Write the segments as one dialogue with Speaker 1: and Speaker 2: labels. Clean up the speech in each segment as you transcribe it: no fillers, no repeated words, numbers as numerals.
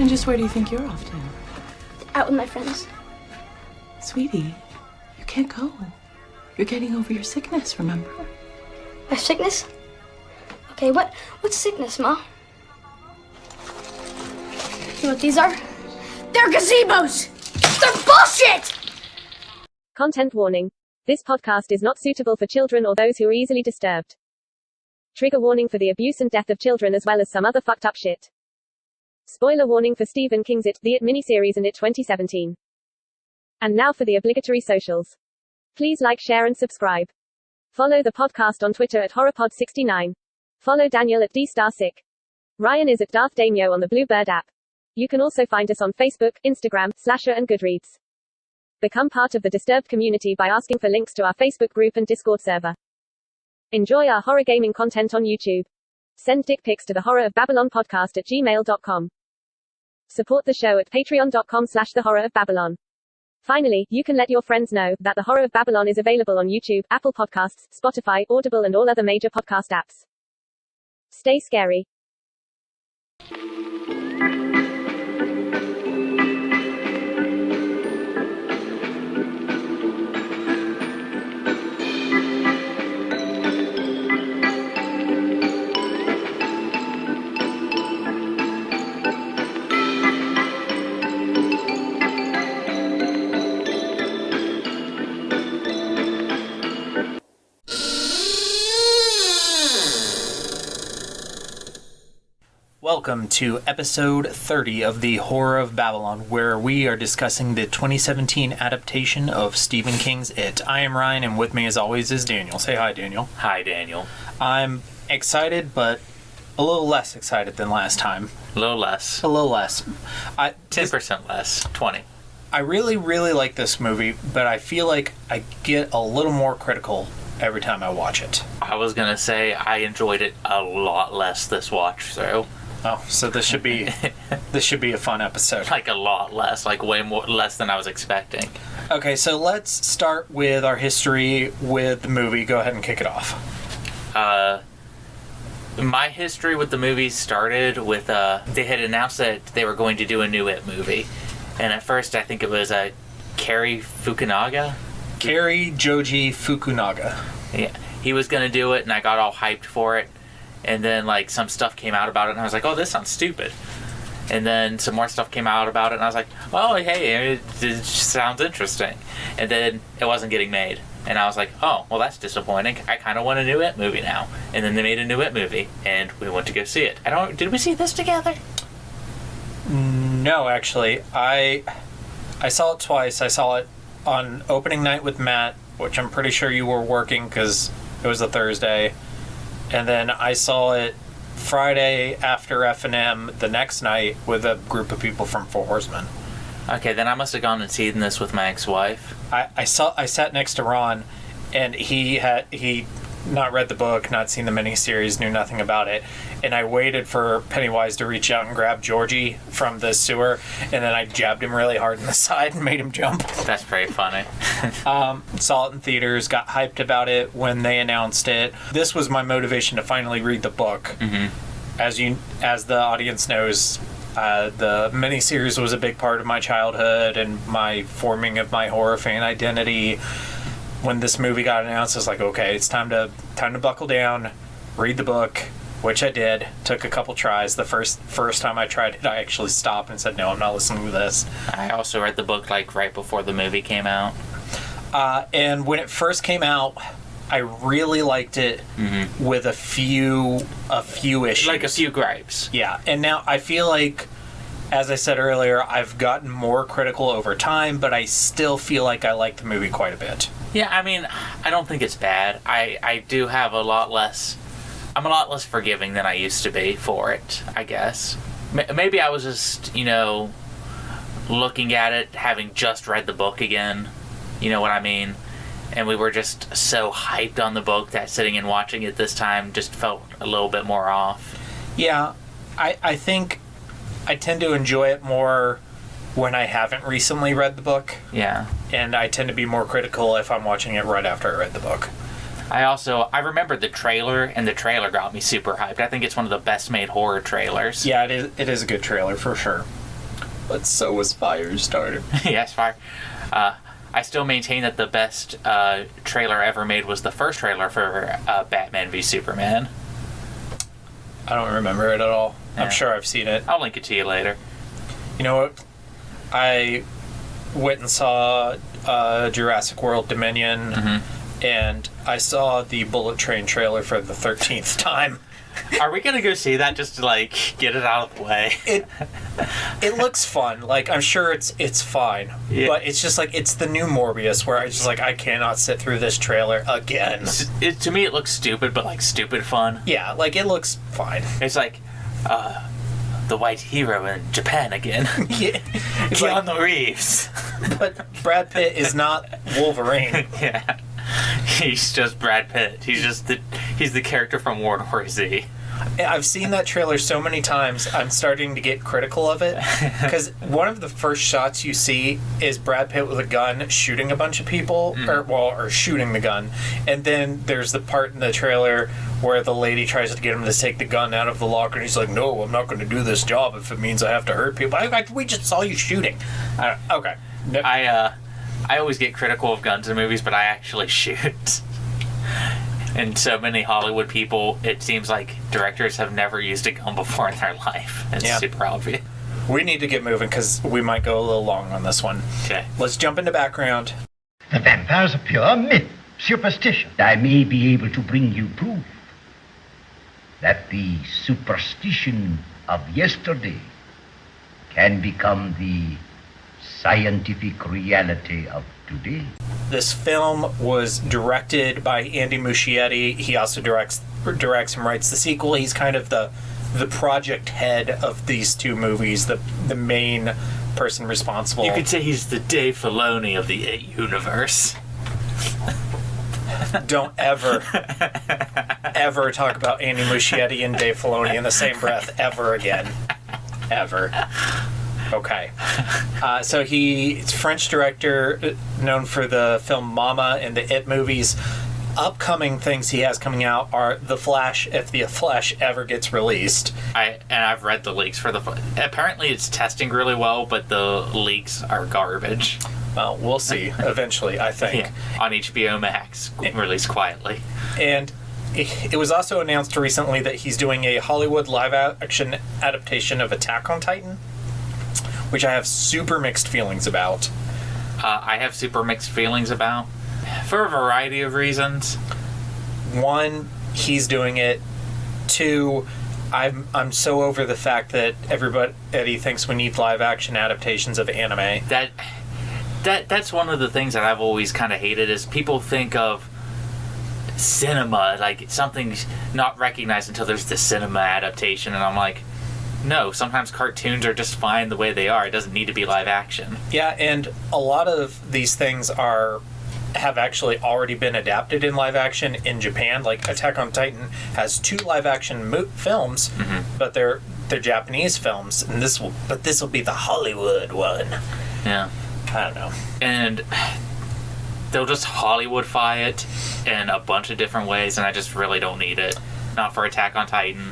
Speaker 1: And just where do you think you're off to?
Speaker 2: Out with my friends.
Speaker 1: Sweetie, you can't go. You're getting over your sickness, remember?
Speaker 2: My sickness? Okay, what's sickness, Ma? You know what these are? They're gazebos! They're bullshit!
Speaker 3: Content warning. This podcast is not suitable for children or those who are easily disturbed. Trigger warning for the abuse and death of children as well as some other fucked up shit. Spoiler warning for Stephen King's It, the It miniseries and It 2017. And now for the obligatory socials. Please like, share and subscribe. Follow the podcast on Twitter at HorrorPod69. Follow Daniel at DStarSick. Ryan is at Darth Damio on the Bluebird app. You can also find us on Facebook, Instagram, Slasher and Goodreads. Become part of the Disturbed community by asking for links to our Facebook group and Discord server. Enjoy our horror gaming content on YouTube. Send dick pics to the Horror of Babylon podcast at gmail.com. Support the show at patreon.com/the Horror of Babylon. Finally, you can let your friends know that the Horror of Babylon is available on YouTube, Apple Podcasts, Spotify, Audible and all other major podcast apps. Stay scary.
Speaker 4: Welcome to episode 30 of the Horror of Babylon, where we are discussing the 2017 adaptation of Stephen King's It. I am Ryan, and with me as always is Daniel. Say hi, Daniel.
Speaker 5: Hi, Daniel.
Speaker 4: I'm excited, but a little less excited than last time.
Speaker 5: A little less.
Speaker 4: 10%
Speaker 5: less. 20.
Speaker 4: I really, really like this movie, but I feel like I get a little more critical every time I watch it.
Speaker 5: I was going to say I enjoyed it a lot less this watch through.
Speaker 4: Oh, so this should be a fun episode.
Speaker 5: Like a lot less, like way more less than I was expecting.
Speaker 4: Okay, so let's start with our history with the movie. Go ahead and kick it off.
Speaker 5: My history with the movie started with they had announced that they were going to do a new It movie, and at first I think it was Cary Fukunaga.
Speaker 4: Cary Joji Fukunaga.
Speaker 5: Yeah, he was going to do it, and I got all hyped for it. And then, like, some stuff came out about it, and I was like, oh, this sounds stupid. And then some more stuff came out about it, and I was like, oh, hey, it sounds interesting. And then it wasn't getting made. And I was like, oh, well, that's disappointing. I kind of want a new It movie now. And then they made a new It movie, and we went to go see it. Did we see this together?
Speaker 4: No, actually. I saw it twice. I saw it on opening night with Matt, which I'm pretty sure you were working because it was a Thursday. And then I saw it Friday after F&M the next night with a group of people from Four Horsemen.
Speaker 5: Okay, then I must have gone and seen this with my ex-wife.
Speaker 4: I sat next to Ron, and he not read the book, not seen the miniseries, knew nothing about it. And I waited for Pennywise to reach out and grab Georgie from the sewer, and then I jabbed him really hard in the side and made him jump.
Speaker 5: That's pretty funny.
Speaker 4: Saw it in theaters, got hyped about it when they announced it. This was my motivation to finally read the book. Mm-hmm. As the audience knows, the miniseries was a big part of my childhood and my forming of my horror fan identity. When this movie got announced, I was like, okay, it's time to buckle down, read the book, which I did. Took a couple tries. The first time I tried it, I actually stopped and said, no, I'm not listening to this.
Speaker 5: I also read the book like right before the movie came out.
Speaker 4: And when it first came out, I really liked it with a few issues.
Speaker 5: Like a few gripes.
Speaker 4: Yeah, and now I feel like, as I said earlier, I've gotten more critical over time, but I still feel like I like the movie quite a bit.
Speaker 5: Yeah, I mean, I don't think it's bad. I do have I'm a lot less forgiving than I used to be for it, I guess. Maybe I was just, looking at it, having just read the book again. You know what I mean? And we were just so hyped on the book that sitting and watching it this time just felt a little bit more off.
Speaker 4: Yeah, I think I tend to enjoy it more when I haven't recently read the book.
Speaker 5: Yeah.
Speaker 4: And I tend to be more critical if I'm watching it right after I read the book.
Speaker 5: I remember the trailer, and the trailer got me super hyped. I think it's one of the best made horror trailers.
Speaker 4: Yeah, it is a good trailer for sure. But so was Firestarter.
Speaker 5: Yes, Fire. I still maintain that the best trailer ever made was the first trailer for Batman v Superman.
Speaker 4: I don't remember it at all.
Speaker 5: Yeah.
Speaker 4: I'm sure I've seen it.
Speaker 5: I'll link it to you later.
Speaker 4: You know what? I went and saw Jurassic World Dominion, and I saw the Bullet Train trailer for the 13th time.
Speaker 5: Are we gonna go see that just to, like, get it out of the way?
Speaker 4: It looks fun. Like, I'm sure it's fine.
Speaker 5: Yeah.
Speaker 4: But it's just like, it's the new Morbius where I cannot sit through this trailer again.
Speaker 5: To me, it looks stupid, but, like, stupid fun.
Speaker 4: Yeah, like, it looks fine.
Speaker 5: It's like, the white hero in Japan again.
Speaker 4: Yeah. It's
Speaker 5: Keanu Reeves.
Speaker 4: But Brad Pitt is not Wolverine.
Speaker 5: Yeah. He's just Brad Pitt. He's the character from World War Z.
Speaker 4: I've seen that trailer so many times, I'm starting to get critical of it. Because one of the first shots you see is Brad Pitt with a gun shooting a bunch of people, or shooting the gun. And then there's the part in the trailer where the lady tries to get him to take the gun out of the locker, and he's like, no, I'm not going to do this job if it means I have to hurt people. We just saw you shooting. Okay. No.
Speaker 5: I always get critical of guns in movies, but I actually shoot. And so many Hollywood people, it seems like directors have never used a gun before in their life. It's super obvious.
Speaker 4: We need to get moving because we might go a little long on this one.
Speaker 5: Okay.
Speaker 4: Let's jump into background.
Speaker 6: The vampires are pure myth, superstition. I may be able to bring you proof that the superstition of yesterday can become the scientific reality of today.
Speaker 4: This film was directed by Andy Muschietti. He also directs and writes the sequel. He's kind of the project head of these two movies, the main person responsible.
Speaker 5: You could say he's the Dave Filoni of the It universe.
Speaker 4: Don't ever talk about Andy Muschietti and Dave Filoni in the same breath ever again. Ever. Okay. So he's a French director known for the film Mama and the It movies. Upcoming things he has coming out are The Flash, if The Flash ever gets released.
Speaker 5: I've read the leaks for apparently it's testing really well, but the leaks are garbage.
Speaker 4: Well, we'll see eventually, I think.
Speaker 5: Yeah, on HBO Max, released quietly.
Speaker 4: And it was also announced recently that he's doing a Hollywood live-action adaptation of Attack on Titan, which I have super mixed feelings about.
Speaker 5: I have super mixed feelings about, for a variety of reasons.
Speaker 4: One, he's doing it. Two, I'm so over the fact that everybody thinks we need live-action adaptations of anime.
Speaker 5: That's one of the things that I've always kind of hated is people think of cinema like something's not recognized until there's the cinema adaptation, and I'm like, no, sometimes cartoons are just fine the way they are. It doesn't need to be live action. Yeah,
Speaker 4: and a lot of these things have actually already been adapted in live action in Japan. Like Attack on Titan has 2 live action films, but they're Japanese films, and this will be the Hollywood one.
Speaker 5: Yeah.
Speaker 4: I don't know.
Speaker 5: And they'll just Hollywoodify it in a bunch of different ways, and I just really don't need it. Not for Attack on Titan.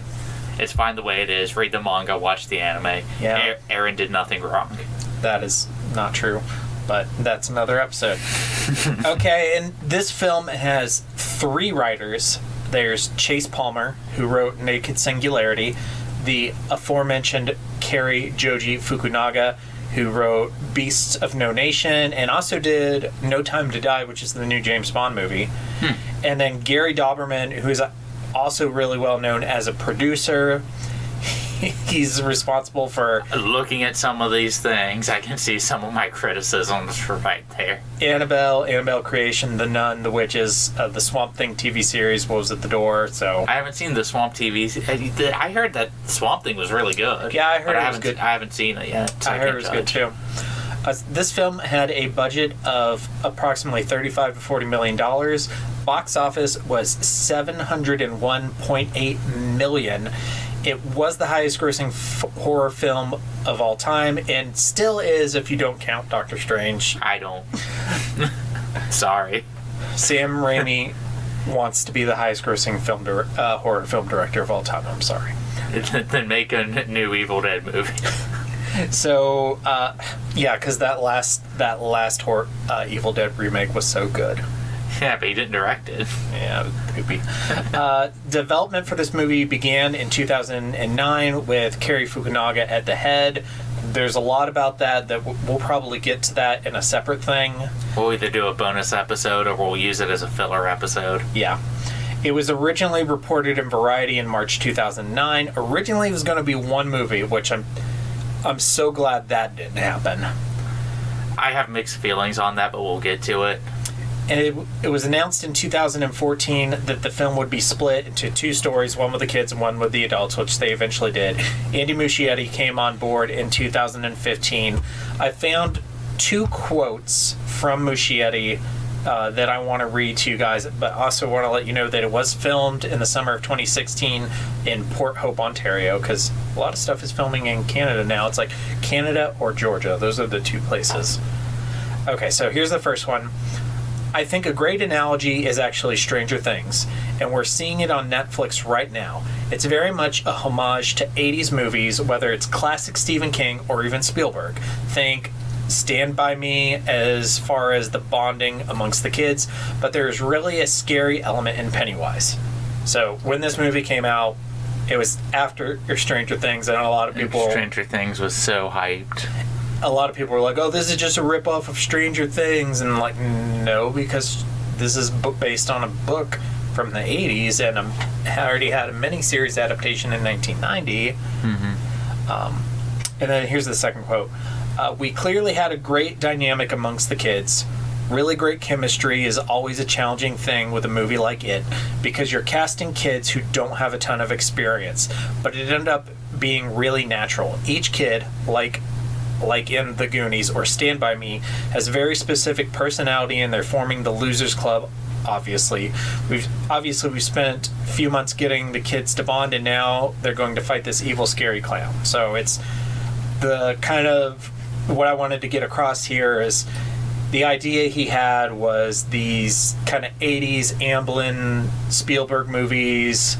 Speaker 5: It's fine the way it is. Read the manga, watch the anime.
Speaker 4: Yeah.
Speaker 5: Aaron did nothing wrong.
Speaker 4: That is not true, but that's another episode. Okay, and this film has 3 writers. There's Chase Palmer, who wrote Naked Singularity, the aforementioned Kari Joji Fukunaga, who wrote Beasts of No Nation, and also did No Time to Die, which is the new James Bond movie. And then Gary Dauberman, who is also really well known as a producer. He's responsible for...
Speaker 5: Looking at some of these things, I can see some of my criticisms right there.
Speaker 4: Annabelle Creation, The Nun, The Witches, the Swamp Thing TV series, What Was at the Door, so...
Speaker 5: I haven't seen the Swamp TV... I heard that Swamp Thing was really good.
Speaker 4: Yeah, I heard it was good.
Speaker 5: I haven't seen it yet, so
Speaker 4: I heard it was good, too. This film had a budget of approximately $35 to $40 million. Box office was $701.8 million. It was the highest grossing horror film of all time, and still is if you don't count Doctor Strange.
Speaker 5: I don't. Sorry.
Speaker 4: Sam Raimi wants to be the highest grossing horror film director of all time. I'm sorry.
Speaker 5: Then make a new Evil Dead movie.
Speaker 4: So, yeah, because that last Evil Dead remake was so good.
Speaker 5: Yeah, but he didn't direct it.
Speaker 4: Yeah, poopy. Development for this movie began in 2009 with Cary Fukunaga at the head. There's a lot about that we'll probably get to that in a separate thing.
Speaker 5: We'll either do a bonus episode or we'll use it as a filler episode.
Speaker 4: Yeah. It was originally reported in Variety in March 2009. Originally, it was going to be one movie, which I'm so glad that didn't happen.
Speaker 5: I have mixed feelings on that, but we'll get to it.
Speaker 4: And it was announced in 2014 that the film would be split into two stories, one with the kids and one with the adults, which they eventually did. Andy Muschietti came on board in 2015. I found 2 quotes from Muschietti that I want to read to you guys, but also want to let you know that it was filmed in the summer of 2016 in Port Hope, Ontario, because a lot of stuff is filming in Canada now. It's like Canada or Georgia. Those are the 2 places. Okay, so here's the first one. I think a great analogy is actually Stranger Things, and we're seeing it on Netflix right now. It's very much a homage to 80s movies, whether it's classic Stephen King or even Spielberg. Think Stand By Me as far as the bonding amongst the kids, but there's really a scary element in Pennywise. So when this movie came out, it was after Stranger Things, and a lot of people...
Speaker 5: Stranger Things was so hyped.
Speaker 4: A lot of people were like, oh, this is just a ripoff of Stranger Things. And like, no, because this is based on a book from the 80s and already had a miniseries adaptation in 1990. And then here's the second quote. We clearly had a great dynamic amongst the kids. Really great chemistry is always a challenging thing with a movie like it because you're casting kids who don't have a ton of experience. But it ended up being really natural. Each kid, like in The Goonies or Stand By Me, has very specific personality and they're forming the Losers Club, obviously. We've spent a few months getting the kids to bond, and now they're going to fight this evil, scary clown. So it's the kind of... What I wanted to get across here is the idea he had was these kind of 80s Amblin Spielberg movies,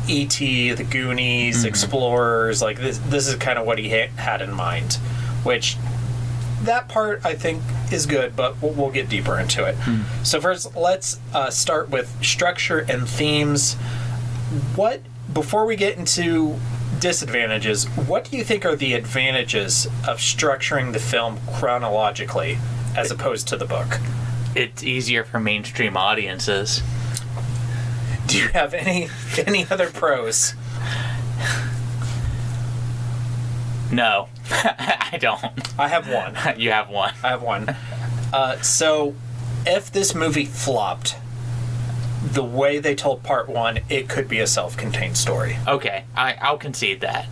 Speaker 4: E.T., The Goonies, Explorers, like this is kind of what he had in mind, which that part I think is good, but we'll get deeper into it. So first, let's start with structure and themes. Before we get into disadvantages, what do you think are the advantages of structuring the film chronologically as opposed to the book?
Speaker 5: It's easier for mainstream audiences.
Speaker 4: Do you have any other pros?
Speaker 5: No, I don't.
Speaker 4: I have one.
Speaker 5: You have one.
Speaker 4: I have one. So, if this movie flopped, the way they told part 1, it could be a self-contained story.
Speaker 5: Okay, I'll concede that.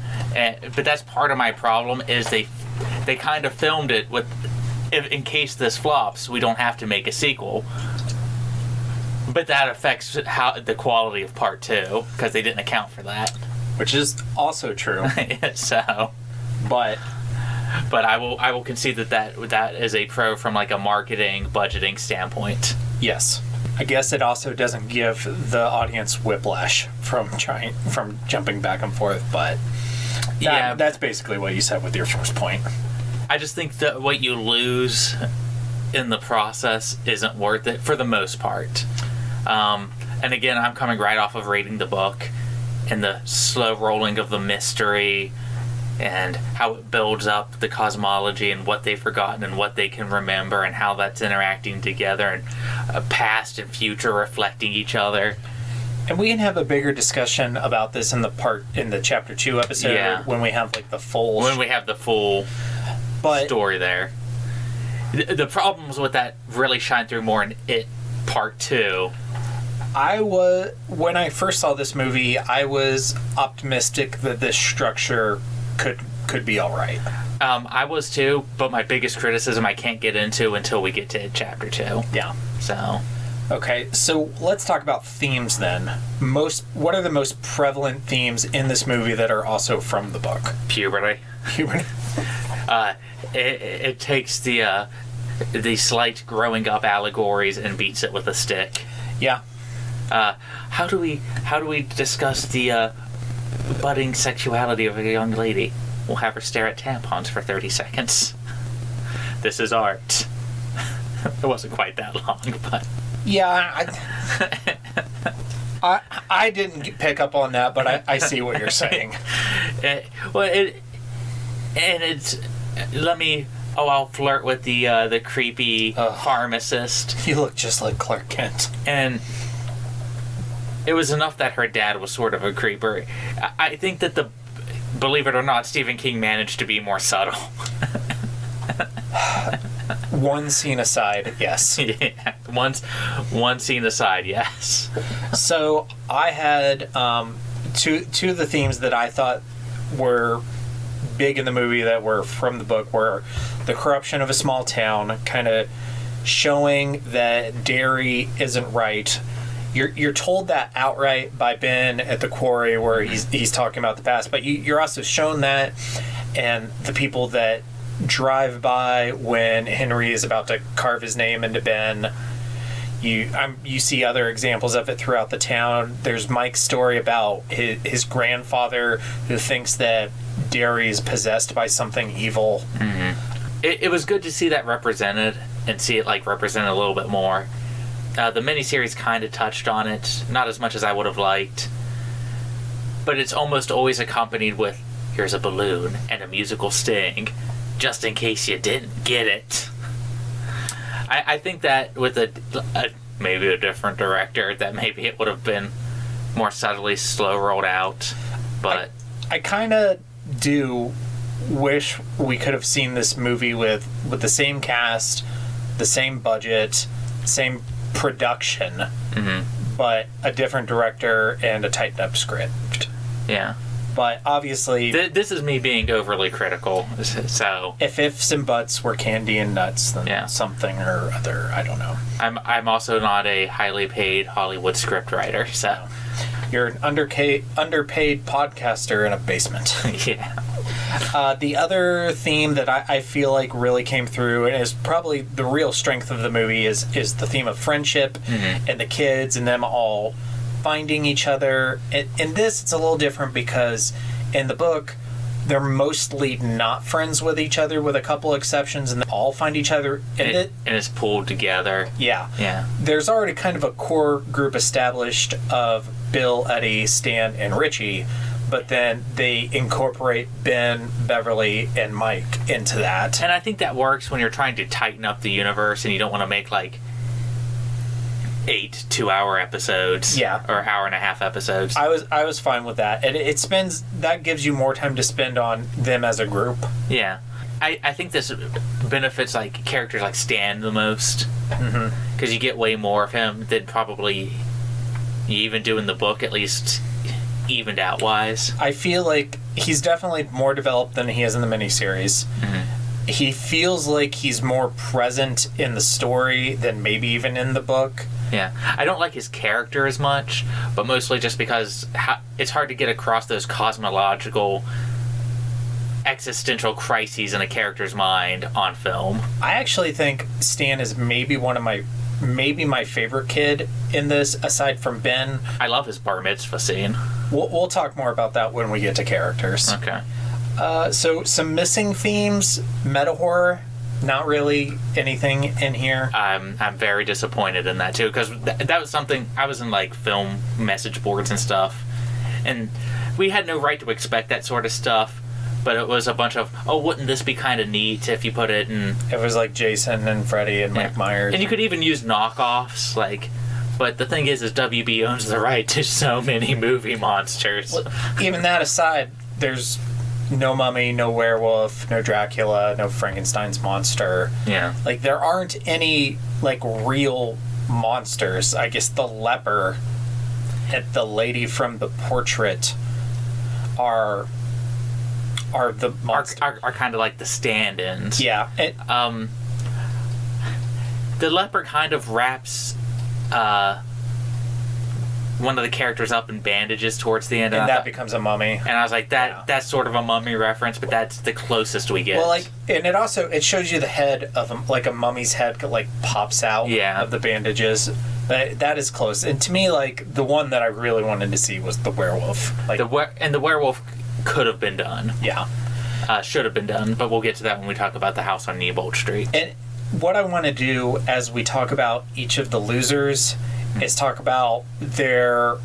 Speaker 5: But that's part of my problem is they kind of filmed it with, in case this flops, we don't have to make a sequel. But that affects the quality of part 2 because they didn't account for that.
Speaker 4: Which is also true.
Speaker 5: So, but I will concede that is a pro from like a marketing budgeting standpoint.
Speaker 4: Yes. I guess it also doesn't give the audience whiplash from jumping back and forth, but that's basically what you said with your first point.
Speaker 5: I just think that what you lose in the process isn't worth it for the most part. And again, I'm coming right off of reading the book and the slow rolling of the mystery and how it builds up the cosmology and what they've forgotten and what they can remember and how that's interacting together and past and future reflecting each other.
Speaker 4: And we can have a bigger discussion about this in the chapter 2 episode when we have like the full
Speaker 5: story there. The problems with that really shine through more in it part 2.
Speaker 4: When I first saw this movie, I was optimistic that this structure could be all right.
Speaker 5: I was too, but my biggest criticism I can't get into until we get to chapter 2.
Speaker 4: Yeah.
Speaker 5: So.
Speaker 4: Okay, so let's talk about themes then. What are the most prevalent themes in this movie that are also from the book?
Speaker 5: Puberty. It takes the slight growing up allegories and beats it with a stick.
Speaker 4: Yeah.
Speaker 5: How do we discuss the budding sexuality of a young lady? we'll have her stare at tampons for 30 seconds. This is art. It wasn't quite that long, but...
Speaker 4: Yeah, I didn't pick up on that, but I see what you're saying. I'll flirt with the creepy pharmacist.
Speaker 5: You
Speaker 4: look just like Clark Kent.
Speaker 5: And it was enough that her dad was sort of a creeper. I think that believe it or not, Stephen King managed to be more subtle.
Speaker 4: One scene aside, yes.
Speaker 5: Yeah, one scene aside, yes.
Speaker 4: So I had two of the themes that I thought were big in the movie that were from the book were the corruption of a small town, kind of showing that dairy isn't right. You're told that outright by Ben at the quarry where he's talking about the past, but you're also shown that, and the people that drive by when Henry is about to carve his name into Ben. You see other examples of it throughout the town. There's Mike's story about his grandfather who thinks that dairy is possessed by something evil.
Speaker 5: Mm-hmm. It was good to see that represented and see it represented a little bit more. The miniseries kind of touched on it, not as much as I would have liked, but it's almost always accompanied with, here's a balloon and a musical sting, just in case you didn't get it. I think that with maybe a different director, that maybe it would have been more subtly slow rolled out, but...
Speaker 4: I kind of do wish we could have seen this movie with the same cast, the same budget, same production, mm-hmm. but a different director and a tightened up script.
Speaker 5: Yeah.
Speaker 4: But obviously...
Speaker 5: This is me being overly critical, so...
Speaker 4: If ifs and buts were candy and nuts, then something or other, I don't know.
Speaker 5: I'm also not a highly paid Hollywood scriptwriter, so...
Speaker 4: You're an underpaid podcaster in a basement.
Speaker 5: Yeah.
Speaker 4: The other theme that I feel like really came through, and is probably the real strength of the movie, is the theme of friendship, mm-hmm. and the kids and them all finding each other. In this, it's a little different because in the book, they're mostly not friends with each other, with a couple exceptions, and they all find each other.
Speaker 5: And it's pulled together.
Speaker 4: Yeah.
Speaker 5: Yeah.
Speaker 4: There's already kind of a core group established of Bill, Eddie, Stan, and Richie, but then they incorporate Ben, Beverly, and Mike into that.
Speaker 5: And I think that works when you're trying to tighten up the universe and you don't want to make 8 2-hour episodes, or hour-and-a-half episodes.
Speaker 4: I was fine with that, and that gives you more time to spend on them as a group.
Speaker 5: Yeah, I think this benefits characters like Stan the most, because you get way more of him than probably you even do in the book, at least evened out wise.
Speaker 4: I feel like he's definitely more developed than he is in the miniseries. Mm-hmm. He feels like he's more present in the story than maybe even in the book.
Speaker 5: Yeah, I don't like his character as much, but mostly just because it's hard to get across those cosmological, existential crises in a character's mind on film.
Speaker 4: I actually think Stan is maybe my favorite kid in this, aside from Ben.
Speaker 5: I love his bar mitzvah scene.
Speaker 4: We'll talk more about that when we get to characters.
Speaker 5: Okay.
Speaker 4: So some missing themes, meta horror. Not really anything in here.
Speaker 5: I'm very disappointed in that too, because that was something I was in film message boards and stuff, and we had no right to expect that sort of stuff. But it was a bunch of, wouldn't this be kind of neat if you put it in? It
Speaker 4: was like Jason and Freddy and Mike Myers,
Speaker 5: and you could even use knockoffs. But the thing is WB owns the right to so many movie monsters.
Speaker 4: Well, even that aside, there's no mummy, no werewolf, no Dracula, no Frankenstein's monster.
Speaker 5: Yeah.
Speaker 4: There aren't any, real monsters. I guess the leper and the lady from the portrait are the monsters.
Speaker 5: Are kind of like the stand-ins.
Speaker 4: Yeah.
Speaker 5: The leper kind of wraps one of the characters up in bandages towards the end,
Speaker 4: and that becomes a mummy.
Speaker 5: And I was like, that's sort of a mummy reference, but that's the closest we get.
Speaker 4: Well, and it shows you the head of a mummy's head pops out of the bandages. That is close. And to me, the one that I really wanted to see was the werewolf.
Speaker 5: The werewolf could have been done.
Speaker 4: Yeah.
Speaker 5: should have been done, but we'll get to that when we talk about the house on Newbold Street.
Speaker 4: And what I want to do as we talk about each of the losers is talk about their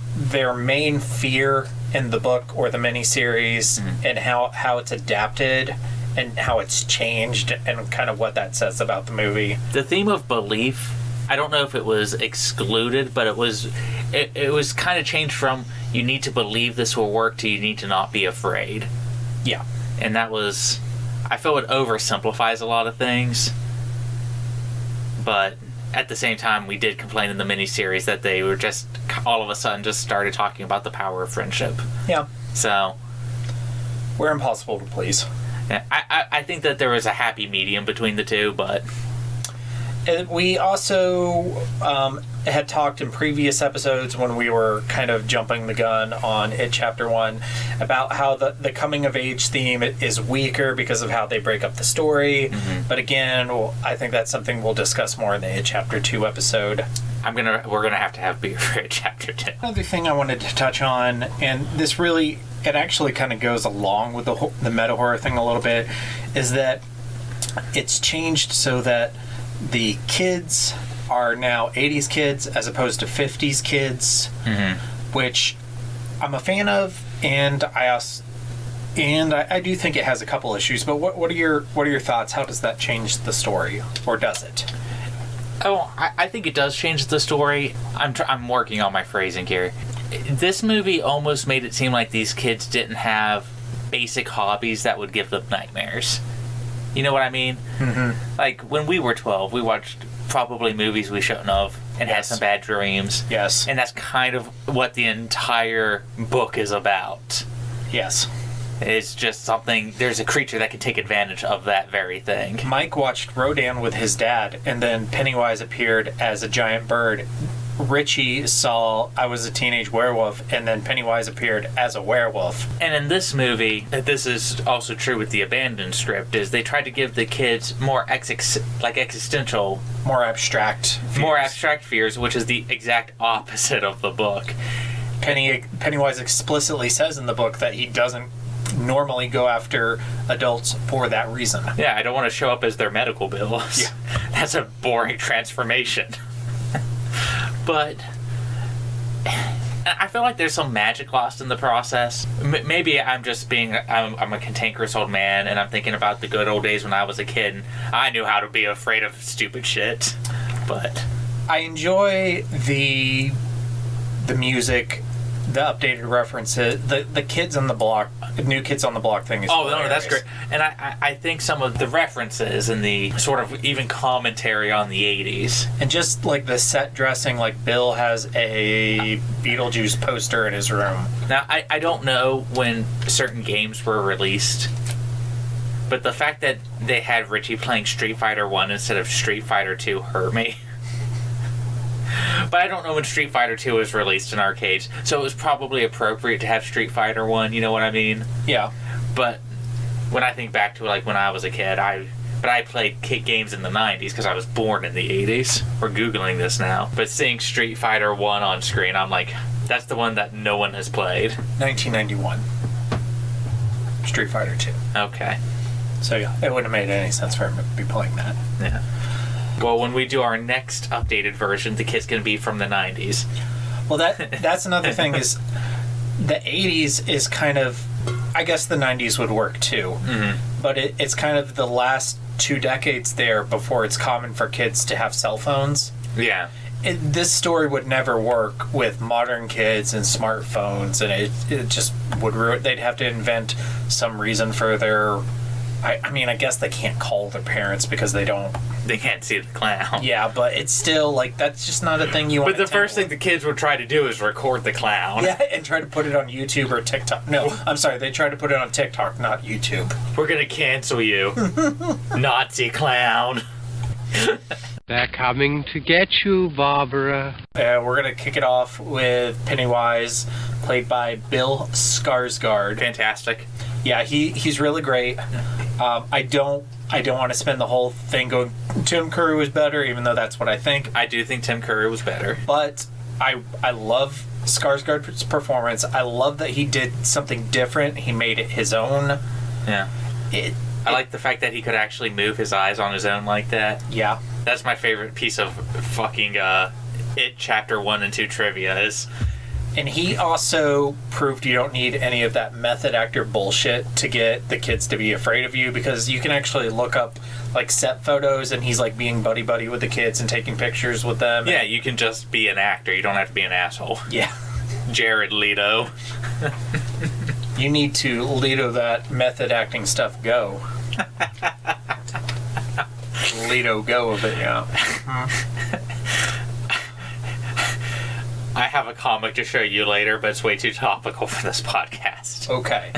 Speaker 4: main fear in the book or the miniseries and how it's adapted and how it's changed and kind of what that says about the movie.
Speaker 5: The theme of belief, I don't know if it was excluded, but it was kind of changed from you need to believe this will work to you need to not be afraid.
Speaker 4: Yeah.
Speaker 5: And that was, I feel it oversimplifies a lot of things, but at the same time we did complain in the miniseries that they were just all of a sudden just started talking about the power of friendship.
Speaker 4: Yeah.
Speaker 5: So
Speaker 4: we're impossible to please.
Speaker 5: Yeah, I think that there was a happy medium between the two, but...
Speaker 4: And we also had talked in previous episodes when we were kind of jumping the gun on It Chapter 1 about how the coming-of-age theme is weaker because of how they break up the story. But again, I think that's something we'll discuss more in the It Chapter 2 episode.
Speaker 5: We're gonna have to have beer for It Chapter 2.
Speaker 4: Another thing I wanted to touch on, and this really... it actually kind of goes along with the meta horror thing a little bit, is that it's changed so that the kids are now 80s kids as opposed to 50s kids, which I'm a fan of, and I do think it has a couple issues. But what are your thoughts? How does that change the story, or does it?
Speaker 5: Oh, I think it does change the story. I'm working on my phrasing here. This movie almost made it seem like these kids didn't have basic hobbies that would give them nightmares. You know what I mean? Like, when we were 12, we watched probably movies we shouldn't have and had some bad dreams.
Speaker 4: Yes.
Speaker 5: And that's kind of what the entire book is about.
Speaker 4: Yes.
Speaker 5: It's just something, there's a creature that can take advantage of that very thing.
Speaker 4: Mike watched Rodan with his dad, and then Pennywise appeared as a giant bird. Richie saw I was a teenage werewolf, and then Pennywise appeared as a werewolf.
Speaker 5: And in this movie, this is also true with the Abandoned script, is they tried to give the kids more existential...
Speaker 4: More abstract
Speaker 5: fears, which is the exact opposite of the book.
Speaker 4: Pennywise explicitly says in the book that he doesn't normally go after adults for that reason.
Speaker 5: Yeah, I don't want to show up as their medical bills.
Speaker 4: Yeah.
Speaker 5: That's a boring transformation. But I feel like there's some magic lost in the process. Maybe I'm just I'm a cantankerous old man, and I'm thinking about the good old days when I was a kid and I knew how to be afraid of stupid shit. But
Speaker 4: I enjoy the music, the updated references, the kids on the block, New Kids on the Block thing is hilarious.
Speaker 5: No, that's great. And I think some of the references and the sort of even commentary on the 80s.
Speaker 4: And just like the set dressing, like Bill has a Beetlejuice poster in his room.
Speaker 5: Now, I don't know when certain games were released, but the fact that they had Richie playing Street Fighter 1 instead of Street Fighter 2 hurt me. But I don't know when Street Fighter 2 was released in arcades, so it was probably appropriate to have Street Fighter 1, you know what I mean?
Speaker 4: Yeah.
Speaker 5: But when I think back to like when I was a kid, I played games in the 90s because I was born in the 80s. We're Googling this now. But seeing Street Fighter 1 on screen, I'm like, that's the one that no one has played.
Speaker 4: 1991. Street Fighter 2.
Speaker 5: Okay.
Speaker 4: So yeah, it wouldn't have made any sense for him to be playing that.
Speaker 5: Yeah. Well, when we do our next updated version, the kid's going to be from the 90s.
Speaker 4: Well, that's another thing is the 80s is kind of, I guess the 90s would work too, but it's kind of the last 2 decades there before it's common for kids to have cell phones.
Speaker 5: Yeah.
Speaker 4: This story would never work with modern kids and smartphones, and it just would ruin. They'd have to invent some reason for their... I mean, I guess they can't call their parents because they can't
Speaker 5: see the clown.
Speaker 4: Yeah, but it's still, like, that's just not a thing you want to
Speaker 5: But the first thing the kids would try to do is record the clown.
Speaker 4: Yeah, and try to put it on YouTube or TikTok. No, I'm sorry, they tried to put it on TikTok, not YouTube.
Speaker 5: We're gonna cancel you. Nazi clown.
Speaker 7: They're coming to get you, Barbara.
Speaker 4: We're gonna kick it off with Pennywise, played by Bill Skarsgård.
Speaker 5: Fantastic.
Speaker 4: Yeah, he's really great. I don't want to spend the whole thing going, Tim Curry was better, even though that's what I think.
Speaker 5: I do think Tim Curry was better.
Speaker 4: But I love Skarsgård's performance. I love that he did something different. He made it his own.
Speaker 5: Yeah. I like the fact that he could actually move his eyes on his own like that.
Speaker 4: Yeah.
Speaker 5: That's my favorite piece of fucking It Chapter 1 and 2 trivia is...
Speaker 4: And he also proved you don't need any of that method actor bullshit to get the kids to be afraid of you, because you can actually look up like set photos and he's like being buddy-buddy with the kids and taking pictures with them.
Speaker 5: Yeah, you can just be an actor. You don't have to be an asshole.
Speaker 4: Yeah.
Speaker 5: Jared Leto.
Speaker 4: You need to Leto that method acting stuff go. Leto go of it, yeah.
Speaker 5: I have a comic to show you later, but it's way too topical for this podcast.
Speaker 4: Okay.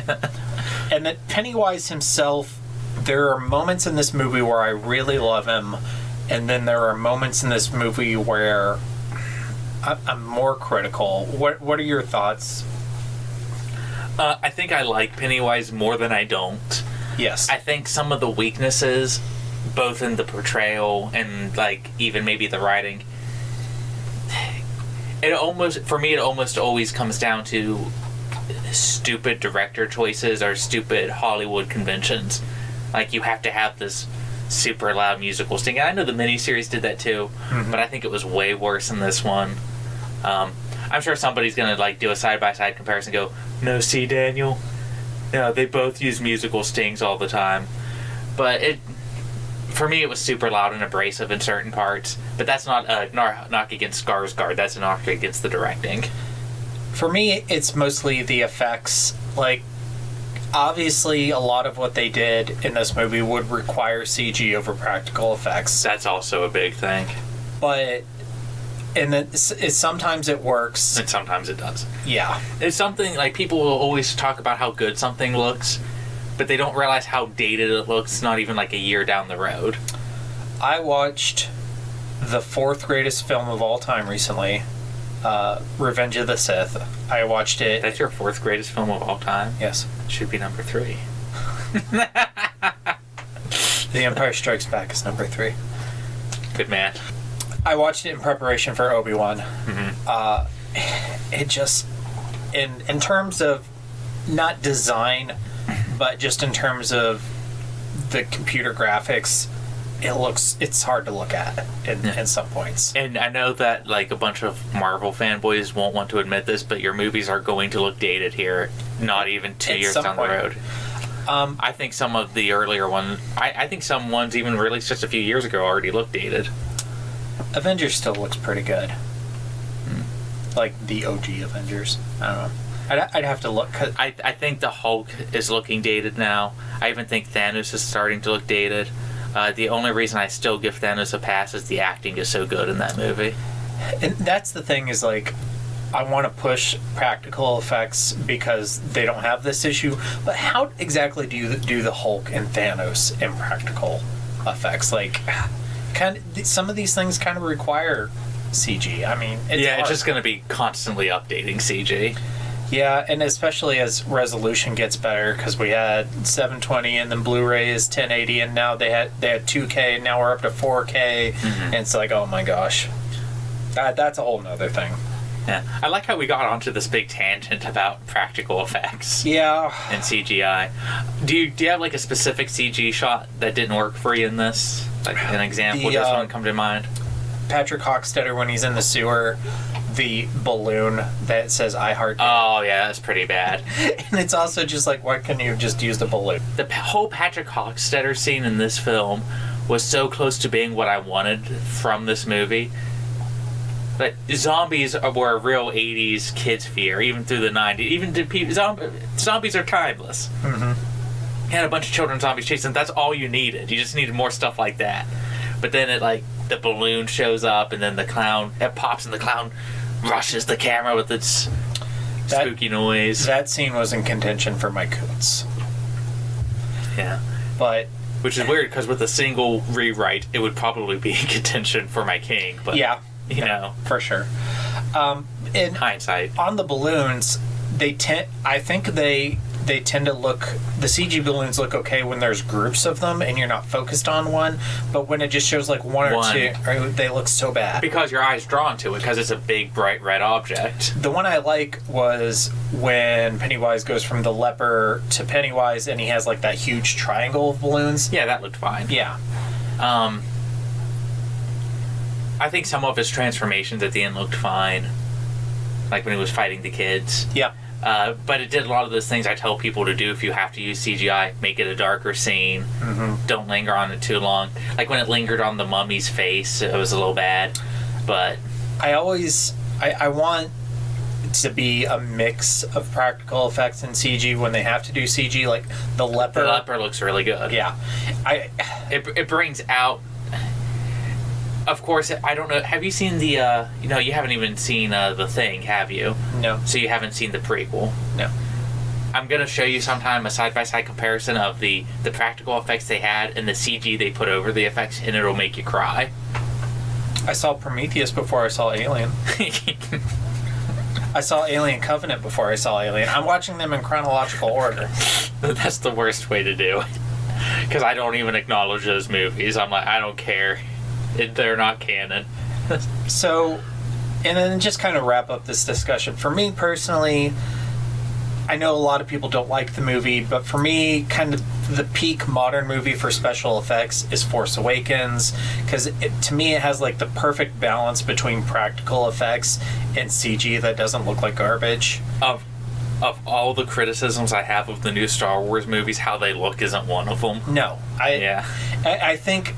Speaker 4: And that Pennywise himself, there are moments in this movie where I really love him, and then there are moments in this movie where I'm more critical. What are your thoughts?
Speaker 5: I think I like Pennywise more than I don't.
Speaker 4: Yes.
Speaker 5: I think some of the weaknesses, both in the portrayal and like even maybe the writing, it almost always comes down to stupid director choices or stupid Hollywood conventions. Like, you have to have this super loud musical sting. And I know the miniseries did that too, but I think it was way worse in this one. I'm sure somebody's gonna like do a side-by-side comparison and go, no, see, Daniel? No, they both use musical stings all the time. But for me, it was super loud and abrasive in certain parts. But that's not a knock against Skarsgård. That's a knock against the directing.
Speaker 4: For me, it's mostly the effects. Like, obviously, a lot of what they did in this movie would require CG over practical effects.
Speaker 5: That's also a big thing.
Speaker 4: But, and then sometimes it works.
Speaker 5: And sometimes it does.
Speaker 4: Yeah.
Speaker 5: It's something, like, people will always talk about how good something looks, but they don't realize how dated it looks not even like a year down the road.
Speaker 4: I watched the fourth greatest film of all time recently, Revenge of the Sith. I watched it.
Speaker 5: That's your fourth greatest film of all time?
Speaker 4: Yes.
Speaker 5: It should be number 3.
Speaker 4: The Empire Strikes Back is number 3.
Speaker 5: Good man.
Speaker 4: I watched it in preparation for Obi-Wan. It just, in terms of not design, but just in terms of the computer graphics, it's hard to look at in some points.
Speaker 5: And I know that like a bunch of Marvel fanboys won't want to admit this, but your movies are going to look dated here, not even 2 years down the road. I think some of the earlier ones, I think some ones even released just a few years ago already look dated.
Speaker 4: Avengers still looks pretty good. Like the OG Avengers. I don't know. I'd have to look.
Speaker 5: I think the Hulk is looking dated now. I even think Thanos is starting to look dated. The only reason I still give Thanos a pass is the acting is so good in that movie.
Speaker 4: And that's the thing, is like, I want to push practical effects because they don't have this issue. But how exactly do you do the Hulk and Thanos in practical effects? Like, some of these things kind of require CG. I mean,
Speaker 5: it's just going to be constantly updating CG.
Speaker 4: Yeah, and especially as resolution gets better, because we had 720 and then Blu-ray is 1080, and now they had 2K, and now we're up to 4K, and it's like, oh my gosh, that's a whole nother thing.
Speaker 5: Yeah, I like how we got onto this big tangent about practical effects.
Speaker 4: Yeah,
Speaker 5: and CGI. Do you have like a specific CG shot that didn't work for you in this? Like an example, does one come to mind?
Speaker 4: Patrick Hockstetter, when he's in the sewer, the balloon that says I Heart.
Speaker 5: Oh yeah, that's pretty bad.
Speaker 4: And it's also just like, why couldn't you have just used a balloon?
Speaker 5: The whole Patrick Hockstetter scene in this film was so close to being what I wanted from this movie. But zombies were a real 80s kids fear, even through the 90s. Even zombies are timeless. You had a bunch of children zombies chasing. That's all you needed. You just needed more stuff like that. But then the balloon shows up, and then the clown, it pops, and the clown rushes the camera with its spooky noise.
Speaker 4: That scene was in contention for my Koontz.
Speaker 5: Yeah.
Speaker 4: But...
Speaker 5: which is weird, because with a single rewrite, it would probably be in contention for my King. But,
Speaker 4: yeah.
Speaker 5: You know.
Speaker 4: For sure. In
Speaker 5: hindsight.
Speaker 4: On the balloons, I think they they tend to look, the CG balloons look okay when there's groups of them and you're not focused on one, but when it just shows like one or two, they look so bad.
Speaker 5: Because your eye's drawn to it, because it's a big, bright red object.
Speaker 4: The one I like was when Pennywise goes from the leper to Pennywise and he has like that huge triangle of balloons.
Speaker 5: Yeah, that looked fine.
Speaker 4: Yeah.
Speaker 5: I think some of his transformations at the end looked fine. Like when he was fighting the kids.
Speaker 4: Yeah.
Speaker 5: But it did a lot of those things I tell people to do if you have to use CGI. Make it a darker scene.
Speaker 4: Mm-hmm.
Speaker 5: Don't linger on it too long. Like when it lingered on the mummy's face, it was a little bad. But
Speaker 4: I want it to be a mix of practical effects and CG when they have to do CG. Like the leper.
Speaker 5: The leper looks really good.
Speaker 4: Yeah.
Speaker 5: It brings out... Of course, I don't know. Have you seen the, you haven't even seen The Thing, have you?
Speaker 4: No.
Speaker 5: So you haven't seen the prequel?
Speaker 4: No.
Speaker 5: I'm going to show you sometime a side-by-side comparison of the practical effects they had and the CG they put over the effects, and it'll make you cry.
Speaker 4: I saw Prometheus before I saw Alien. I saw Alien Covenant before I saw Alien. I'm watching them in chronological order.
Speaker 5: That's the worst way to do it. Because I don't even acknowledge those movies. I'm like, I don't care. They're not canon.
Speaker 4: So, and then just kind of wrap up this discussion. For me personally, I know a lot of people don't like the movie, but for me, kind of the peak modern movie for special effects is Force Awakens, because to me it has like the perfect balance between practical effects and CG that doesn't look like garbage.
Speaker 5: Of all the criticisms I have of the new Star Wars movies, how they look isn't one of them.
Speaker 4: No. I think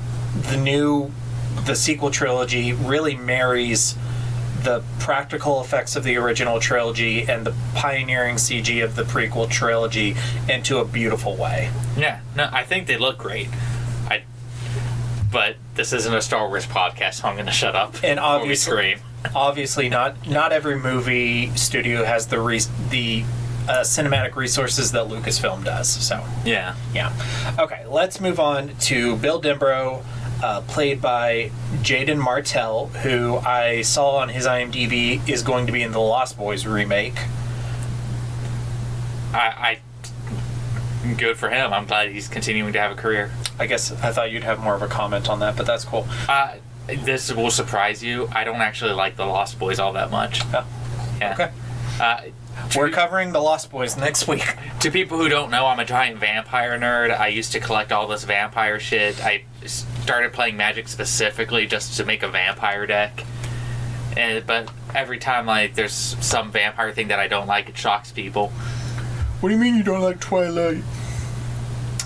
Speaker 4: the sequel trilogy really marries the practical effects of the original trilogy and the pioneering CG of the prequel trilogy into a beautiful way.
Speaker 5: Yeah, no, I think they look great. But this isn't a Star Wars podcast, so I'm going to shut up.
Speaker 4: And obviously, not every movie studio has the cinematic resources that Lucasfilm does. So
Speaker 5: yeah.
Speaker 4: Okay, let's move on to Bill Denbrough. Played by Jaden Martell, who I saw on his IMDb is going to be in the Lost Boys remake.
Speaker 5: Good for him. I'm glad he's continuing to have a career.
Speaker 4: I guess I thought you'd have more of a comment on that, but that's cool.
Speaker 5: This will surprise you. I don't actually like the Lost Boys all that much.
Speaker 4: Oh.
Speaker 5: Yeah.
Speaker 4: Okay. We're covering the Lost Boys next week.
Speaker 5: To people who don't know, I'm a giant vampire nerd. I used to collect all this vampire shit. I started playing Magic specifically just to make a vampire deck. But every time there's some vampire thing that I don't like, it shocks people.
Speaker 4: What do you mean you don't like Twilight?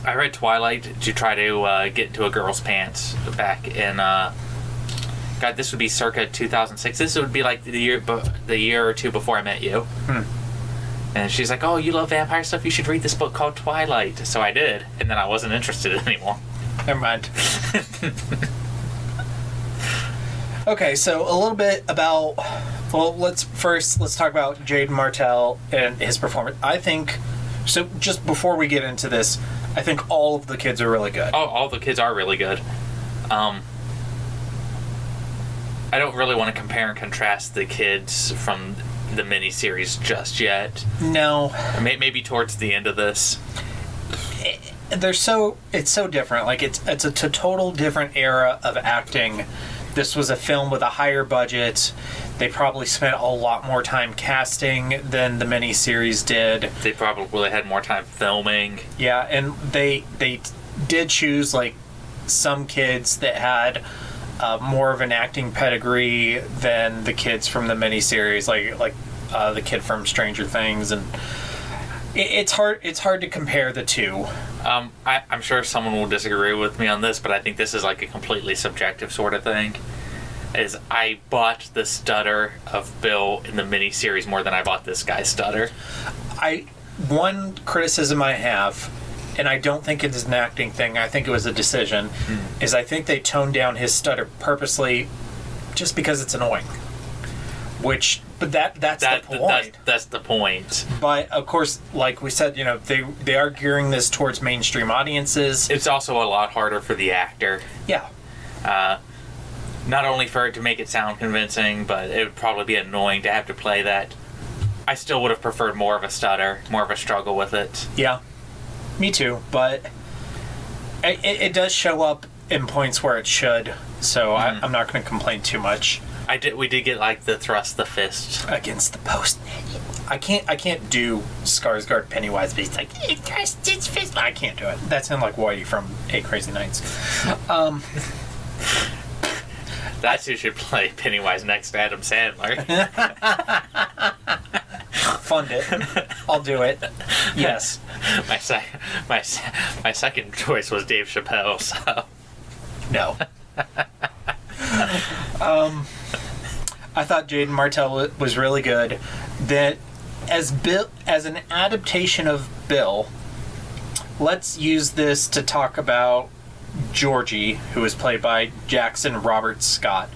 Speaker 5: I read Twilight to try to get into a girl's pants back in... God, this would be circa 2006. This would be like the year or two before I met you. And she's like, oh, you love vampire stuff? You should read this book called Twilight. So I did, and then I wasn't interested anymore.
Speaker 4: Never mind. Okay, so a little bit about... Well, let's talk about Jaden Martell and his performance. I think... So just before we get into this, I think all of the kids are really good.
Speaker 5: Oh, all the kids are really good. I don't really want to compare and contrast the kids from the miniseries just yet.
Speaker 4: No.
Speaker 5: Maybe towards the end of this.
Speaker 4: It's so different. Like it's a total different era of acting. This was a film with a higher budget. They probably spent a lot more time casting than the miniseries did.
Speaker 5: They probably had more time filming.
Speaker 4: Yeah, and they did choose like some kids that had more of an acting pedigree than the kids from the miniseries, like the kid from Stranger Things, and it's hard to compare the two.
Speaker 5: I'm sure someone will disagree with me on this, but I think this is like a completely subjective sort of thing. Is I bought the stutter of Bill in the miniseries more than I bought this guy's stutter.
Speaker 4: One criticism I have, and I don't think it is an acting thing, I think it was a decision, is I think they toned down his stutter purposely just because it's annoying. But that's the point.
Speaker 5: That's the point.
Speaker 4: But, of course, like we said, they are gearing this towards mainstream audiences.
Speaker 5: It's also a lot harder for the actor.
Speaker 4: Yeah.
Speaker 5: Not only for it to make it sound convincing, but it would probably be annoying to have to play that I still would have preferred more of a stutter, more of a struggle with it.
Speaker 4: Yeah, me too. But it does show up in points where it should, so I'm not going to complain too much.
Speaker 5: We did get like the thrust the fist
Speaker 4: against the post. I can't do Skarsgård Pennywise, but he's like, he thrust his fist. I can't do it. That's in like Whitey from 8 Crazy Nights.
Speaker 5: That's who should play Pennywise next to Adam Sandler.
Speaker 4: Fund it. I'll do it. Yes.
Speaker 5: My second choice was Dave Chappelle, so
Speaker 4: no. I thought Jaden Martell was really good. That as an adaptation of Bill, let's use this to talk about Georgie, who is played by Jackson Robert Scott.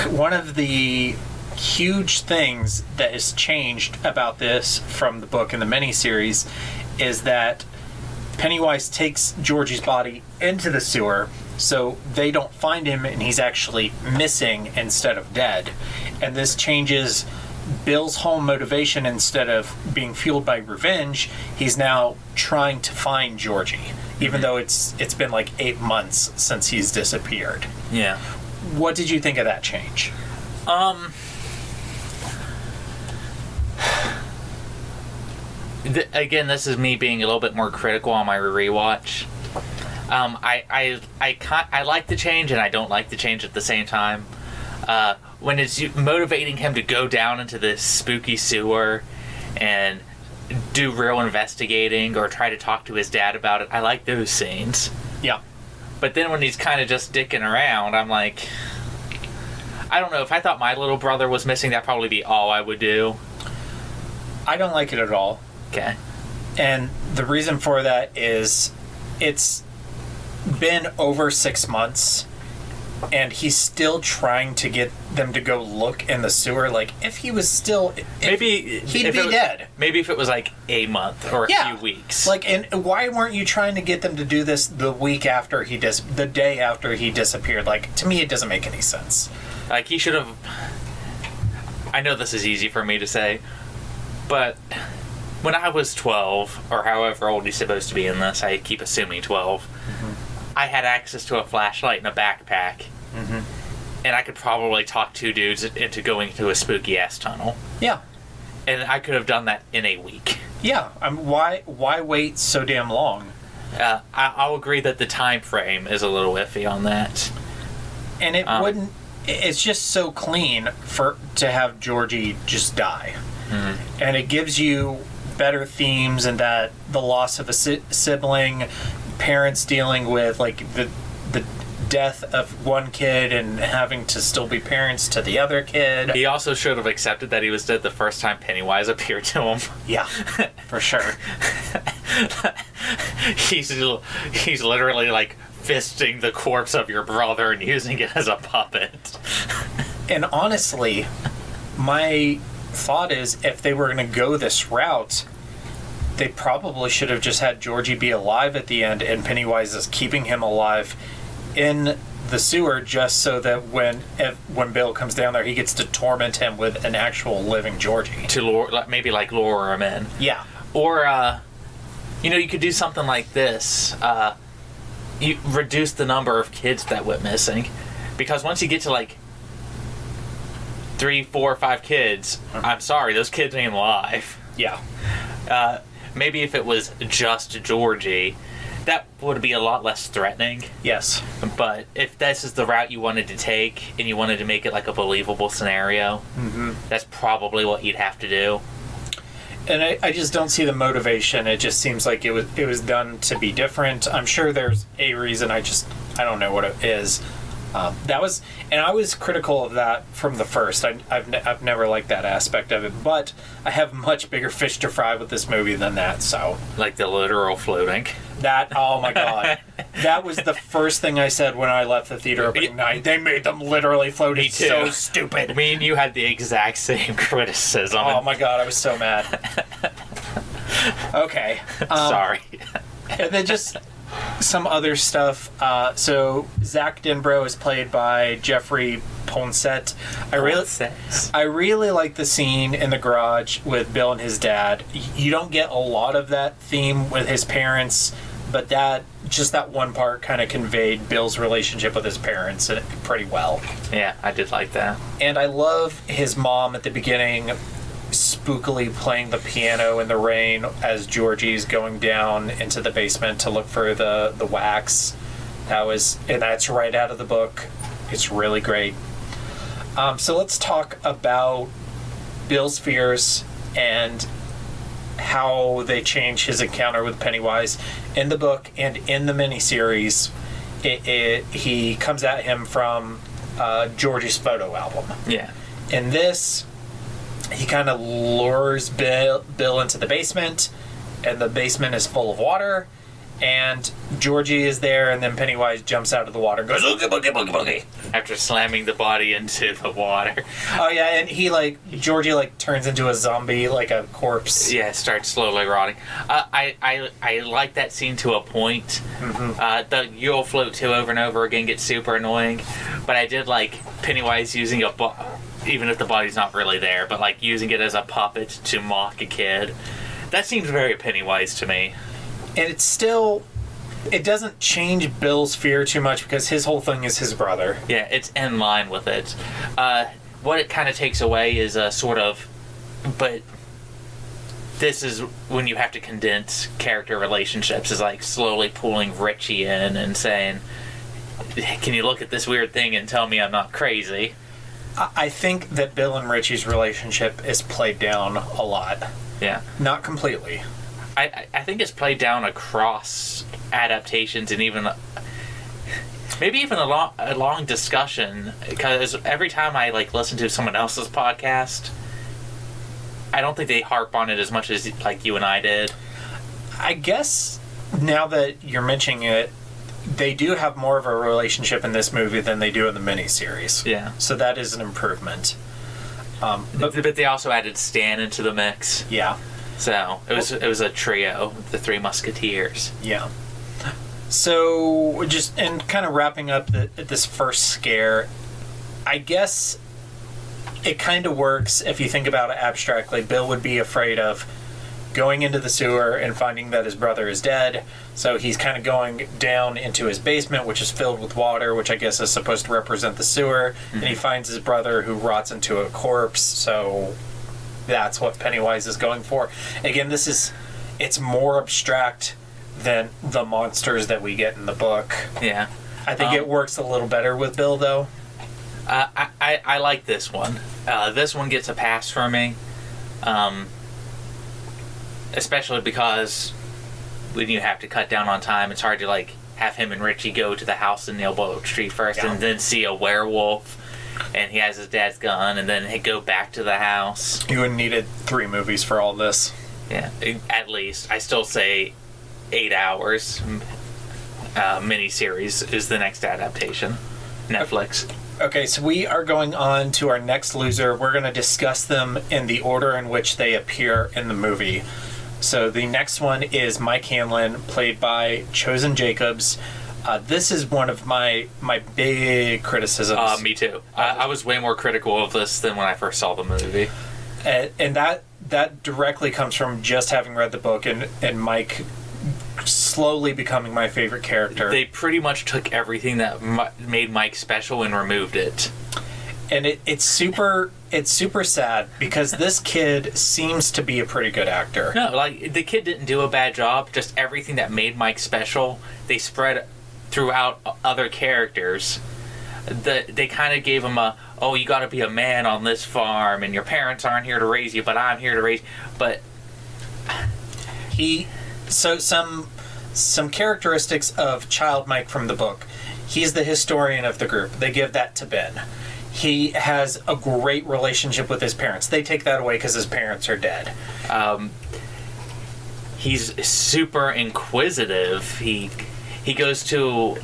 Speaker 4: One of the huge things that has changed about this from the book and the miniseries is that Pennywise takes Georgie's body into the sewer, so they don't find him and he's actually missing instead of dead. And this changes Bill's whole motivation. Instead of being fueled by revenge, he's now trying to find Georgie, even though it's been like 8 months since he's disappeared.
Speaker 5: Yeah.
Speaker 4: What did you think of that change?
Speaker 5: Again, this is me being a little bit more critical on my rewatch. I like the change and I don't like the change at the same time. When it's motivating him to go down into this spooky sewer and do real investigating or try to talk to his dad about it, I like those scenes.
Speaker 4: Yeah.
Speaker 5: But then when he's kind of just dicking around, I'm like, I don't know. If I thought my little brother was missing, that'd probably be all I would do.
Speaker 4: I don't like it at all.
Speaker 5: Okay.
Speaker 4: And the reason for that is it's been over 6 months and he's still trying to get them to go look in the sewer. Like, if he was still...
Speaker 5: Maybe
Speaker 4: he'd be dead.
Speaker 5: Maybe if it was like a month or a few weeks.
Speaker 4: Like, and why weren't you trying to get them to do this the week after the day after he disappeared? Like, to me, it doesn't make any sense.
Speaker 5: Like, he should have... I know this is easy for me to say, but when I was 12, or however old he's supposed to be in this, I keep assuming 12, I had access to a flashlight and a backpack, and I could probably talk 2 dudes into going to a spooky-ass tunnel.
Speaker 4: Yeah.
Speaker 5: And I could have done that in a week.
Speaker 4: Yeah. Why wait so damn long?
Speaker 5: I'll agree that the time frame is a little iffy on that.
Speaker 4: And it wouldn't... It's just so clean to have Georgie just die. And it gives you better themes, and that the loss of a sibling, parents dealing with like the death of one kid and having to still be parents to the other kid.
Speaker 5: He also should have accepted that he was dead the first time Pennywise appeared to him.
Speaker 4: Yeah, for sure.
Speaker 5: He's literally like fisting the corpse of your brother and using it as a puppet.
Speaker 4: And honestly, my thought is, if they were going to go this route, they probably should have just had Georgie be alive at the end, and Pennywise is keeping him alive in the sewer, just so that when Bill comes down there, he gets to torment him with an actual living Georgie.
Speaker 5: To maybe like lure him in.
Speaker 4: Yeah.
Speaker 5: Or, you could do something like this. You reduce the number of kids that went missing, because once you get to like 3, 4, 5 kids, I'm sorry, those kids ain't alive.
Speaker 4: Yeah.
Speaker 5: Maybe if it was just Georgie, that would be a lot less threatening.
Speaker 4: Yes.
Speaker 5: But if this is the route you wanted to take, and you wanted to make it like a believable scenario, that's probably what you'd have to do.
Speaker 4: And I just don't see the motivation. It just seems like it was done to be different. I'm sure there's a reason. I don't know what it is. I was critical of that from the first. I've never liked that aspect of it, but I have much bigger fish to fry with this movie than that. So,
Speaker 5: like the literal floating.
Speaker 4: That, oh my god, that was the first thing I said when I left the theater opening night. They made them literally float. It's so stupid.
Speaker 5: Me and you had the exact same criticism.
Speaker 4: Oh my god, I was so mad. Okay,
Speaker 5: sorry.
Speaker 4: And then just some other stuff. So Zach Denbrough is played by Jeffrey Ponset. I really like the scene in the garage with Bill and his dad. You don't get a lot of that theme with his parents, but that one part kind of conveyed Bill's relationship with his parents pretty well.
Speaker 5: Yeah, I did like that.
Speaker 4: And I love his mom at the beginning spookily playing the piano in the rain as Georgie's going down into the basement to look for the wax. And that's right out of the book. It's really great. So let's talk about Bill's fears and how they change his encounter with Pennywise. In the book and in the miniseries, he comes at him from Georgie's photo album.
Speaker 5: Yeah.
Speaker 4: In this, he kind of lures Bill into the basement, and the basement is full of water, and Georgie is there, and then Pennywise jumps out of the water and goes, "Oogie boogie boogie boogie,"
Speaker 5: after slamming the body into the water.
Speaker 4: Oh yeah, and Georgie turns into a zombie, like a corpse.
Speaker 5: Yeah, starts slowly rotting. I like that scene to a point.
Speaker 4: Mm-hmm.
Speaker 5: The "you'll float to" over and over again gets super annoying, but I did like Pennywise using even if the body's not really there, but using it as a puppet to mock a kid. That seems very Pennywise to me.
Speaker 4: And it doesn't change Bill's fear too much because his whole thing is his brother.
Speaker 5: Yeah, it's in line with it. What it kind of takes away is a sort of, but this is when you have to condense character relationships, is slowly pulling Richie in and saying, "Can you look at this weird thing and tell me I'm not crazy?"
Speaker 4: I think that Bill and Richie's relationship is played down a lot.
Speaker 5: Yeah.
Speaker 4: Not completely.
Speaker 5: I think it's played down across adaptations and even maybe even a long discussion, because every time I listen to someone else's podcast, I don't think they harp on it as much as you and I did.
Speaker 4: I guess now that you're mentioning it, they do have more of a relationship in this movie than they do in the miniseries.
Speaker 5: Yeah.
Speaker 4: So that is an improvement.
Speaker 5: But they also added Stan into the mix.
Speaker 4: Yeah.
Speaker 5: So it was a trio, the Three Musketeers.
Speaker 4: Yeah. So just and kind of wrapping up this first scare, I guess it kind of works if you think about it abstractly. Bill would be afraid of going into the sewer and finding that his brother is dead. So he's kind of going down into his basement, which is filled with water, which I guess is supposed to represent the sewer. Mm-hmm. And he finds his brother who rots into a corpse. So that's what Pennywise is going for. Again, it's more abstract than the monsters that we get in the book.
Speaker 5: Yeah.
Speaker 4: I think it works a little better with Bill, though.
Speaker 5: I like this one. This one gets a pass for me. Especially because when you have to cut down on time, it's hard to have him and Richie go to the house in Nailboat Street first, yeah, and then see a werewolf, and he has his dad's gun, and then he'd go back to the house.
Speaker 4: You would have needed 3 movies for all this.
Speaker 5: Yeah, at least. I still say 8 hours. Miniseries is the next adaptation. Netflix.
Speaker 4: Okay, so we are going on to our next loser. We're going to discuss them in the order in which they appear in the movie. So the next one is Mike Hanlon, played by Chosen Jacobs. This is one of my big criticisms.
Speaker 5: Me too. I was way more critical of this than when I first saw the movie.
Speaker 4: And that directly comes from just having read the book and Mike slowly becoming my favorite character.
Speaker 5: They pretty much took everything that made Mike special and removed it.
Speaker 4: And it's super sad because this kid seems to be a pretty good actor.
Speaker 5: No, the kid didn't do a bad job. Just everything that made Mike special, they spread throughout other characters. They kind of gave him you got to be a man on this farm, and your parents aren't here to raise you, but I'm here to raise you. But some characteristics of Child Mike from the book. He's the historian of the group. They give that to Ben. He has a great relationship with his parents. They take that away because his parents are dead. He's super inquisitive. He goes to...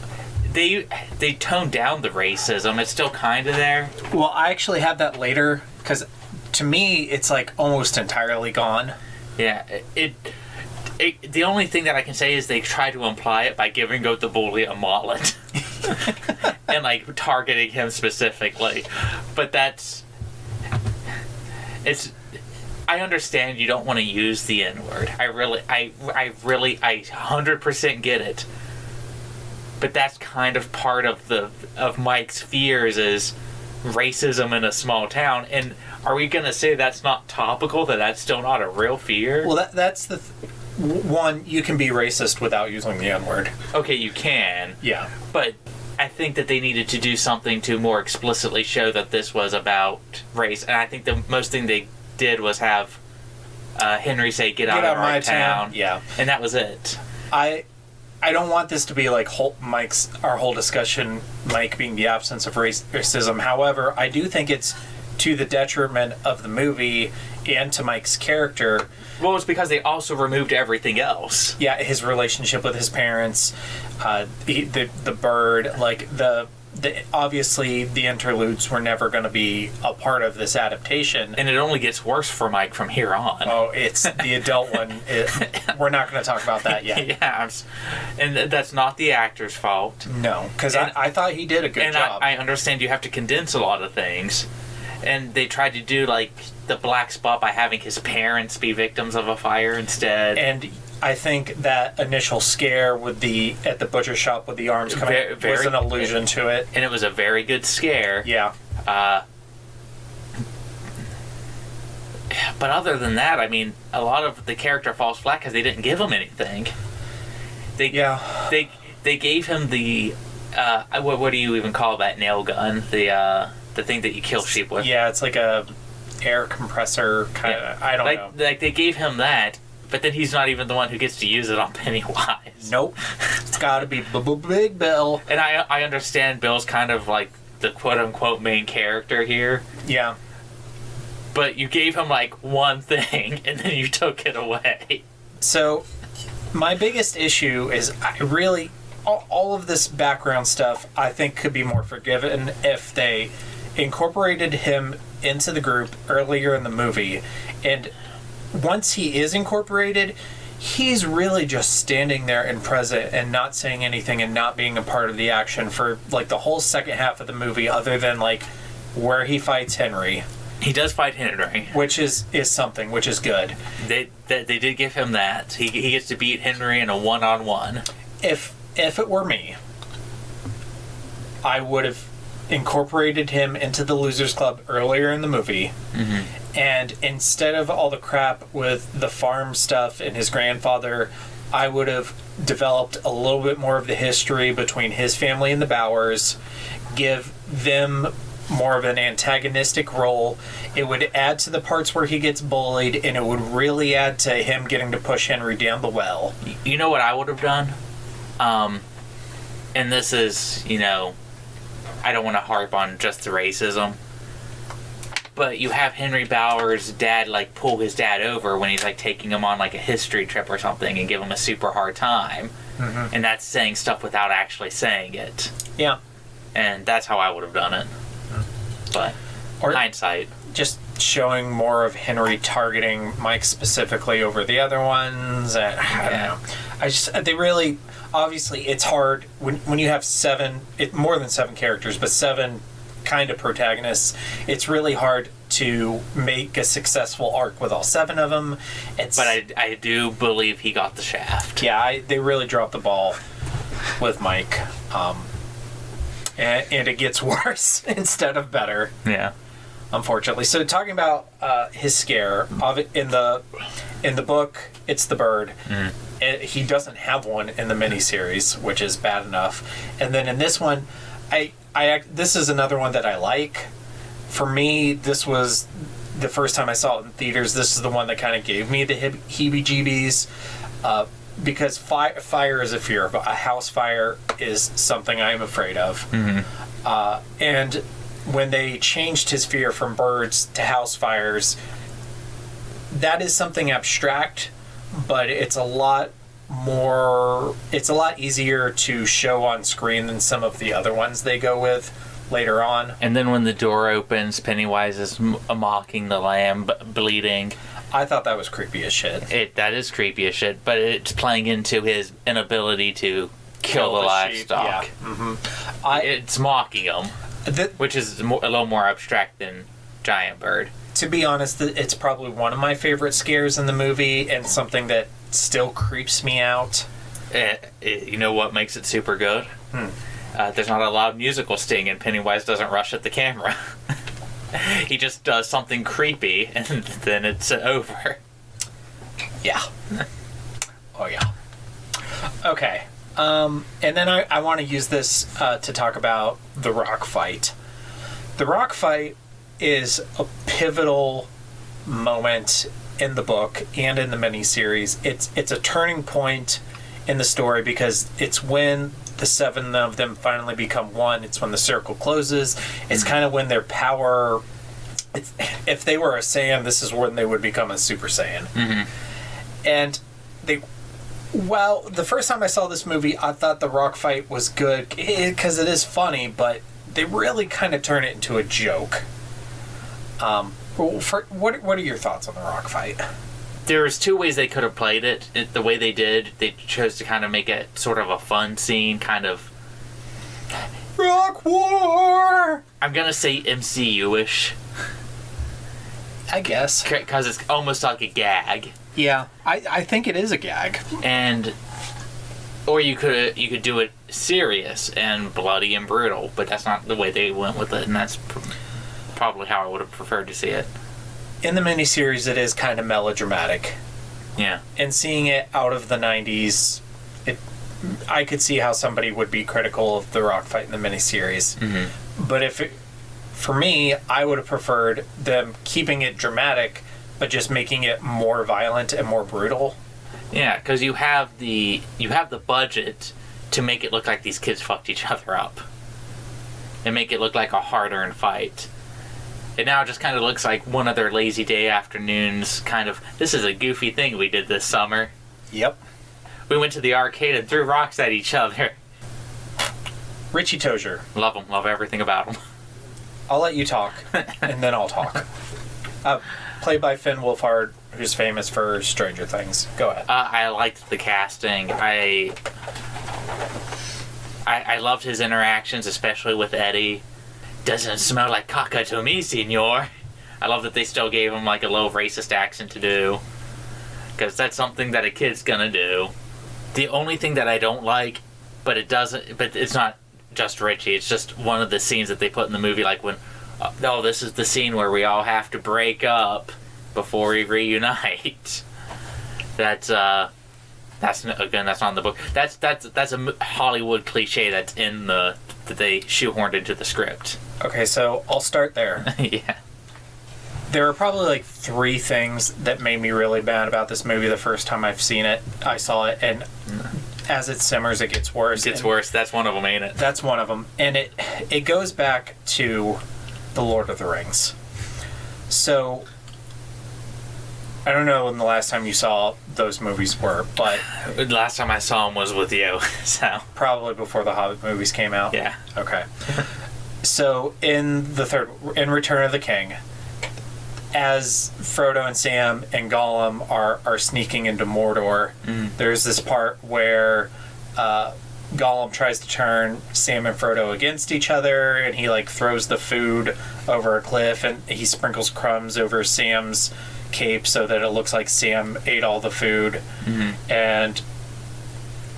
Speaker 5: They toned down the racism. It's still kind of there.
Speaker 4: Well, I actually have that later because to me it's almost entirely gone.
Speaker 5: Yeah, The only thing that I can say is they try to imply it by giving Goat the Bully a mullet. And, like, targeting him specifically. But that's... I understand you don't want to use the N-word. I 100% get it. But that's kind of part of Mike's fears is racism in a small town. And are we going to say that's not topical, that that's still not a real fear?
Speaker 4: Well, that's the... One, you can be racist without using the N-word.
Speaker 5: Okay, you can.
Speaker 4: Yeah.
Speaker 5: But I think that they needed to do something to more explicitly show that this was about race. And I think the most thing they did was have Henry say, get out of my town.
Speaker 4: Yeah.
Speaker 5: And that was it.
Speaker 4: I don't want this to be like our whole discussion, Mike being the absence of racism. However, I do think it's to the detriment of the movie and to Mike's character.
Speaker 5: Well, it's because they also removed everything else.
Speaker 4: Yeah, his relationship with his parents, the bird, like the obviously the interludes were never going to be a part of this adaptation.
Speaker 5: And it only gets worse for Mike from here on.
Speaker 4: Oh, it's the adult one. We're not going to talk about that yet.
Speaker 5: Yeah, and that's not the actor's fault.
Speaker 4: No, because I thought he did a good job.
Speaker 5: I understand you have to condense a lot of things. And they tried to do, like, the black spot by having his parents be victims of a fire instead.
Speaker 4: And I think that initial scare at the butcher shop with the arms coming was an allusion to it.
Speaker 5: And it was a very good scare.
Speaker 4: Yeah.
Speaker 5: But other than that, I mean, a lot of the character falls flat because they didn't give him anything. They gave him the what do you even call that nail gun? The thing that you kill sheep with.
Speaker 4: Yeah, it's like a air compressor kind of. I don't know.
Speaker 5: Like they gave him that, but then he's not even the one who gets to use it on Pennywise.
Speaker 4: Nope. It's got to be Big Bill.
Speaker 5: And I understand Bill's kind of like the quote-unquote main character here.
Speaker 4: Yeah.
Speaker 5: But you gave him like one thing, and then you took it away.
Speaker 4: So, my biggest issue is all of this background stuff I think could be more forgiven if they incorporated him into the group earlier in the movie. And once he is incorporated, he's really just standing there and present and not saying anything and not being a part of the action for like the whole second half of the movie, other than like where he fights Henry.
Speaker 5: He does fight Henry,
Speaker 4: which is something, which is good.
Speaker 5: They did give him that. He gets to beat Henry in a one-on-one.
Speaker 4: If it were me, I would have incorporated him into the Losers Club earlier in the movie. Mm-hmm. And instead of all the crap with the farm stuff and his grandfather, I would have developed a little bit more of the history between his family and the Bowers, give them more of an antagonistic role. It would add to the parts where he gets bullied, and it would really add to him getting to push Henry down the well.
Speaker 5: You know what I would have done? And this is, I don't want to harp on just the racism, but you have Henry Bowers' dad, like, pull his dad over when he's, like, taking him on, like, a history trip or something and give him a super hard time. Mm-hmm. And that's saying stuff without actually saying it.
Speaker 4: Yeah.
Speaker 5: And that's how I would have ddone it. But, hindsight.
Speaker 4: Just showing more of Henry targeting Mike specifically over the other ones. And, I don't know. They really... Obviously, it's hard when you have more than seven characters, but seven kind of protagonists. It's really hard to make a successful arc with all seven of them. But
Speaker 5: I do believe he got the shaft.
Speaker 4: Yeah, they really dropped the ball with Mike, and it gets worse instead of better.
Speaker 5: Yeah,
Speaker 4: unfortunately. So talking about his scare in the book, it's the bird. Mm. He doesn't have one in the miniseries, which is bad enough. And then in this one, this is another one that I like. For me, this was the first time I saw it in theaters. This is the one that kind of gave me the heebie-jeebies, because fire is a fear. But a house fire is something I am afraid of. Mm-hmm. And when they changed his fear from birds to house fires, that is something abstract, but it's a lot easier to show on screen than some of the other ones they go with later on.
Speaker 5: And then when the door opens, Pennywise is mocking the lamb bleeding.
Speaker 4: I thought that was creepy as shit.
Speaker 5: That is creepy as shit, but it's playing into his inability to kill the livestock.
Speaker 4: Sheep, yeah. Mm-hmm.
Speaker 5: It's mocking him, which is a little more abstract than Giant Bird.
Speaker 4: To be honest, it's probably one of my favorite scares in the movie, and something that still creeps me out.
Speaker 5: You know what makes it super good? There's not a loud musical sting, and Pennywise doesn't rush at the camera. He just does something creepy, and then it's over.
Speaker 4: Yeah. Oh, yeah. Okay. And then I want to use this to talk about the rock fight. The rock fight is a pivotal moment in the book and in the miniseries. It's a turning point in the story because it's when the 7 of them finally become one. It's when the circle closes. It's kind of when their power... if they were a Saiyan, this is when they would become a Super Saiyan. Mm-hmm. And well, the first time I saw this movie, I thought the rock fight was good because it is funny, but they really kind of turn it into a joke. What are your thoughts on the rock fight?
Speaker 5: There's 2 ways they could have played it. The way they did, they chose to kind of make it sort of a fun scene, kind of...
Speaker 4: Rock War!
Speaker 5: I'm going to say MCU-ish.
Speaker 4: I guess.
Speaker 5: Because it's almost like a gag.
Speaker 4: Yeah, I think it is a gag.
Speaker 5: Or you could do it serious and bloody and brutal, but that's not the way they went with it, and that's probably how I would have preferred to see it.
Speaker 4: In the miniseries, it is kind of melodramatic.
Speaker 5: Yeah. And
Speaker 4: seeing it out of the 90s, I could see how somebody would be critical of the rock fight in the miniseries. Mm-hmm. But for me, I would have preferred them keeping it dramatic, but just making it more violent and more brutal.
Speaker 5: Yeah, because you have the budget to make it look like these kids fucked each other up. And make it look like a hard-earned fight. It now just kind of looks like one of their lazy day afternoons, kind of, this is a goofy thing we did this summer.
Speaker 4: Yep.
Speaker 5: We went to the arcade and threw rocks at each other.
Speaker 4: Richie Tozier.
Speaker 5: Love him. Love everything about him.
Speaker 4: I'll let you talk, and then I'll talk. Played by Finn Wolfhard, who's famous for Stranger Things. Go ahead.
Speaker 5: I liked the casting. I loved his interactions, especially with Eddie. Doesn't smell like caca to me, senor. I love that they still gave him like a low racist accent to do, because that's something that a kid's gonna do. The only thing that I don't like, but it's not just Richie, it's just one of the scenes that they put in the movie, like when, this is the scene where we all have to break up before we reunite. That's not in the book. That's a Hollywood cliche that they shoehorned into the script.
Speaker 4: Okay, so I'll start there.
Speaker 5: Yeah.
Speaker 4: There are probably like 3 things that made me really mad about this movie the first time I saw it, and as it simmers, it gets worse.
Speaker 5: It gets worse. That's one of them, ain't it?
Speaker 4: That's one of them. And it goes back to The Lord of the Rings. So, I don't know when the last time you saw those movies were, but...
Speaker 5: The last time I saw them was with you, so...
Speaker 4: Probably before the Hobbit movies came out?
Speaker 5: Yeah.
Speaker 4: Okay. So, in Return of the King, as Frodo and Sam and Gollum are sneaking into Mordor, there's this part where Gollum tries to turn Sam and Frodo against each other, and he like throws the food over a cliff, and he sprinkles crumbs over Sam's cape so that it looks like Sam ate all the food. And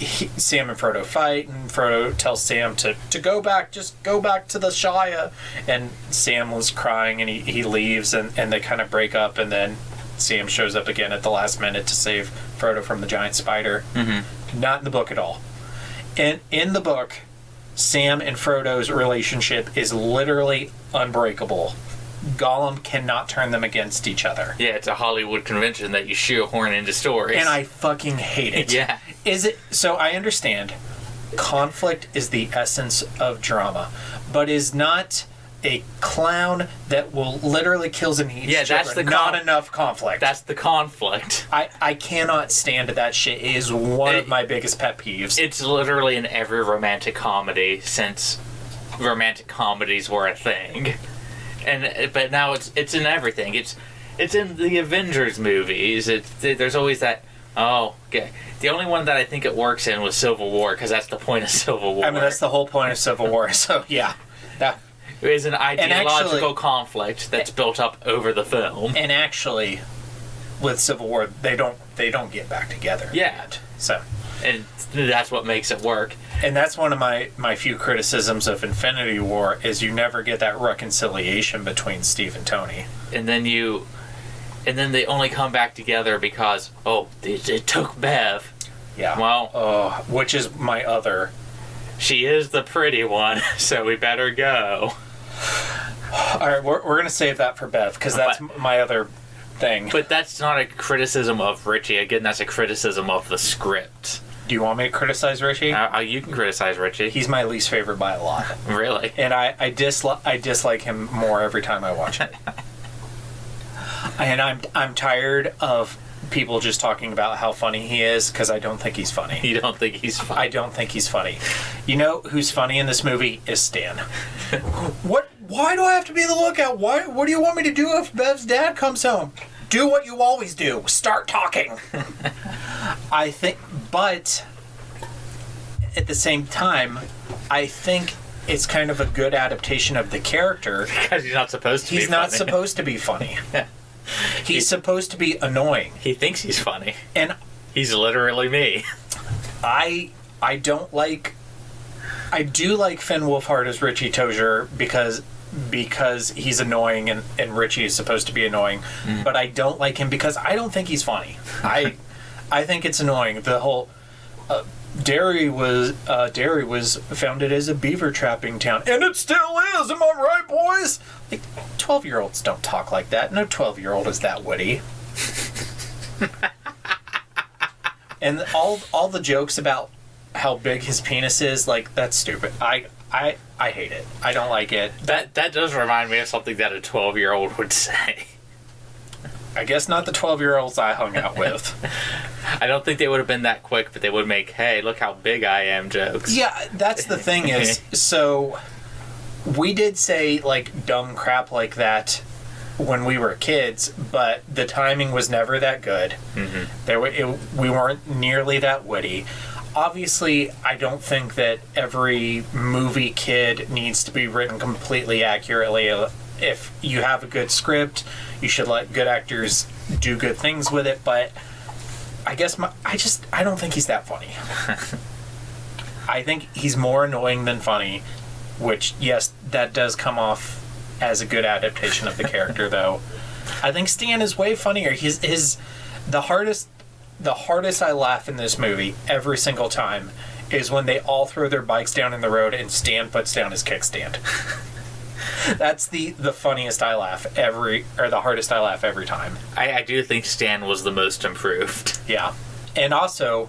Speaker 4: Sam and Frodo fight, and Frodo tells Sam to go back, just go back to the Shire, and Sam was crying, and he leaves, and they kind of break up, and then Sam shows up again at the last minute to save Frodo from the giant spider. Not in the book at all. And in the book, Sam and Frodo's relationship is literally unbreakable. Gollum cannot turn them against each other.
Speaker 5: Yeah, it's a Hollywood convention that you shoehorn into stories.
Speaker 4: And I fucking hate it.
Speaker 5: Yeah.
Speaker 4: So I understand conflict is the essence of drama, but is not a clown that will literally kills and eats children. Not enough conflict.
Speaker 5: That's the conflict.
Speaker 4: I cannot stand that shit. It is one of my biggest pet peeves.
Speaker 5: It's literally in every romantic comedy since romantic comedies were a thing. But now it's in everything. It's in the Avengers movies. There's always that. Oh, okay. The only one that I think it works in was Civil War, because that's the point of Civil War.
Speaker 4: I mean, that's the whole point of Civil War. So yeah, that
Speaker 5: is an ideological conflict that's built up over the film.
Speaker 4: And actually, with Civil War, they don't get back together. Yet. So,
Speaker 5: and that's what makes it work.
Speaker 4: And that's one of my few criticisms of Infinity War is you never get that reconciliation between Steve and Tony.
Speaker 5: And then they only come back together because it took Bev.
Speaker 4: Yeah.
Speaker 5: Well,
Speaker 4: which is my other.
Speaker 5: She is the pretty one, so we better go.
Speaker 4: All right, we're gonna save that for Bev because that's my other thing.
Speaker 5: But that's not a criticism of Richie. Again, that's a criticism of the script.
Speaker 4: Do you want me to criticize Richie?
Speaker 5: You can criticize Richie.
Speaker 4: He's my least favorite by a lot.
Speaker 5: Really?
Speaker 4: And I dislike him more every time I watch it. And I'm tired of people just talking about how funny he is because I don't think he's funny.
Speaker 5: You don't think he's funny?
Speaker 4: I don't think he's funny. You know who's funny in this movie is Stan. What? Why do I have to be the lookout? What do you want me to do if Bev's dad comes home? Do what you always do. Start talking. I think, but at the same time, I think it's kind of a good adaptation of the character.
Speaker 5: Because he's not supposed to be funny.
Speaker 4: He's not supposed to be funny. He's supposed to be annoying.
Speaker 5: He thinks he's funny.
Speaker 4: And
Speaker 5: he's literally me.
Speaker 4: I do like Finn Wolfhard as Richie Tozier because he's annoying and Richie is supposed to be annoying. But I don't like him because I don't think he's funny. I think it's annoying. The whole Derry was founded as a beaver trapping town, and it still is. Am I right, boys? Like 12-year-olds don't talk like that. No 12-year-old is that witty. And all the jokes about how big his penis is, like, that's stupid. I hate it. I don't like it.
Speaker 5: That does remind me of something that a 12-year-old would say.
Speaker 4: I guess not the 12-year-olds I hung out with.
Speaker 5: I don't think they would have been that quick, but they would make, hey, look how big I am jokes.
Speaker 4: Yeah, that's the thing is, so we did say, like, dumb crap like that when we were kids, but the timing was never that good. Mm-hmm. We weren't nearly that witty. Obviously, I don't think that every movie kid needs to be written completely accurately. If you have a good script, you should let good actors do good things with it, but I guess I don't think he's that funny. I think he's more annoying than funny, which, yes, that does come off as a good adaptation of the character, though. I think Stan is way funnier. The hardest I laugh in this movie every single time is when they all throw their bikes down in the road and Stan puts down his kickstand. That's the funniest I laugh the hardest I laugh every time.
Speaker 5: I do think Stan was the most improved.
Speaker 4: Yeah. And also,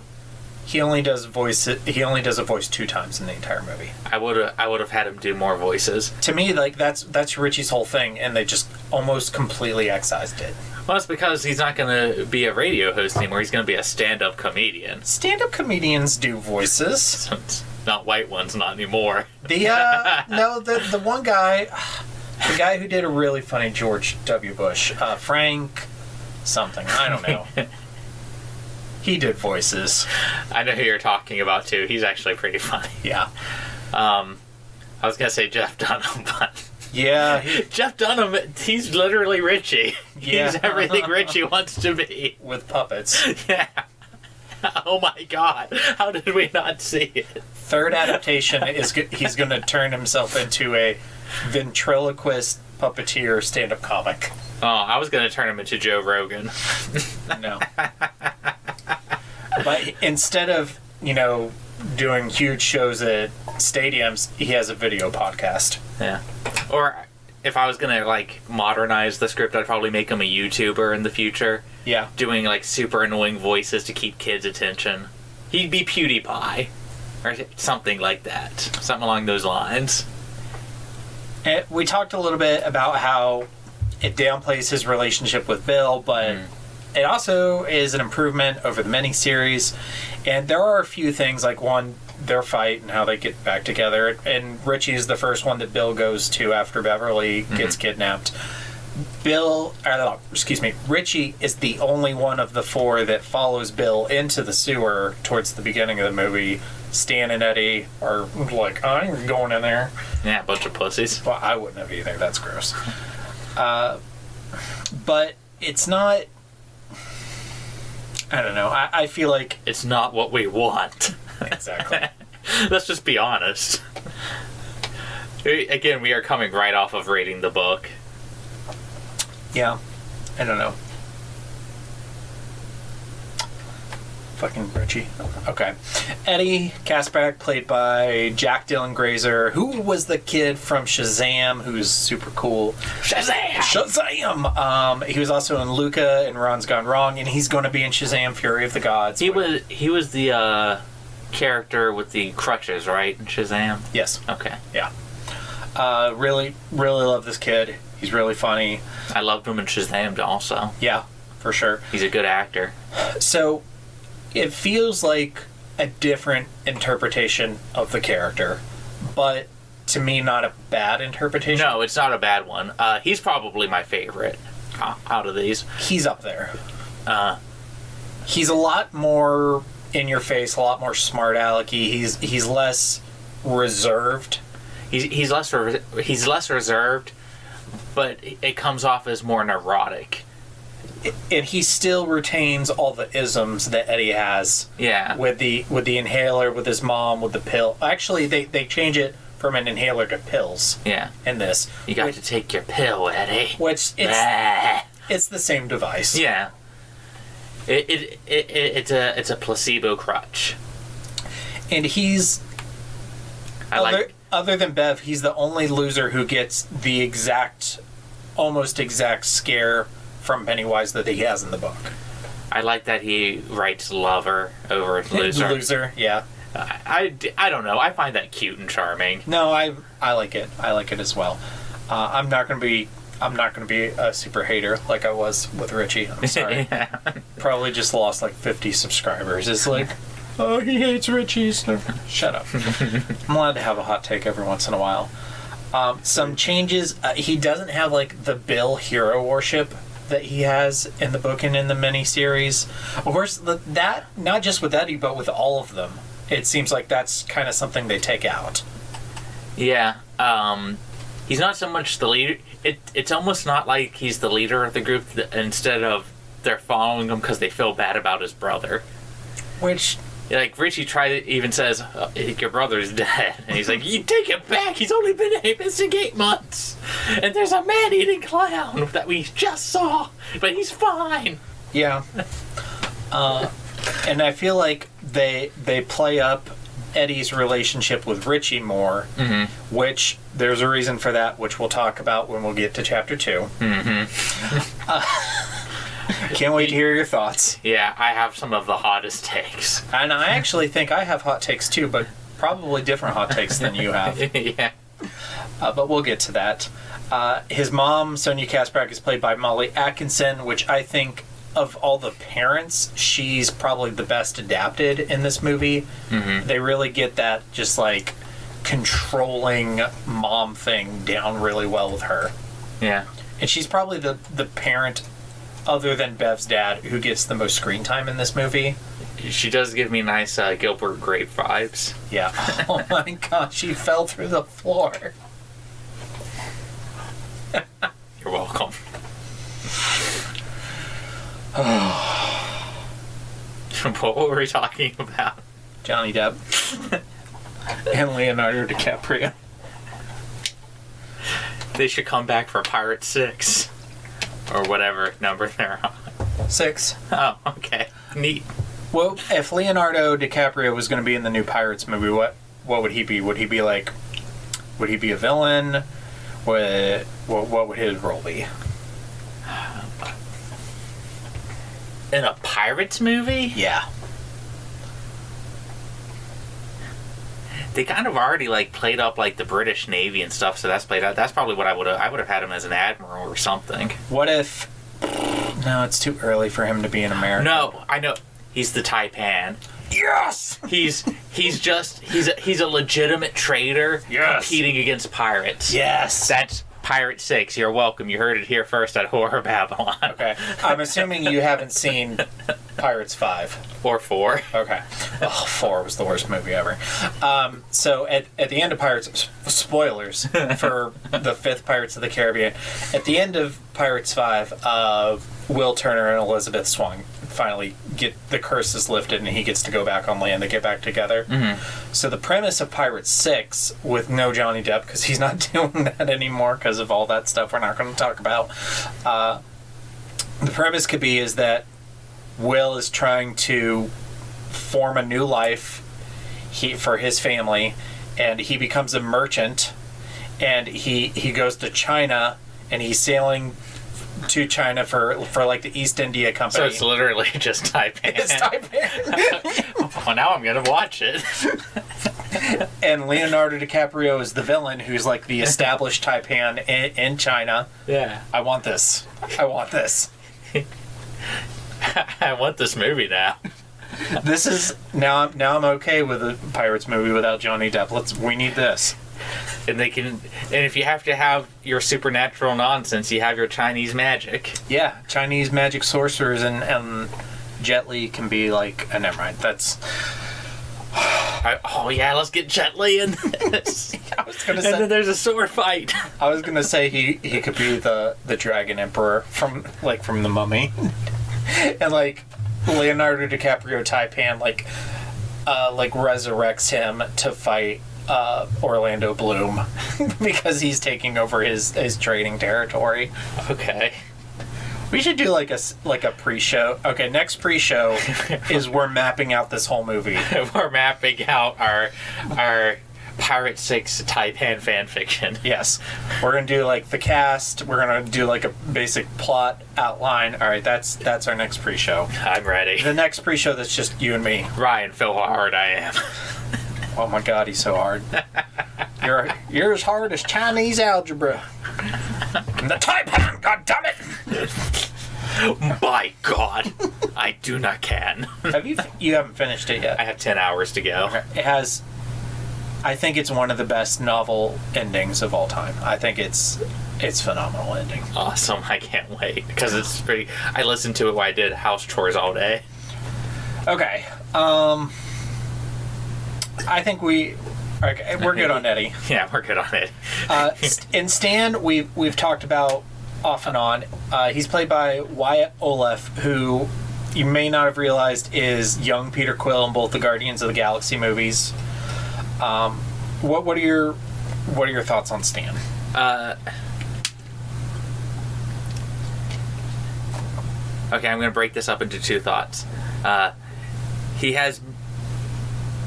Speaker 4: he only does a voice 2 times in the entire movie.
Speaker 5: I would have had him do more voices.
Speaker 4: To me, like, that's Richie's whole thing, and they just almost completely excised it.
Speaker 5: Well, it's because he's not going to be a radio host anymore. He's going to be a stand-up comedian.
Speaker 4: Stand-up comedians do voices.
Speaker 5: Not white ones, not anymore.
Speaker 4: The one guy, the guy who did a really funny George W. Bush, Frank something, I don't know. He did voices.
Speaker 5: I know who you're talking about too. He's actually pretty funny.
Speaker 4: Yeah.
Speaker 5: I was gonna say Jeff Dunham, but
Speaker 4: yeah,
Speaker 5: Jeff Dunham, he's literally Richie.
Speaker 4: Yeah.
Speaker 5: He's everything Richie wants to be
Speaker 4: with puppets.
Speaker 5: Yeah. Oh my God! How did we not see it?
Speaker 4: Third adaptation is he's going to turn himself into a ventriloquist puppeteer stand-up comic.
Speaker 5: Oh, I was going to turn him into Joe Rogan.
Speaker 4: No. But instead of, doing huge shows at stadiums, he has a video podcast.
Speaker 5: Yeah. Or if I was going to, modernize the script, I'd probably make him a YouTuber in the future.
Speaker 4: Yeah. Doing,
Speaker 5: super annoying voices to keep kids' attention. He'd be PewDiePie. Or something like that. Something along those lines.
Speaker 4: And we talked a little bit about how it downplays his relationship with Bill, but it also is an improvement over the miniseries. And there are a few things, like one, their fight and how they get back together. And Richie is the first one that Bill goes to after Beverly gets kidnapped. Richie is the only one of the four that follows Bill into the sewer towards the beginning of the movie. Stan and Eddie are like, I ain't going in there.
Speaker 5: Yeah, a bunch of pussies.
Speaker 4: Well, I wouldn't have either. That's gross. But it's not... I don't know. I feel like...
Speaker 5: It's not what we want.
Speaker 4: Exactly.
Speaker 5: Let's just be honest. Again, we are coming right off of reading the book.
Speaker 4: Yeah. I don't know. Fucking Richie. Okay. Eddie Kaspbrak, played by Jack Dylan Grazer, who was the kid from Shazam, who's super cool. Shazam! He was also in Luca and Ron's Gone Wrong, and he's going to be in Shazam: Fury of the Gods.
Speaker 5: He was the character with the crutches, right? In Shazam?
Speaker 4: Yes.
Speaker 5: Okay.
Speaker 4: Yeah. Really, really love this kid. He's really funny.
Speaker 5: I loved him in Shazam also.
Speaker 4: Yeah, for sure.
Speaker 5: He's a good actor.
Speaker 4: So, it feels like a different interpretation of the character, but to me, not a bad interpretation.
Speaker 5: No, it's not a bad one. He's probably my favorite out of these.
Speaker 4: He's up there. He's a lot more in your face, a lot more smart alecky. He's less reserved.
Speaker 5: He's less reserved, but it comes off as more neurotic.
Speaker 4: And he still retains all the isms that Eddie has.
Speaker 5: Yeah.
Speaker 4: With the inhaler, with his mom, with the pill. Actually, they change it from an inhaler to pills.
Speaker 5: Yeah.
Speaker 4: In this.
Speaker 5: You got to take your pill, Eddie.
Speaker 4: Which it's the same device.
Speaker 5: Yeah. It's a placebo crutch.
Speaker 4: And he's other than Bev, he's the only loser who gets the almost exact scare from Pennywise that he has in the book.
Speaker 5: I like that he writes lover over loser.
Speaker 4: Loser, yeah.
Speaker 5: I don't know. I find that cute and charming.
Speaker 4: No, I like it. I like it as well. I'm not gonna be a super hater like I was with Richie. I'm sorry.
Speaker 5: Yeah.
Speaker 4: Probably just lost like 50 subscribers. It's like, oh, he hates Richie. Shut up. I'm allowed to have a hot take every once in a while. Some changes. He doesn't have like the Bill hero worship that he has in the book and in the miniseries. Of course, that not just with Eddie, but with all of them. It seems like that's kind of something they take out.
Speaker 5: Yeah. He's not so much the leader. It's almost not like he's the leader of the group. Instead of they're following him because they feel bad about his brother.
Speaker 4: Which...
Speaker 5: Like, Richie even says, your brother's dead. And he's like, you take it back. He's only been missing 8 months. And there's a man-eating clown that we just saw. But he's fine.
Speaker 4: Yeah. And I feel like they play up Eddie's relationship with Richie more, which there's a reason for that, which we'll talk about when we'll get to chapter 2. Can't wait to hear your thoughts.
Speaker 5: Yeah, I have some of the hottest takes.
Speaker 4: And I actually think I have hot takes too, but probably different hot takes than you have.
Speaker 5: Yeah.
Speaker 4: But we'll get to that. His mom, Sonia Kaspbrak, is played by Molly Atkinson, which I think of all the parents, she's probably the best adapted in this movie. They really get that just like controlling mom thing down really well with her.
Speaker 5: Yeah.
Speaker 4: And she's probably the parent, other than Bev's dad, who gets the most screen time in this movie.
Speaker 5: She does give me nice Gilbert Grape vibes.
Speaker 4: Yeah. Oh my god, she fell through the floor.
Speaker 5: You're welcome. What were we talking about?
Speaker 4: Johnny Depp. And Leonardo DiCaprio.
Speaker 5: They should come back for Pirate 6. Or whatever number they're on.
Speaker 4: 6.
Speaker 5: Oh, okay. Neat.
Speaker 4: Well, if Leonardo DiCaprio was going to be in the new Pirates movie, what would he be? Would he be a villain? What would his role be?
Speaker 5: In a Pirates movie?
Speaker 4: Yeah.
Speaker 5: They kind of already like played up like the British Navy and stuff, so that's played out. That's probably what I would have had him as an admiral or something.
Speaker 4: What if... No, it's too early for him to be an American.
Speaker 5: No, I know. He's the Taipan.
Speaker 4: Yes!
Speaker 5: He's a legitimate trader competing against pirates.
Speaker 4: Yes.
Speaker 5: That's Pirate 6, you're welcome. You heard it here first at Horror Babylon.
Speaker 4: Okay. I'm assuming you haven't seen Pirates 5.
Speaker 5: Or 4.
Speaker 4: Okay. Oh, 4 was the worst movie ever. So at the end of Pirates... Spoilers for the 5th Pirates of the Caribbean. At the end of Pirates 5, Will Turner and Elizabeth Swann finally get the curses lifted, and he gets to go back on land to get back together. Mm-hmm. So the premise of Pirates 6, with no Johnny Depp, because he's not doing that anymore because of all that stuff we're not going to talk about, the premise could be is that Will is trying to form a new life for his family, and he becomes a merchant, and he goes to China, and he's sailing to China for like the East India Company.
Speaker 5: So it's literally just Taipan.
Speaker 4: It's Taipan.
Speaker 5: Well, now I'm going to watch it.
Speaker 4: And Leonardo DiCaprio is the villain, who's like the established Taipan in China.
Speaker 5: Yeah.
Speaker 4: I want this. I want this.
Speaker 5: I want this movie now.
Speaker 4: This is now I'm okay with a Pirates movie without Johnny Depp. We need this.
Speaker 5: And if you have to have your supernatural nonsense, you have your Chinese magic.
Speaker 4: Yeah, Chinese magic sorcerers and Jet Li can be like, never mind. That's.
Speaker 5: Oh yeah, let's get Jet Li in this.
Speaker 4: I was gonna say,
Speaker 5: and then there's a sword fight.
Speaker 4: I was gonna say he could be the Dragon Emperor from the Mummy, and like Leonardo DiCaprio Taipan like resurrects him to fight Orlando Bloom because he's taking over his trading territory.
Speaker 5: Okay.
Speaker 4: We should do like a pre-show. Okay, next pre-show is we're mapping out this whole movie.
Speaker 5: We're mapping out our Pirate 6 Taipan fan fiction.
Speaker 4: Yes. We're going to do like the cast. We're going to do like a basic plot outline. All right, that's our next pre-show.
Speaker 5: I'm ready.
Speaker 4: The next pre-show that's just you and me.
Speaker 5: Ryan, feel how hard I am.
Speaker 4: Oh my God, he's so hard. You're as hard as Chinese algebra. The Taipan, goddammit!
Speaker 5: By God, I do not can.
Speaker 4: You haven't finished it yet.
Speaker 5: I have 10 hours to go.
Speaker 4: Okay. It has. I think it's one of the best novel endings of all time. I think it's phenomenal ending.
Speaker 5: Awesome! I can't wait because it's pretty. I listened to it while I did house chores all day.
Speaker 4: Okay. I think we're good on Eddie.
Speaker 5: Yeah, we're good on it.
Speaker 4: In Stan, we've talked about off and on. He's played by Wyatt Oleff, who you may not have realized is young Peter Quill in both the Guardians of the Galaxy movies. What are your thoughts on Stan?
Speaker 5: Okay, I'm going to break this up into two thoughts. He has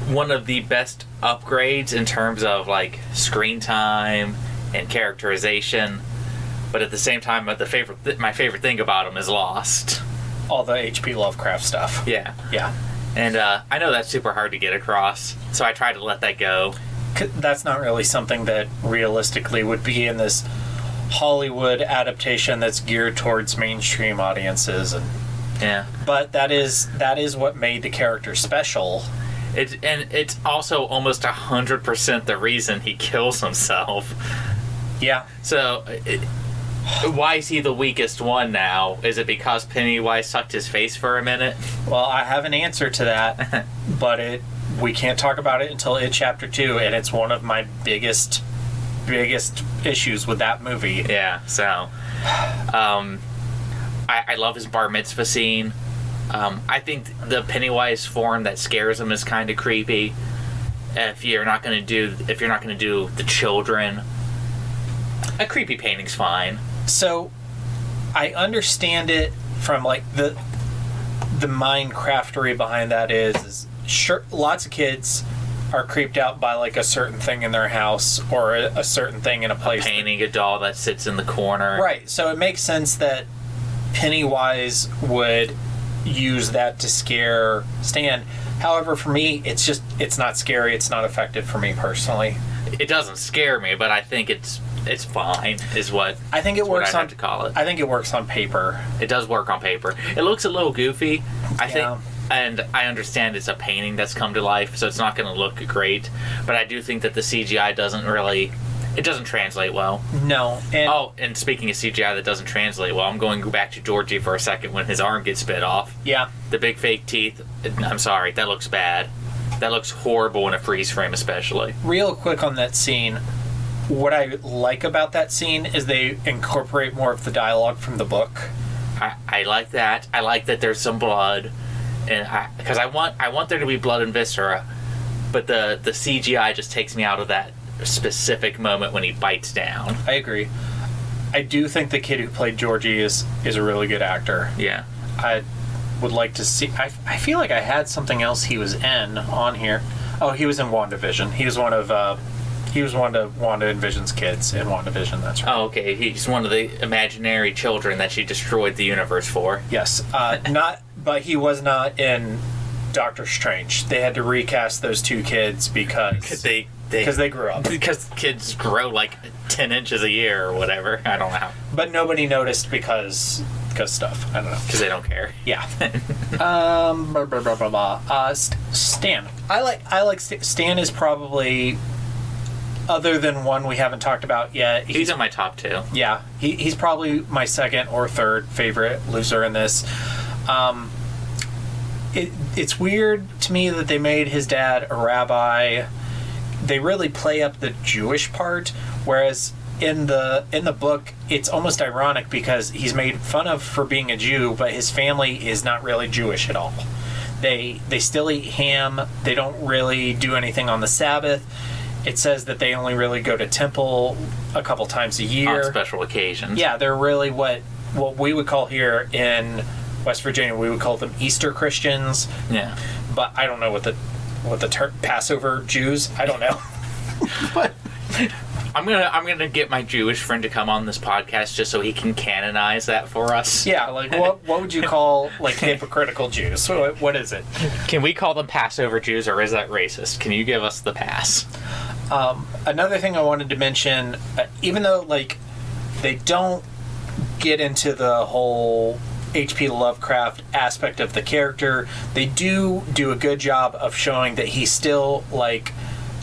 Speaker 5: one of the best upgrades in terms of like screen time and characterization, but at the same time, my favorite thing about him is Lost.
Speaker 4: All the H.P. Lovecraft stuff.
Speaker 5: Yeah.
Speaker 4: Yeah.
Speaker 5: And I know that's super hard to get across, so I try to let that go.
Speaker 4: That's not really something that realistically would be in this Hollywood adaptation that's geared towards mainstream audiences, but that is what made the character special.
Speaker 5: It's also almost 100% the reason he kills himself.
Speaker 4: Yeah.
Speaker 5: So, why is he the weakest one now? Is it because Pennywise sucked his face for a minute?
Speaker 4: Well, I have an answer to that, but we can't talk about it until Chapter 2, and it's one of my biggest issues with that movie.
Speaker 5: Yeah. So, I love his bar mitzvah scene. I think the Pennywise form that scares him is kind of creepy. If you're not gonna do the children, a creepy painting's fine.
Speaker 4: So, I understand it from like the Minecraftery behind that is sure lots of kids are creeped out by like a certain thing in their house or a certain thing in a place.
Speaker 5: Painting a doll that sits in the corner.
Speaker 4: Right. So it makes sense that Pennywise would use that to scare Stan. However, for me, it's not scary. It's not effective for me personally.
Speaker 5: It doesn't scare me, but I think it's fine. Is what
Speaker 4: I think it works
Speaker 5: I'd have to call it.
Speaker 4: I think it works on paper.
Speaker 5: It does work on paper. It looks a little goofy. I think, and I understand it's a painting that's come to life, so it's not going to look great. But I do think that the CGI doesn't really It doesn't translate well.
Speaker 4: No. And
Speaker 5: and speaking of CGI that doesn't translate well, I'm going to go back to Georgie for a second when his arm gets bit off.
Speaker 4: Yeah.
Speaker 5: The big fake teeth. I'm sorry, that looks bad. That looks horrible in a freeze frame, especially.
Speaker 4: Real quick on that scene, what I like about that scene is they incorporate more of the dialogue from the book.
Speaker 5: I like that. I like that there's some blood, and because I want there to be blood and viscera, but the CGI just takes me out of that specific moment when he bites down.
Speaker 4: I agree. I do think the kid who played Georgie is a really good actor.
Speaker 5: Yeah.
Speaker 4: I would like to see. I feel like I had something else he was in on here. Oh, he was in WandaVision. He was one of Wanda and Vision's kids in WandaVision. That's right.
Speaker 5: Oh, okay. He's one of the imaginary children that she destroyed the universe for.
Speaker 4: Yes. But he was not in Doctor Strange. They had to recast those two kids because they grew up.
Speaker 5: Because kids grow like 10 inches a year or whatever. I don't know how.
Speaker 4: But nobody noticed because stuff. I don't know.
Speaker 5: Because they don't care.
Speaker 4: Yeah. Blah, blah, blah, blah, blah. Stan. I like Stan is probably, other than one we haven't talked about yet.
Speaker 5: He's in my top 2.
Speaker 4: Yeah. He's probably my second or third favorite loser in this. It's weird to me that they made his dad a rabbi. They really play up the Jewish part, whereas in the book it's almost ironic because he's made fun of for being a Jew, but his family is not really Jewish at all. They still eat ham. They don't really do anything on the Sabbath. It says that they only really go to temple a couple times a year
Speaker 5: on special occasions. Yeah,
Speaker 4: they're really what we would call here in West Virginia, we would call them Easter Christians.
Speaker 5: Yeah.
Speaker 4: But I don't know what the term Passover Jews. I don't know. But
Speaker 5: I'm gonna get my Jewish friend to come on this podcast just so he can canonize that for us.
Speaker 4: Yeah, like what would you call like hypocritical Jews? What is it?
Speaker 5: Can we call them Passover Jews, or is that racist? Can you give us the pass?
Speaker 4: Another thing I wanted to mention, even though like they don't get into the whole H.P. Lovecraft aspect of the character, they do a good job of showing that he's still like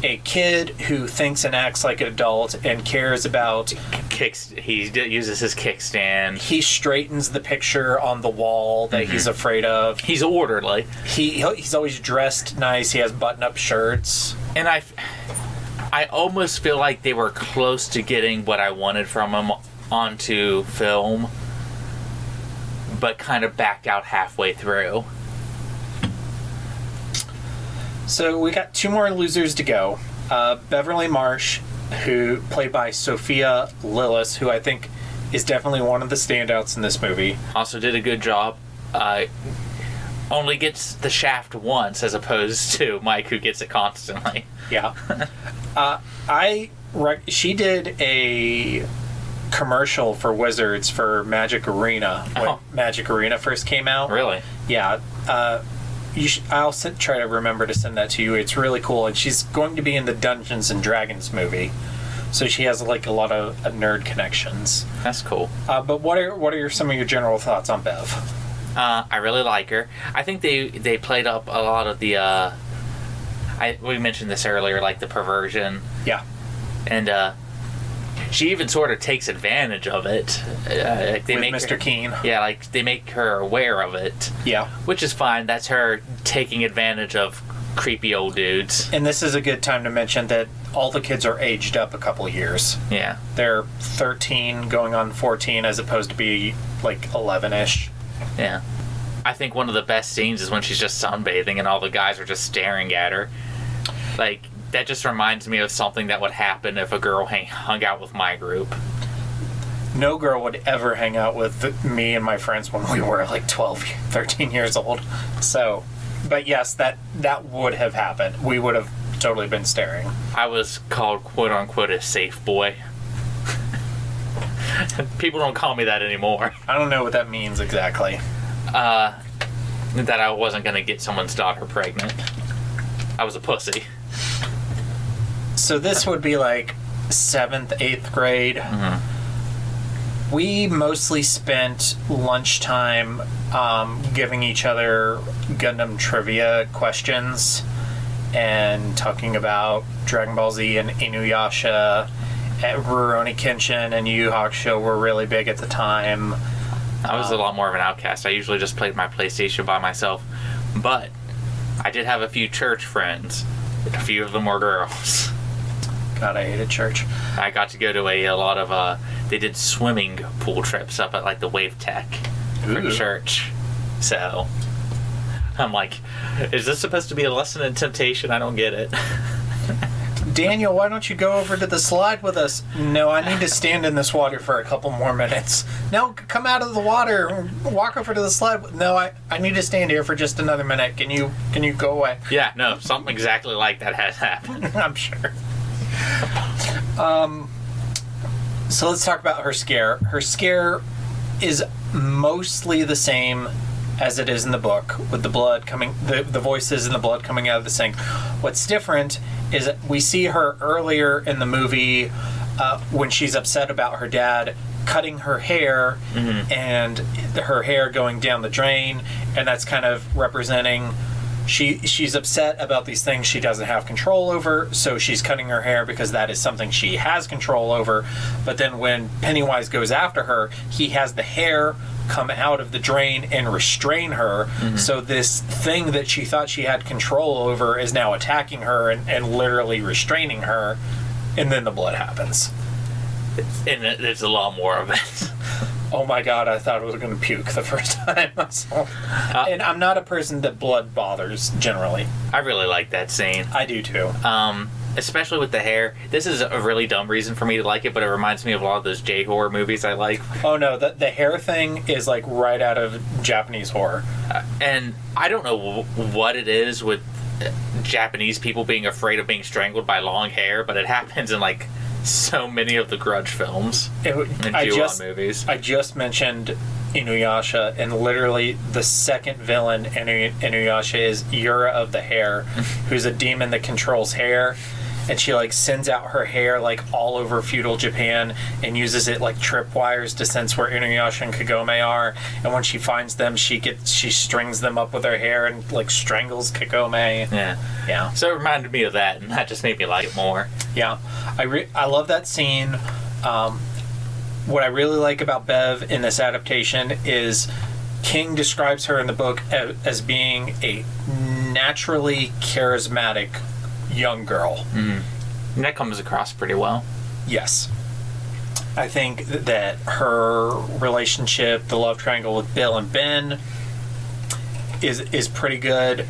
Speaker 4: a kid who thinks and acts like an adult and cares about
Speaker 5: he uses his kickstand. He
Speaker 4: straightens the picture on the wall that he's afraid of.
Speaker 5: He's orderly.
Speaker 4: He's always dressed nice. He has button-up shirts.
Speaker 5: And I almost feel like they were close to getting what I wanted from him onto film, but kind of backed out halfway through.
Speaker 4: So we got 2 more losers to go. Beverly Marsh, who played by Sophia Lillis, who I think is definitely one of the standouts in this movie.
Speaker 5: Also did a good job. Only gets the shaft once as opposed to Mike, who gets it constantly.
Speaker 4: Yeah. She did a commercial for Wizards for Magic Arena when Magic Arena first came out.
Speaker 5: Really?
Speaker 4: Yeah. I'll try to remember to send that to you. It's really cool, and she's going to be in the Dungeons and Dragons movie, so she has like a lot of nerd connections.
Speaker 5: That's cool.
Speaker 4: But what are some of your general thoughts on Bev?
Speaker 5: I really like her. I think they played up a lot of the. We mentioned this earlier, like the perversion.
Speaker 4: Yeah.
Speaker 5: And she even sort of takes advantage of it.
Speaker 4: With Mr. Keene.
Speaker 5: Yeah, like they make her aware of it.
Speaker 4: Yeah.
Speaker 5: Which is fine. That's her taking advantage of creepy old dudes.
Speaker 4: And this is a good time to mention that all the kids are aged up a couple of years.
Speaker 5: Yeah.
Speaker 4: They're 13 going on 14 as opposed to be like 11-ish.
Speaker 5: Yeah. I think one of the best scenes is when she's just sunbathing and all the guys are just staring at her. Like, that just reminds me of something that would happen if a girl hung out with my group.
Speaker 4: No girl would ever hang out with me and my friends when we were like 12, 13 years old. So, but yes, that would have happened. We would have totally been staring.
Speaker 5: I was called, quote unquote, a safe boy. People don't call me that anymore.
Speaker 4: I don't know what that means exactly.
Speaker 5: That I wasn't going to get someone's daughter pregnant. I was a pussy.
Speaker 4: So this would be like 7th, 8th grade.
Speaker 5: Mm-hmm.
Speaker 4: We mostly spent lunchtime giving each other Gundam trivia questions and talking about Dragon Ball Z and Inuyasha Rurouni Kenshin and Yu Yu Hakusho were really big at the time.
Speaker 5: I was a lot more of an outcast. I usually just played my PlayStation by myself. But I did have a few church friends. A few of them were girls.
Speaker 4: God, I hated church.
Speaker 5: I got to go to a lot of, they did swimming pool trips up at, like, the Wave Tech for church. So, I'm like, is this supposed to be a lesson in temptation? I don't get it.
Speaker 4: Daniel, why don't you go over to the slide with us? No, I need to stand in this water for a couple more minutes. No, come out of the water. Walk over to the slide. No, I need to stand here for just another minute. Can you go away?
Speaker 5: Yeah, no, something exactly like that has happened.
Speaker 4: I'm sure. So let's talk about her scare. Her scare is mostly the same as it is in the book, with the blood coming, the voices and the blood coming out of the sink. What's different is that we see her earlier in the movie when she's upset about her dad cutting her hair and her hair going down the drain, and that's kind of representing she's upset about these things she doesn't have control over, so she's cutting her hair because that is something she has control over. But then when Pennywise goes after her, he has the hair come out of the drain and restrain her. So this thing that she thought she had control over is now attacking her and literally restraining her, and then the blood happens.
Speaker 5: And there's a lot more of it.
Speaker 4: Oh my god, I thought I was going to puke the first time I saw it. And I'm not a person that blood bothers, generally.
Speaker 5: I really like that scene.
Speaker 4: I do too.
Speaker 5: Especially with the hair. This is a really dumb reason for me to like it, but it reminds me of a lot of those J-horror movies I like.
Speaker 4: Oh no, the hair thing is like right out of Japanese horror.
Speaker 5: And I don't know what it is with Japanese people being afraid of being strangled by long hair, but it happens in like so many of the Grudge films and movies. I just mentioned Inuyasha, and literally the second villain in Inuyasha is Yura of the Hair, who's a demon that controls hair, and she like sends out her hair like all over feudal Japan and uses it like tripwires to sense where Inuyasha and Kagome are, and when she finds them she strings them up with her hair and like strangles Kagome. Yeah. So it reminded me of that, and that just made me like it more. Yeah. I love that scene. What I really like about Bev in this adaptation is King describes her in the book as being a naturally charismatic young girl. And that comes across pretty well. Yes. I think that her relationship, the love triangle with Bill and Ben, is pretty good.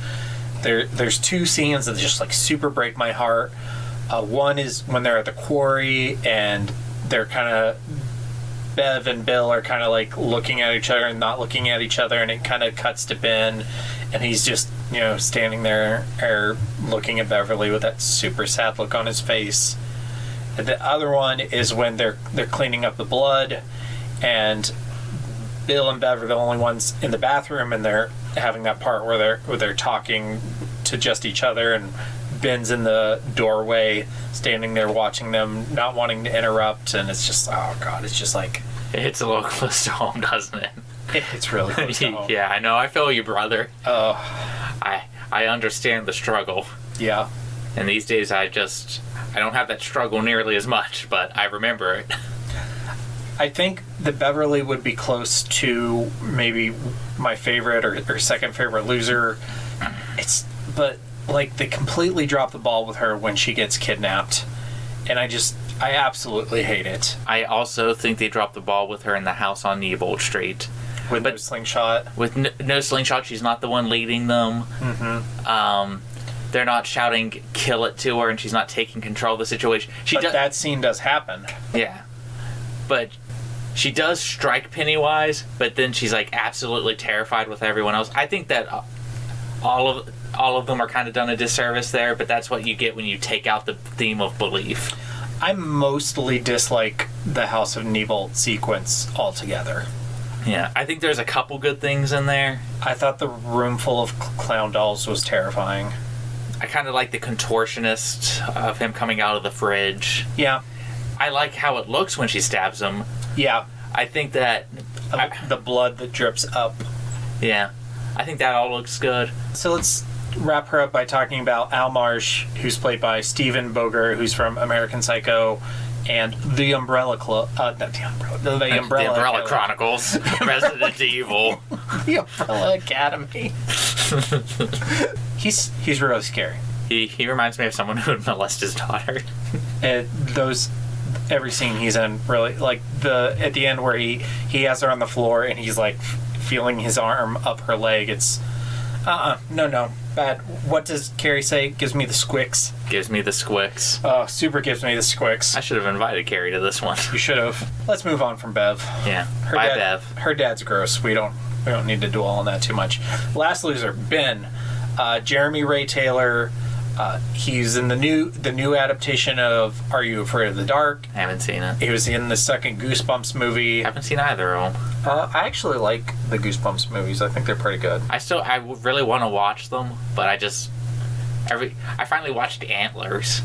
Speaker 5: There's two scenes that just like super break my heart. One is when they're at the quarry and they're kind of, Bev and Bill are kind of like looking at each other and not looking at each other, and it kind of cuts to Ben, and he's just, standing there or looking at Beverly with that super sad look on his face. And the other one is when they're cleaning up the blood, and Bill and Bev are the only ones in the bathroom, and they're having that part where they're talking to just each other, and Ben's in the doorway standing there watching them, not wanting to interrupt, and it's just, oh god, it's just like, it hits a little close to home, doesn't it? It's really close to home. Yeah, I know, I feel you, brother. I understand the struggle. Yeah. And these days I don't have that struggle nearly as much, but I remember it. I think that Beverly would be close to maybe my favorite or second favorite loser. But like, they completely drop the ball with her when she gets kidnapped, and I absolutely hate it. I also think they dropped the ball with her in the house on Neibold Street. With no slingshot? With no slingshot, she's not the one leading them. They're not shouting, kill it to her, and she's not taking control of the situation. That scene does happen. Yeah. But she does strike Pennywise, but then she's like absolutely terrified with everyone else. I think that all of them are kind of done a disservice there, but that's what you get when you take out the theme of belief. I mostly dislike the House of Neibold sequence altogether. Yeah, I think there's a couple good things in there. I thought the room full of clown dolls was terrifying. I kind of like the contortionist of him coming out of the fridge. Yeah. I like how it looks when she stabs him. Yeah. I think that the blood that drips up. Yeah. I think that all looks good. So let's wrap her up by talking about Al Marsh, who's played by Stephen Boger, who's from American Psycho,
Speaker 4: and the Umbrella Club. Not the Umbrella. The
Speaker 5: Umbrella Chronicles. Resident Evil.
Speaker 4: The Umbrella Academy. He's really scary.
Speaker 5: He reminds me of someone who would molest his daughter.
Speaker 4: Every scene he's in, really, like at the end where he has her on the floor and he's like feeling his arm up her leg. It's no, bad. What does Carrie say? Gives me the squicks.
Speaker 5: Gives me the squicks.
Speaker 4: Oh, super gives me the squicks.
Speaker 5: I should have invited Carrie to this one.
Speaker 4: You should have. Let's move on from Bev.
Speaker 5: Yeah. Bye, Bev.
Speaker 4: Her dad's gross. We don't need to dwell on that too much. Last loser, Ben. Jeremy Ray Taylor. He's in the new adaptation of Are You Afraid of the Dark?
Speaker 5: Haven't seen it.
Speaker 4: He was in the second Goosebumps movie.
Speaker 5: Haven't seen either of them.
Speaker 4: I actually like the Goosebumps movies. I think they're pretty good.
Speaker 5: I really want to watch them, but I finally watched Antlers.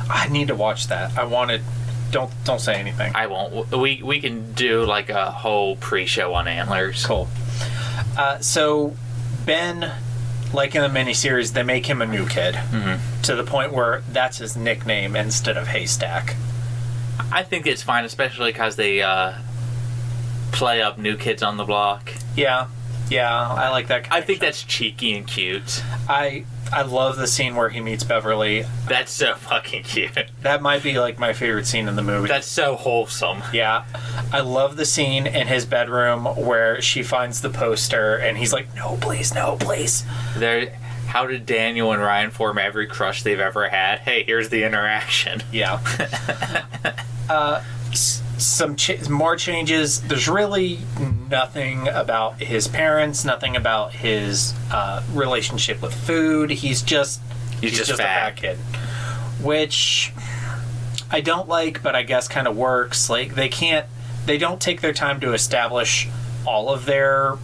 Speaker 4: I need to watch that. I wanted. Don't say anything.
Speaker 5: I won't. We can do like a whole pre-show on Antlers.
Speaker 4: Cool. So Ben, like in the miniseries, they make him a new kid to the point where that's his nickname instead of Haystack.
Speaker 5: I think it's fine, especially because they play up New Kids on the Block.
Speaker 4: Yeah, I like that.
Speaker 5: I think that's cheeky and cute.
Speaker 4: I love the scene where he meets Beverly.
Speaker 5: That's so fucking cute.
Speaker 4: That might be like my favorite scene in the movie.
Speaker 5: That's so wholesome.
Speaker 4: Yeah. I love the scene in his bedroom where she finds the poster and he's like, no, please, no, please.
Speaker 5: How did Daniel and Ryan form every crush they've ever had? Hey, here's the interaction.
Speaker 4: Yeah. Some more changes. There's really nothing about his parents, nothing about his relationship with food. He's just a fat kid, which I don't like, but I guess kind of works. Like they don't take their time to establish all of their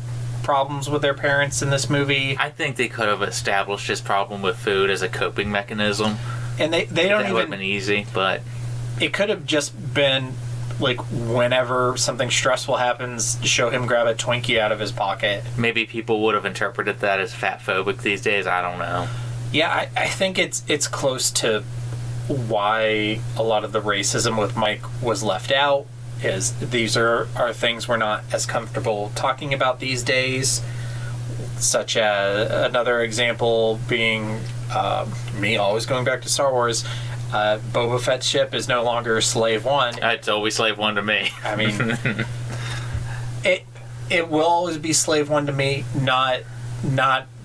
Speaker 4: problems with their parents in this movie.
Speaker 5: I think they could have established his problem with food as a coping mechanism,
Speaker 4: and they don't even.
Speaker 5: Would have been easy, but
Speaker 4: it could have just been. Like, whenever something stressful happens, show him grab a Twinkie out of his pocket.
Speaker 5: Maybe people would have interpreted that as fatphobic these days. I don't know.
Speaker 4: Yeah, I think it's close to why a lot of the racism with Mike was left out. Is these are things we're not as comfortable talking about these days. Such as another example being me always going back to Star Wars. Boba Fett's ship is no longer Slave One.
Speaker 5: It's always Slave One to me.
Speaker 4: I mean, it will always be Slave One to me. Not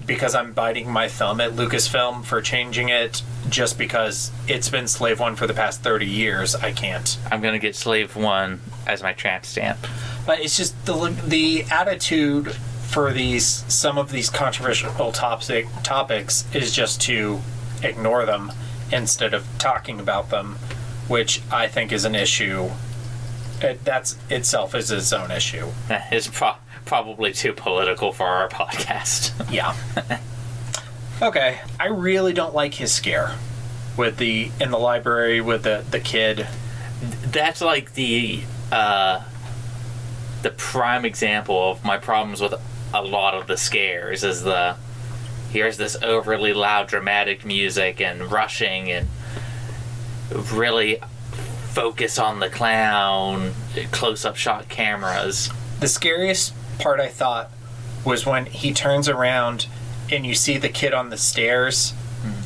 Speaker 4: because I'm biting my thumb at Lucasfilm for changing it. Just because it's been Slave One for the past 30 years, I can't.
Speaker 5: I'm gonna get Slave One as my tramp stamp.
Speaker 4: But it's just the attitude for some of these controversial topics is just to ignore them instead of talking about them, which I think is an issue. That's itself is its own issue.
Speaker 5: It's probably too political for our podcast.
Speaker 4: Yeah. Okay. I really don't like his scare in the library with the kid.
Speaker 5: That's like the prime example of my problems with a lot of the scares is here's this overly loud dramatic music and rushing and really focus on the clown, close-up shot cameras.
Speaker 4: The scariest part I thought was when he turns around and you see the kid on the stairs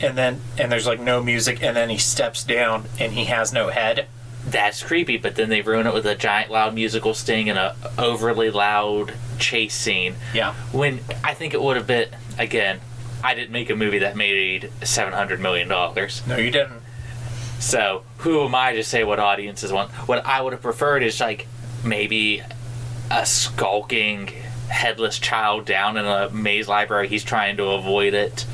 Speaker 4: and there's like no music and then he steps down and he has no head.
Speaker 5: That's creepy, but then they ruin it with a giant loud musical sting and a overly loud chase scene.
Speaker 4: Yeah. When
Speaker 5: I think it would have been, again, I didn't make a movie that made $700 million.
Speaker 4: No, you didn't.
Speaker 5: So, who am I to say what audiences want? What I would have preferred is, like, maybe a skulking, headless child down in a maze library. He's trying to avoid it.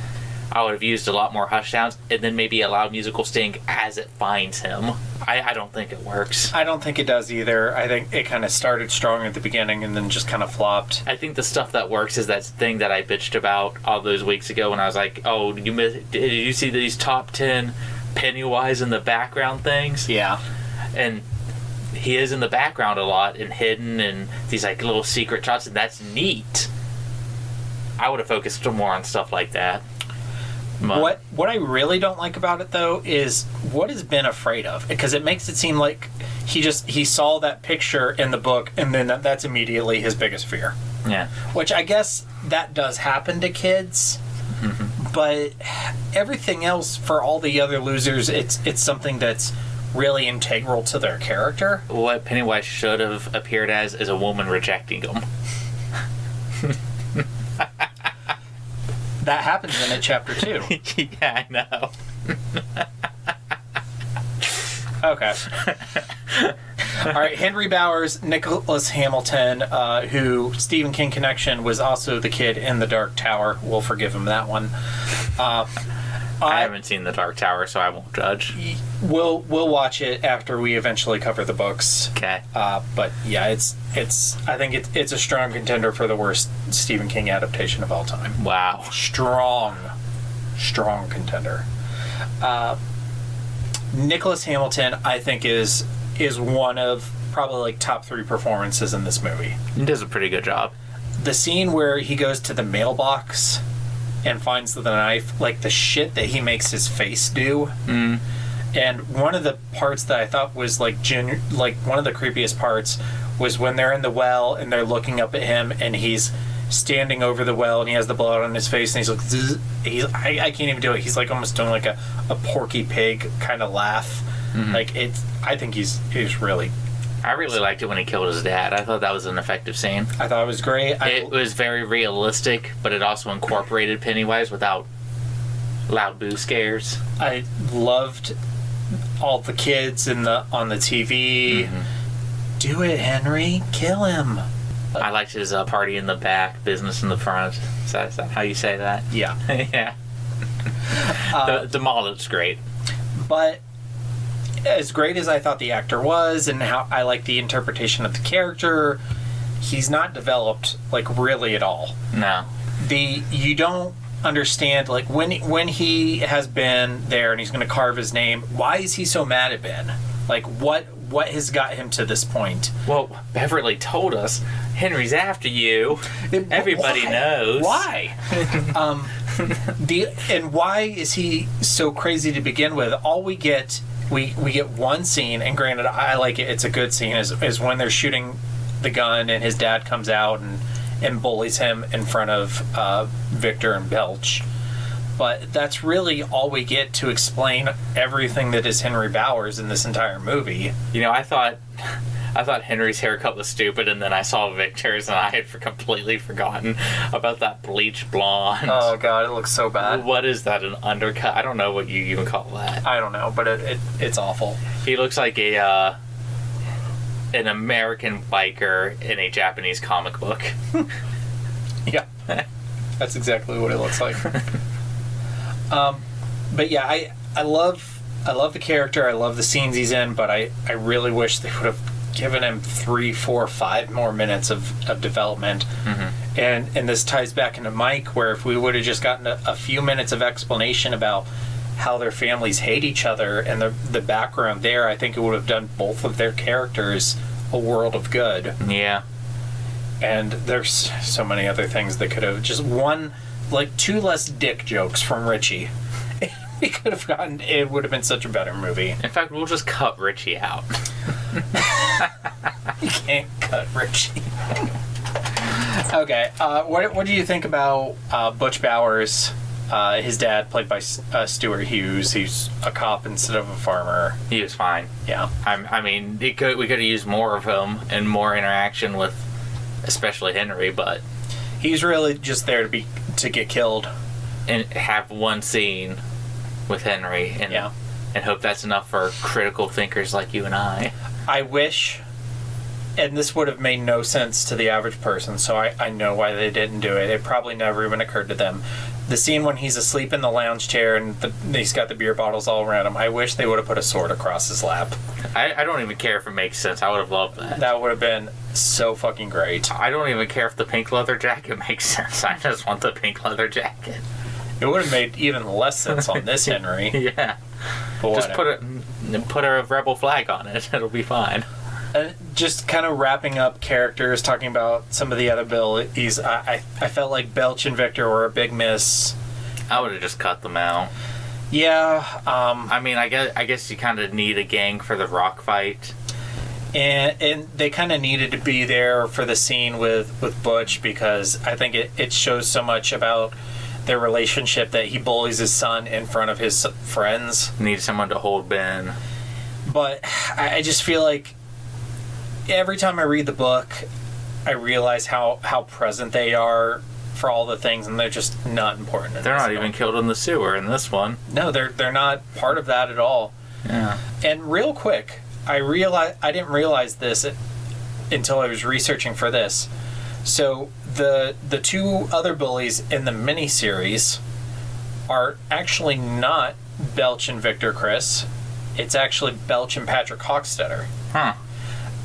Speaker 5: I would have used a lot more hush sounds, and then maybe a loud musical sting as it finds him. I don't think it works.
Speaker 4: I don't think it does either. I think it kind of started strong at the beginning and then just kind of flopped.
Speaker 5: I think the stuff that works is that thing that I bitched about all those weeks ago when I was like, oh, did you see these top 10 Pennywise in the background things?
Speaker 4: Yeah.
Speaker 5: And he is in the background a lot and hidden and these like little secret shots, and that's neat. I would have focused more on stuff like that.
Speaker 4: What I really don't like about it, though, is what has been afraid of. Because it makes it seem like he saw that picture in the book, and then that's immediately his biggest fear.
Speaker 5: Yeah.
Speaker 4: Which I guess that does happen to kids. Mm-hmm. But everything else, for all the other losers, it's something that's really integral to their character.
Speaker 5: What Pennywise should have appeared as is a woman rejecting him.
Speaker 4: That happens in it, chapter 2.
Speaker 5: Yeah, I know.
Speaker 4: Okay. All right, Henry Bowers, Nicholas Hamilton, who Stephen King connection was also the kid in The Dark Tower. We'll forgive him that one.
Speaker 5: I haven't seen The Dark Tower, so I won't judge.
Speaker 4: We'll watch it after we eventually cover the books.
Speaker 5: Okay.
Speaker 4: But yeah, I think it's a strong contender for the worst Stephen King adaptation of all time.
Speaker 5: Wow.
Speaker 4: Strong contender. Nicholas Hamilton, I think, is one of probably like top 3 performances in this movie.
Speaker 5: He does a pretty good job.
Speaker 4: The scene where he goes to the mailbox and finds the knife, like the shit that he makes his face do. Mm. And one of the parts that I thought was like one of the creepiest parts was when they're in the well and they're looking up at him and he's standing over the well and he has the blood on his face and he's like, I can't even do it. He's like almost doing like a Porky Pig kind of laugh. Mm-hmm. Like I think he's really.
Speaker 5: I really liked it when he killed his dad. I thought that was an effective scene.
Speaker 4: I thought it was great.
Speaker 5: It was very realistic, but it also incorporated Pennywise without loud boo scares.
Speaker 4: I loved all the kids on the TV. Mm-hmm. Do it, Henry. Kill him.
Speaker 5: I liked his party in the back, business in the front. Is that how you say that?
Speaker 4: Yeah.
Speaker 5: Yeah. The mall looks great.
Speaker 4: But as great as I thought the actor was and how I like the interpretation of the character, he's not developed like really at all.
Speaker 5: No.
Speaker 4: You don't understand like when he has been there and he's going to carve his name, why is he so mad at Ben? Like what has got him to this point?
Speaker 5: Well, Beverly told us Henry's after you. Everybody knows.
Speaker 4: Why? And why is he so crazy to begin with? All we get one scene, and granted, I like it. It's a good scene. Is when they're shooting the gun, and his dad comes out and bullies him in front of Victor and Belch. But that's really all we get to explain everything that is Henry Bowers in this entire movie.
Speaker 5: You know, I thought Henry's haircut was stupid, and then I saw Victor's, and I had completely forgotten about that bleach blonde.
Speaker 4: Oh god, it looks so bad.
Speaker 5: What is that? An undercut? I don't know what you even call that.
Speaker 4: I don't know, but it's awful.
Speaker 5: He looks like an American biker in a Japanese comic book.
Speaker 4: Yeah, that's exactly what it looks like. But yeah, I love the character. I love the scenes he's in, but I really wish they would have given him 3, 4, 5 more minutes of development. Mm-hmm. And this ties back into Mike, where if we would have just gotten a few minutes of explanation about how their families hate each other and the background there, I think it would have done both of their characters a world of good.
Speaker 5: Yeah.
Speaker 4: And there's so many other things that could have just like 2 less dick jokes from Richie. We could have gotten, it would have been such a better movie.
Speaker 5: In fact, we'll just cut Richie out.
Speaker 4: You can't cut Richie. Okay, what do you think about Butch Bowers, his dad, played by Stuart Hughes? He's a cop instead of a farmer.
Speaker 5: He was fine.
Speaker 4: Yeah.
Speaker 5: I mean, we could have used more of him and more interaction with, especially Henry, but
Speaker 4: he's really just there to get killed
Speaker 5: and have one scene with Henry, and hope that's enough for critical thinkers like you and I.
Speaker 4: I wish, and this would have made no sense to the average person, so I know why they didn't do it. It probably never even occurred to them. The scene when he's asleep in the lounge chair and he's got the beer bottles all around him, I wish they would have put a sword across his lap.
Speaker 5: I don't even care if it makes sense. I would have loved that.
Speaker 4: That would have been so fucking great.
Speaker 5: I don't even care if the pink leather jacket makes sense. I just want the pink leather jacket.
Speaker 4: It would have made even less sense on this Henry.
Speaker 5: Yeah.
Speaker 4: But
Speaker 5: just put a rebel flag on it. It'll be fine.
Speaker 4: Just kind of wrapping up characters, talking about some of the other abilities. I felt like Belch and Victor were a big miss.
Speaker 5: I would have just cut them out.
Speaker 4: Yeah.
Speaker 5: I mean, I guess you kind of need a gang for the rock fight.
Speaker 4: And they kind of needed to be there for the scene with Butch, because I think it shows so much about their relationship that he bullies his son in front of his friends.
Speaker 5: Need someone to hold Ben.
Speaker 4: But I just feel like every time I read the book, I realize how present they are for all the things, and they're just not important.
Speaker 5: They're not even killed in the sewer in this one.
Speaker 4: No, they're not part of that at all.
Speaker 5: Yeah.
Speaker 4: And real quick, I didn't realize this until I was researching for this. So the two other bullies in the miniseries are actually not Belch and Victor Criss. It's actually Belch and Patrick Hockstetter.
Speaker 5: Huh.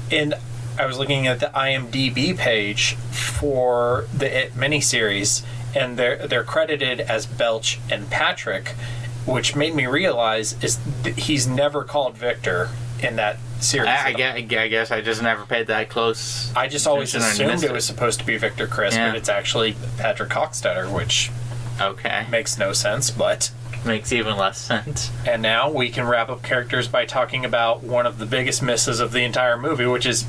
Speaker 4: And I was looking at the IMDb page for the It miniseries, and they're credited as Belch and Patrick, which made me realize he's never called Victor in that series.
Speaker 5: I guess I just never paid that close.
Speaker 4: I just always assumed it was supposed to be Victor Criss, but it's actually Patrick Hockstetter, which makes no sense, but
Speaker 5: makes even less sense.
Speaker 4: And now we can wrap up characters by talking about one of the biggest misses of the entire movie, which is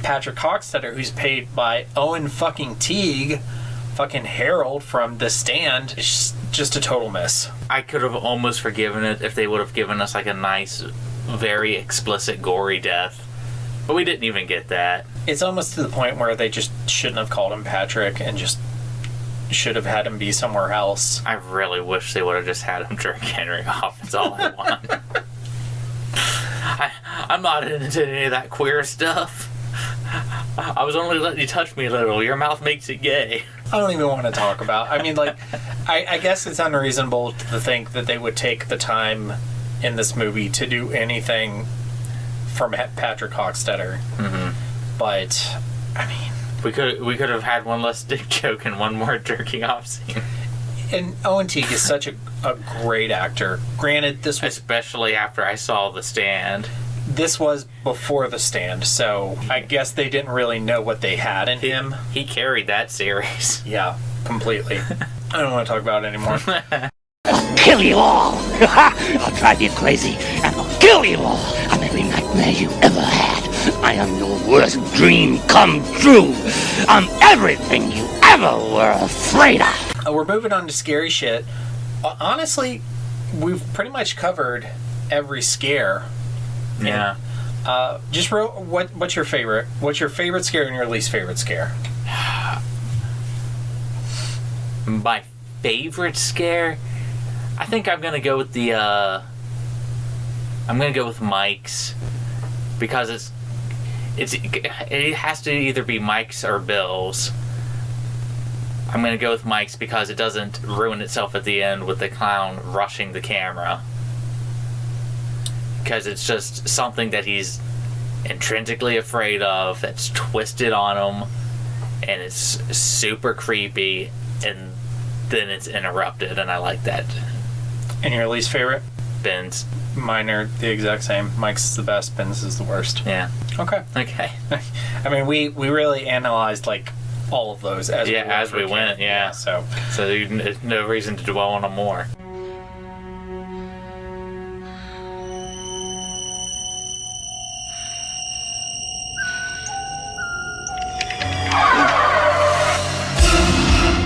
Speaker 4: Patrick Hockstetter, who's played by Owen fucking Teague, fucking Harold from The Stand. It's just a total miss.
Speaker 5: I could have almost forgiven it if they would have given us like a nice, very explicit, gory death. But we didn't even get that.
Speaker 4: It's almost to the point where they just shouldn't have called him Patrick and just should have had him be somewhere else.
Speaker 5: I really wish they would have just had him jerk Henry off. That's all I want. I'm not into any of that queer stuff. I was only letting you touch me a little. Your mouth makes it gay.
Speaker 4: I don't even want to talk about. I mean, like, I guess it's unreasonable to think that they would take the time in this movie to do anything from Patrick Hockstetter. Mm-hmm. But I mean,
Speaker 5: we could have had one less dick joke and one more jerking off scene.
Speaker 4: And Owen Teague is such a great actor. Granted, this was
Speaker 5: especially after I saw The Stand.
Speaker 4: This was before The Stand, so I guess they didn't really know what they had in him.
Speaker 5: He carried that series.
Speaker 4: Yeah, completely. I don't want to talk about it anymore.
Speaker 8: I'll kill you all! I'll drive you crazy, and I'll kill you all! I'm every nightmare you ever had. I am your worst dream come true. I'm everything you ever were afraid of.
Speaker 4: We're moving on to scary shit. Honestly, we've pretty much covered every scare.
Speaker 5: Yeah.
Speaker 4: Just what's your favorite? What's your favorite scare and your least favorite scare?
Speaker 5: My favorite scare? I think I'm gonna go with the I'm gonna go with Mike's, because it has to either be Mike's or Bill's. I'm gonna go with Mike's because it doesn't ruin itself at the end with the clown rushing the camera. Because it's just something that he's intrinsically afraid of, that's twisted on him, and it's super creepy, and then it's interrupted, and I like that.
Speaker 4: And your least favorite?
Speaker 5: Ben's.
Speaker 4: Mine are the exact same. Mike's is the best, Ben's is the worst.
Speaker 5: Yeah.
Speaker 4: Okay. I mean, we really analyzed, like, all of those as we went.
Speaker 5: Yeah. So there's no reason to dwell on them more.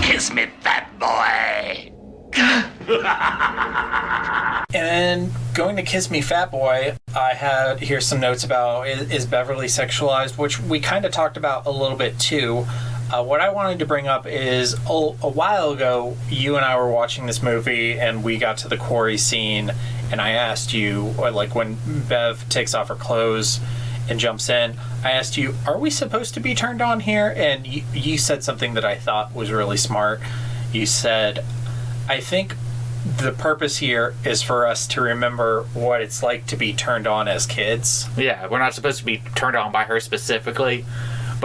Speaker 8: Kiss me, fat boy!
Speaker 4: And going to Kiss Me Fat Boy, I had here some notes about is Beverly sexualized, which we kind of talked about a little bit too. What I wanted to bring up is a while ago, you and I were watching this movie and we got to the quarry scene, and I asked you, like when Bev takes off her clothes and jumps in, I asked you, are we supposed to be turned on here? And you said something that I thought was really smart. You said, I think the purpose here is for us to remember what it's like to be turned on as kids.
Speaker 5: Yeah, we're not supposed to be turned on by her specifically,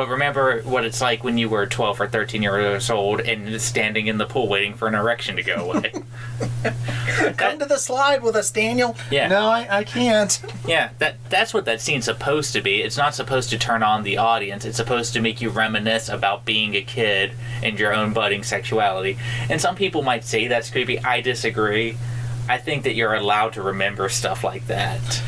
Speaker 5: But remember what it's like when you were 12 or 13 years old and standing in the pool waiting for an erection to go away.
Speaker 4: Come to the slide with us, Daniel.
Speaker 5: Yeah.
Speaker 4: No, I can't.
Speaker 5: Yeah, that's what that scene's supposed to be. It's not supposed to turn on the audience. It's supposed to make you reminisce about being a kid and your own budding sexuality. And some people might say that's creepy. I disagree. I think that you're allowed to remember stuff like that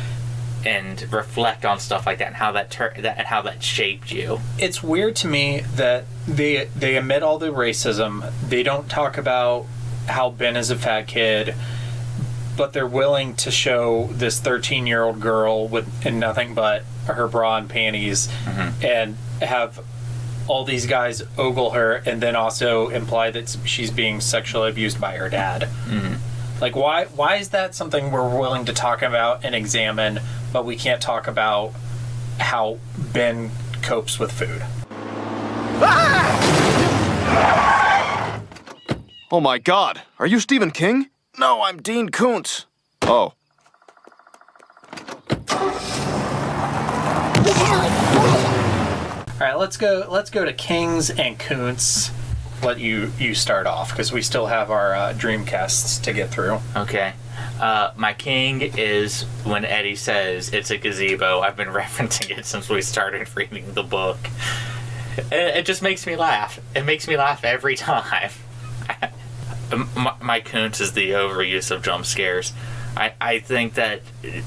Speaker 5: and reflect on stuff like that and how that shaped you.
Speaker 4: It's weird to me that they admit all the racism. They don't talk about how Ben is a fat kid, but they're willing to show this 13-year-old girl in nothing but her bra and panties, and have all these guys ogle her, and then also imply that she's being sexually abused by her dad. Like, why is that something we're willing to talk about and examine, but we can't talk about how Ben copes with food?
Speaker 9: Oh my God, are you Stephen King? No, I'm Dean Koontz. Oh.
Speaker 4: All right, let's go to King's and Koontz. Let you start off, because we still have our Dreamcasts to get through.
Speaker 5: Okay. My king is when Eddie says it's a gazebo. I've been referencing it since we started reading the book. It just makes me laugh. It makes me laugh every time. My Koontz is the overuse of jump scares. I think that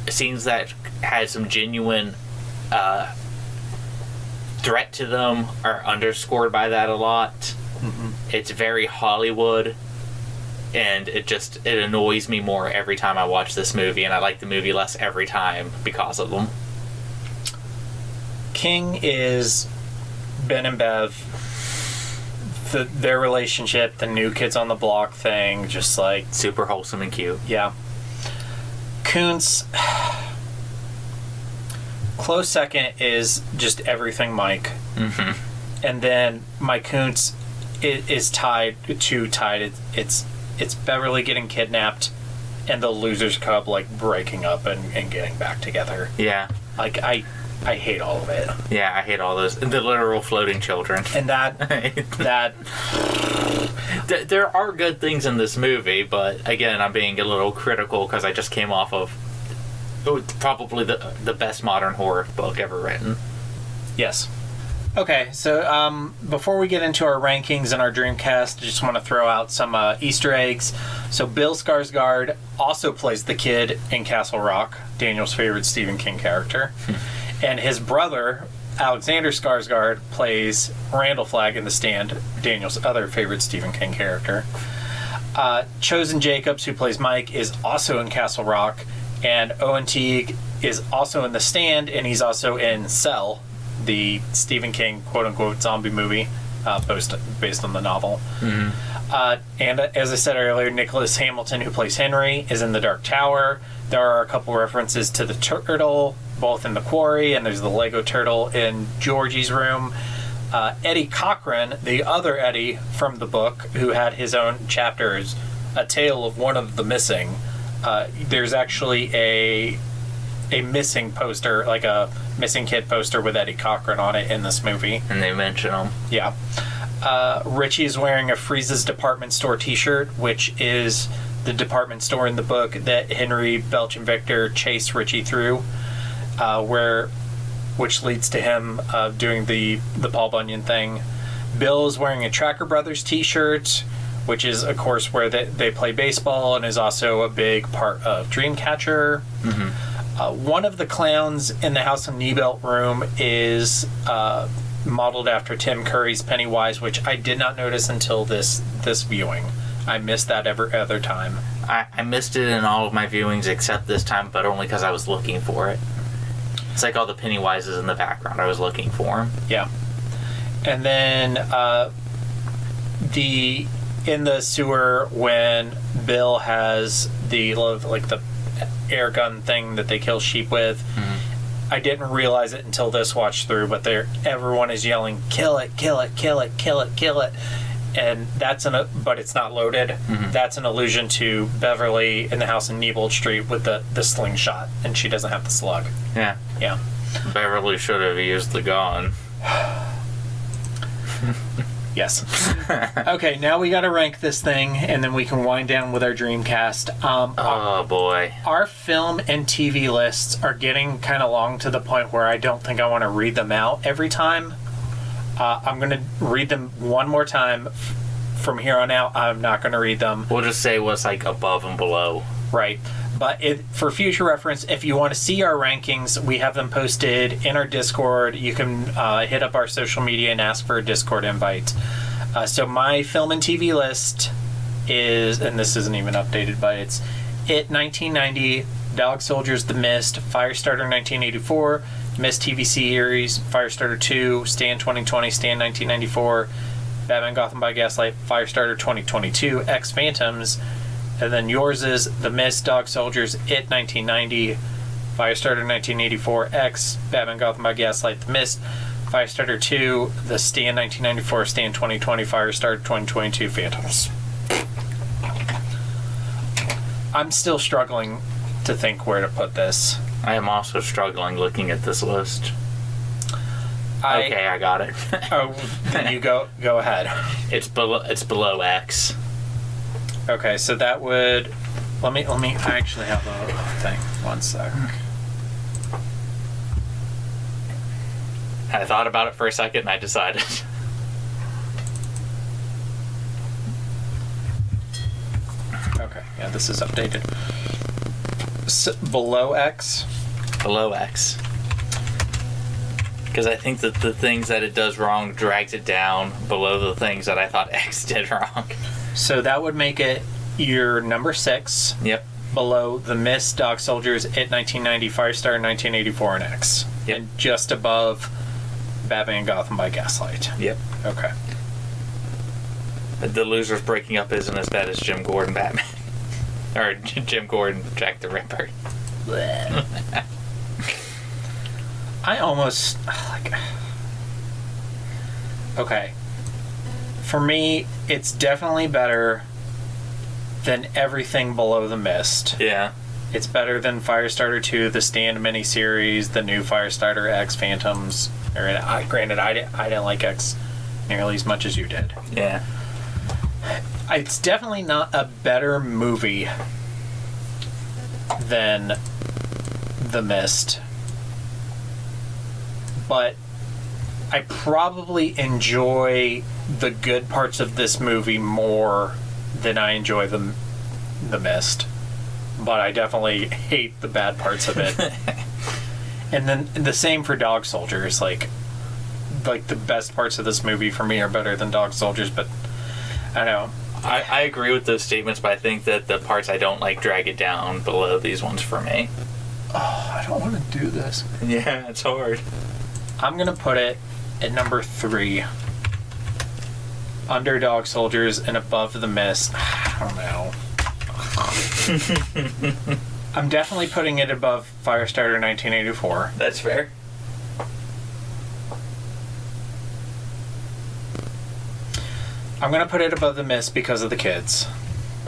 Speaker 5: scenes that had some genuine threat to them are underscored by that a lot. It's very Hollywood, and it annoys me more every time I watch this movie, and I like the movie less every time because of them.
Speaker 4: King is Ben and Bev, their relationship, the New Kids on the Block thing, just like
Speaker 5: super wholesome and cute.
Speaker 4: Yeah. Koontz, close second is just everything Mike. And then my Koontz is tied. It's Beverly getting kidnapped and the Losers Club like breaking up and getting back together.
Speaker 5: Yeah.
Speaker 4: Like I hate all of it.
Speaker 5: Yeah, I hate all those. The literal floating children.
Speaker 4: And that
Speaker 5: there are good things in this movie, but again, I'm being a little critical because I just came off of probably the best modern horror book ever written.
Speaker 4: Yes. Okay, so before we get into our rankings and our Dreamcast, I just want to throw out some Easter eggs. So Bill Skarsgård also plays the kid in Castle Rock, Daniel's favorite Stephen King character. And his brother, Alexander Skarsgård, plays Randall Flagg in The Stand, Daniel's other favorite Stephen King character. Chosen Jacobs, who plays Mike, is also in Castle Rock. And Owen Teague is also in The Stand, and he's also in Cell, the Stephen King quote-unquote zombie movie based on the novel. And as I said earlier, Nicholas Hamilton, who plays Henry, is in The Dark Tower. There are a couple references to the turtle, both in The Quarry, and there's the Lego turtle in Georgie's room. Eddie Cochran, the other Eddie from the book, who had his own chapters, A Tale of One of the Missing. There's actually a missing poster, like a missing kid poster with Eddie Cochran on it in this movie.
Speaker 5: And they mention him.
Speaker 4: Yeah. Richie is wearing a Freeze's department store t-shirt, which is the department store in the book that Henry, Belch, and Victor chase Richie through, which leads to him doing the Paul Bunyan thing. Bill is wearing a Tracker Brothers t-shirt, which is, of course, where they play baseball and is also a big part of Dreamcatcher. One of the clowns in the House of Niebelt room is modeled after Tim Curry's Pennywise, which I did not notice until this viewing. I missed that every other time.
Speaker 5: I missed it in all of my viewings except this time, but only because I was looking for it. It's like all the Pennywises in the background. I was looking for them.
Speaker 4: Yeah. And then in the sewer when Bill has the air gun thing that they kill sheep with. I didn't realize it until this watch through, but everyone is yelling, "Kill it, kill it, kill it, kill it, kill it." And but it's not loaded. That's an allusion to Beverly in the house in Niebold Street with the slingshot, and she doesn't have the slug.
Speaker 5: Yeah.
Speaker 4: Yeah.
Speaker 5: Beverly should have used the gun.
Speaker 4: Yes. Okay, now we got to rank this thing, and then we can wind down with our Dreamcast.
Speaker 5: Oh, boy.
Speaker 4: Our film and TV lists are getting kind of long to the point where I don't think I want to read them out every time. I'm going to read them one more time. From here on out, I'm not going to read them.
Speaker 5: We'll just say what's like above and below.
Speaker 4: Right. But for future reference, if you want to see our rankings, we have them posted in our Discord. You can hit up our social media and ask for a Discord invite. So my film and TV list is, and this isn't even updated, but it's It 1990, Dog Soldiers, The Mist, Firestarter 1984, Mist TV series, Firestarter 2, Stand 2020, Stand 1994, Batman Gotham by Gaslight, Firestarter 2022, X Phantoms, and then yours is The Mist, Dog Soldiers, It 1990, Firestarter 1984, X, Batman Gotham by Gaslight, The Mist, Firestarter 2, The Stand 1994, Stand 2020, Firestarter 2022, Phantoms. I'm still struggling to think where to put this.
Speaker 5: I am also struggling looking at this list. Okay, I got it.
Speaker 4: Oh, then you go ahead.
Speaker 5: It's below X.
Speaker 4: Okay, so that would let me I actually have a thing. One sec.
Speaker 5: I thought about it for a second and I decided.
Speaker 4: Okay, yeah, this is updated. Below X?
Speaker 5: Below X. Because I think that the things that it does wrong drags it down below the things that I thought X did wrong.
Speaker 4: So that would make it your number 6.
Speaker 5: Yep.
Speaker 4: Below The Mist, Dog Soldiers, It 1990, Firestar 1984, and X.
Speaker 5: Yep.
Speaker 4: And just above Batman Gotham by Gaslight.
Speaker 5: Yep.
Speaker 4: Okay.
Speaker 5: The Losers breaking up isn't as bad as Jim Gordon Batman. Or Jim Gordon Jack the Ripper.
Speaker 4: I almost like. Okay. For me, it's definitely better than everything below The Mist.
Speaker 5: Yeah.
Speaker 4: It's better than Firestarter 2, the Stand miniseries, the new Firestarter, X Phantoms. Granted, I didn't like X nearly as much as you did.
Speaker 5: Yeah.
Speaker 4: It's definitely not a better movie than The Mist. But I probably enjoy the good parts of this movie more than I enjoy the Mist. But I definitely hate the bad parts of it. And then the same for Dog Soldiers. Like the best parts of this movie for me are better than Dog Soldiers, but I don't know.
Speaker 5: I agree with those statements, but I think that the parts I don't like drag it down below these ones for me.
Speaker 4: Oh, I don't want to do this.
Speaker 5: Yeah, it's hard.
Speaker 4: I'm going to put it at number 3. Under Dog Soldiers and above The Mist. I don't know. I'm definitely putting it above Firestarter 1984.
Speaker 5: That's fair.
Speaker 4: I'm going to put it above The Mist because of the kids.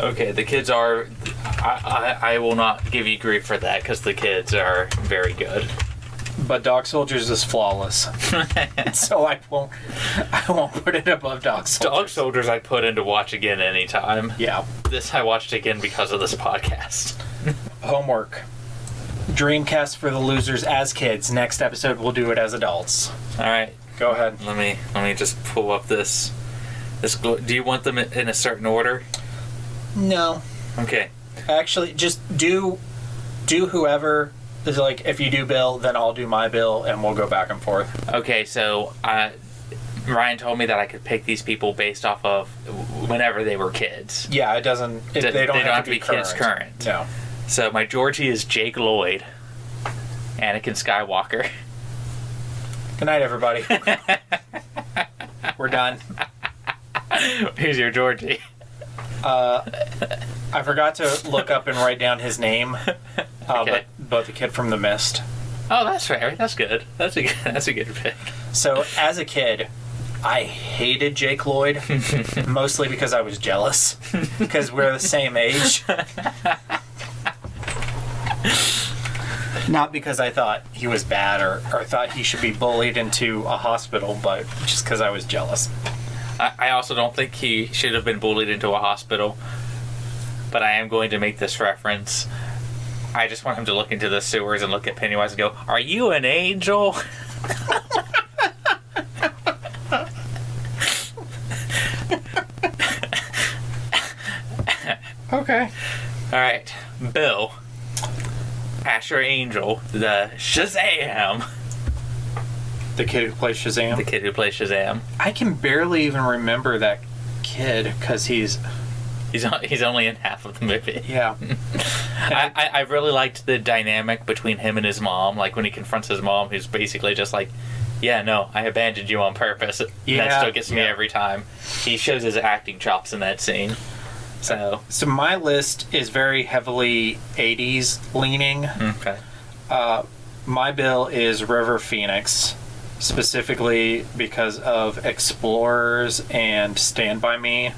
Speaker 5: Okay, the kids are... I will not give you grief for that because the kids are very good.
Speaker 4: But Dog Soldiers is flawless. So I won't put it above Dog Soldiers.
Speaker 5: Dog Soldiers I put in to watch again anytime.
Speaker 4: Yeah.
Speaker 5: This I watched again because of this podcast.
Speaker 4: Homework. Dreamcast for the losers as kids. Next episode we'll do it as adults.
Speaker 5: Alright.
Speaker 4: Go ahead.
Speaker 5: Let me just pull up this. Do you want them in a certain order?
Speaker 4: No.
Speaker 5: Okay.
Speaker 4: Actually, just do whoever is like. If you do Bill, then I'll do my Bill, and we'll go back and forth.
Speaker 5: Okay, so Ryan told me that I could pick these people based off of whenever they were kids.
Speaker 4: Yeah, it doesn't. They don't have to be
Speaker 5: kids current.
Speaker 4: No.
Speaker 5: So my Georgie is Jake Lloyd, Anakin Skywalker.
Speaker 4: Good night, everybody. We're done.
Speaker 5: Who's your Georgie?
Speaker 4: I forgot to look up and write down his name.
Speaker 5: Okay.
Speaker 4: But the kid from The Mist.
Speaker 5: Oh, that's fair. That's good. That's a good pick.
Speaker 4: So as a kid, I hated Jake Lloyd, mostly because I was jealous, because we're the same age. Not because I thought he was bad or thought he should be bullied into a hospital, but just because I was jealous.
Speaker 5: I also don't think he should have been bullied into a hospital, but I am going to make this reference. I just want him to look into the sewers and look at Pennywise and go, "Are you an angel?"
Speaker 4: Okay.
Speaker 5: Alright, Bill. Asher Angel, the Shazam.
Speaker 4: The kid who plays Shazam?
Speaker 5: The kid who plays Shazam.
Speaker 4: I can barely even remember that kid because he's
Speaker 5: only in half of the movie.
Speaker 4: Yeah.
Speaker 5: I really liked the dynamic between him and his mom. Like when he confronts his mom, who's basically just like, "Yeah, no, I abandoned you on purpose."
Speaker 4: Yeah,
Speaker 5: that still gets me every time. He shows his acting chops in that scene. So
Speaker 4: my list is very heavily 80s leaning.
Speaker 5: Okay.
Speaker 4: My bill is River Phoenix, specifically because of Explorers and Stand By Me.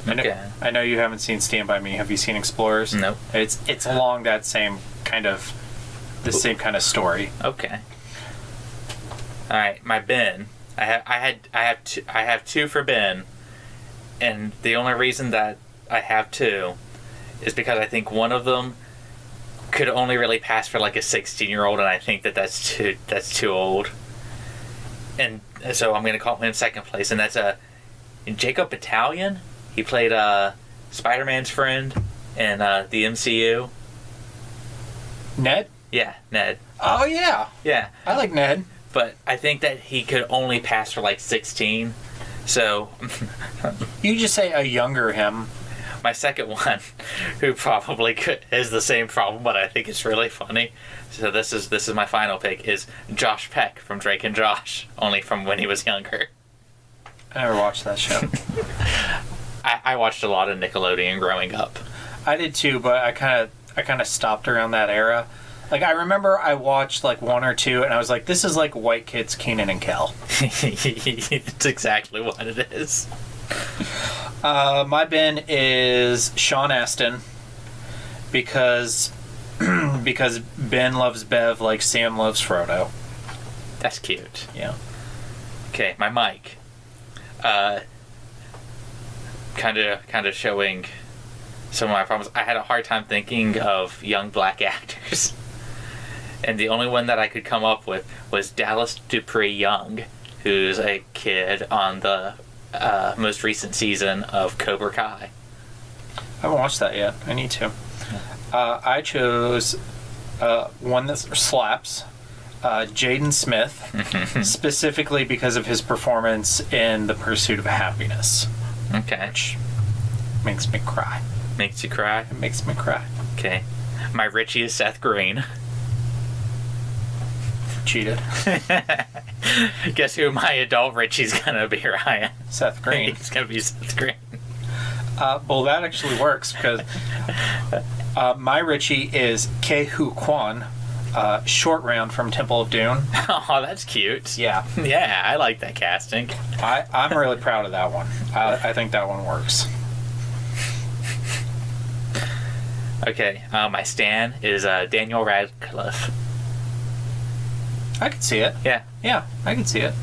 Speaker 5: Okay.
Speaker 4: I know you haven't seen Stand By Me. Have you seen Explorers?
Speaker 5: Nope.
Speaker 4: It's along that same kind of story.
Speaker 5: Okay. All right, my Ben. I have two for Ben, and the only reason that I have two is because I think one of them could only really pass for like a 16-year-old, and I think that's too old. And so I'm going to call him in second place, and that's Jacob Battalion. He played Spider-Man's friend in the MCU.
Speaker 4: Ned?
Speaker 5: Yeah, Ned.
Speaker 4: Oh, yeah.
Speaker 5: Yeah.
Speaker 4: I like Ned.
Speaker 5: But I think that he could only pass for like 16. So
Speaker 4: you just say a younger him.
Speaker 5: My second one, who probably is the same problem, but I think it's really funny. So this is my final pick, is Josh Peck from Drake and Josh, only from when he was younger.
Speaker 4: I never watched that show.
Speaker 5: I watched a lot of Nickelodeon growing up.
Speaker 4: I did too, but I kind of stopped around that era. Like, I remember I watched like one or two, and I was like, this is like white kids Kenan and Kel.
Speaker 5: It's exactly what it is.
Speaker 4: My Ben is Sean Astin, because Ben loves Bev like Sam loves Frodo.
Speaker 5: That's cute.
Speaker 4: Yeah.
Speaker 5: Okay, my Mike. Kind of showing some of my problems. I had a hard time thinking of young black actors. And the only one that I could come up with was Dallas Dupree Young, who's a kid on the most recent season of Cobra Kai.
Speaker 4: I haven't watched that yet. I need to. I chose one that slaps, Jaden Smith, specifically because of his performance in The Pursuit of Happiness.
Speaker 5: Okay.
Speaker 4: Which makes me cry.
Speaker 5: Makes you cry?
Speaker 4: It makes me cry.
Speaker 5: Okay. My Richie is Seth Green.
Speaker 4: Cheated.
Speaker 5: Guess who my adult Richie's gonna be, Ryan?
Speaker 4: Seth Green.
Speaker 5: He's gonna be Seth Green.
Speaker 4: Well, that actually works because my Richie is Ke-Hu Kwan, Short Round from Temple of Doom.
Speaker 5: Oh, that's cute.
Speaker 4: Yeah.
Speaker 5: Yeah, I like that casting.
Speaker 4: I'm really proud of that one. I think that one works.
Speaker 5: Okay, my Stan is Daniel Radcliffe.
Speaker 4: I could see it.
Speaker 5: Yeah.
Speaker 4: Yeah, I could see it.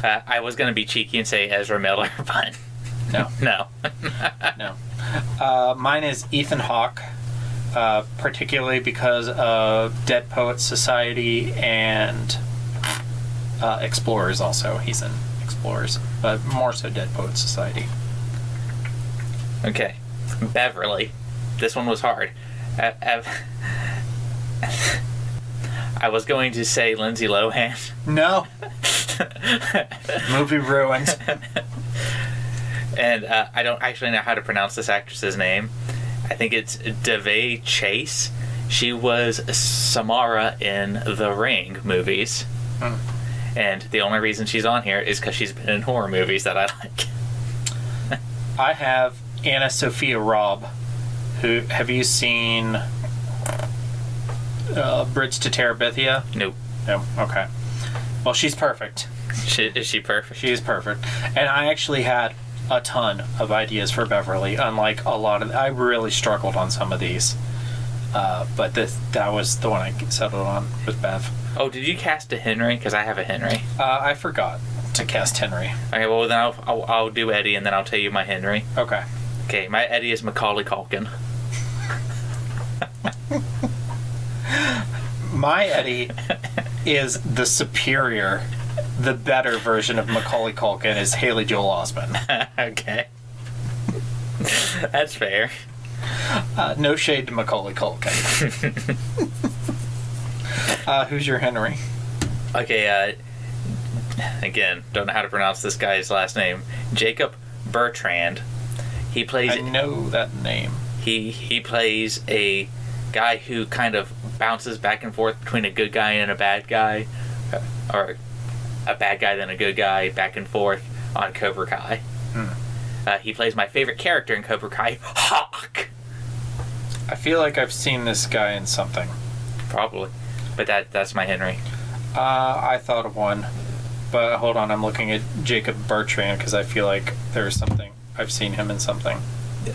Speaker 5: I was going to be cheeky and say Ezra Miller, but
Speaker 4: no.
Speaker 5: No.
Speaker 4: No. Mine is Ethan Hawke, particularly because of Dead Poets Society and Explorers also. He's in Explorers, but more so Dead Poets Society.
Speaker 5: Okay. Beverly. This one was hard. I was going to say Lindsay Lohan.
Speaker 4: No. Movie ruined.
Speaker 5: And I don't actually know how to pronounce this actress's name. I think it's Davei Chase. She was Samara in the Ring movies. And the only reason she's on here is because she's been in horror movies that I like.
Speaker 4: I have Anna Sophia Robb. Who have you seen? Bridge to Terabithia?
Speaker 5: Nope.
Speaker 4: No. Okay. Well, she's perfect.
Speaker 5: Is she perfect?
Speaker 4: She is perfect. And I actually had a ton of ideas for Beverly. Unlike a lot of, I really struggled on some of these. But that was the one I settled on with Bev.
Speaker 5: Oh, did you cast a Henry? Because I have a Henry.
Speaker 4: I forgot to cast Henry.
Speaker 5: Okay, well then I'll do Eddie, and then I'll tell you my Henry.
Speaker 4: Okay.
Speaker 5: Okay, my Eddie is Macaulay Culkin.
Speaker 4: My Eddie is the superior, the better version of Macaulay Culkin is Haley Joel Osment.
Speaker 5: Okay. That's fair.
Speaker 4: No shade to Macaulay Culkin. Who's your Henry?
Speaker 5: Okay, again, don't know how to pronounce this guy's last name. Jacob Bertrand. He plays...
Speaker 4: I know that name.
Speaker 5: He plays a guy who kind of bounces back and forth between a good guy and a bad guy. Or a bad guy then a good guy, back and forth on Cobra Kai. He plays my favorite character in Cobra Kai, Hawk.
Speaker 4: I feel like I've seen this guy in something.
Speaker 5: Probably. But that's my Henry.
Speaker 4: I thought of one. But hold on, I'm looking at Jacob Bertrand because I feel like there's something. I've seen him in something.
Speaker 5: Yeah.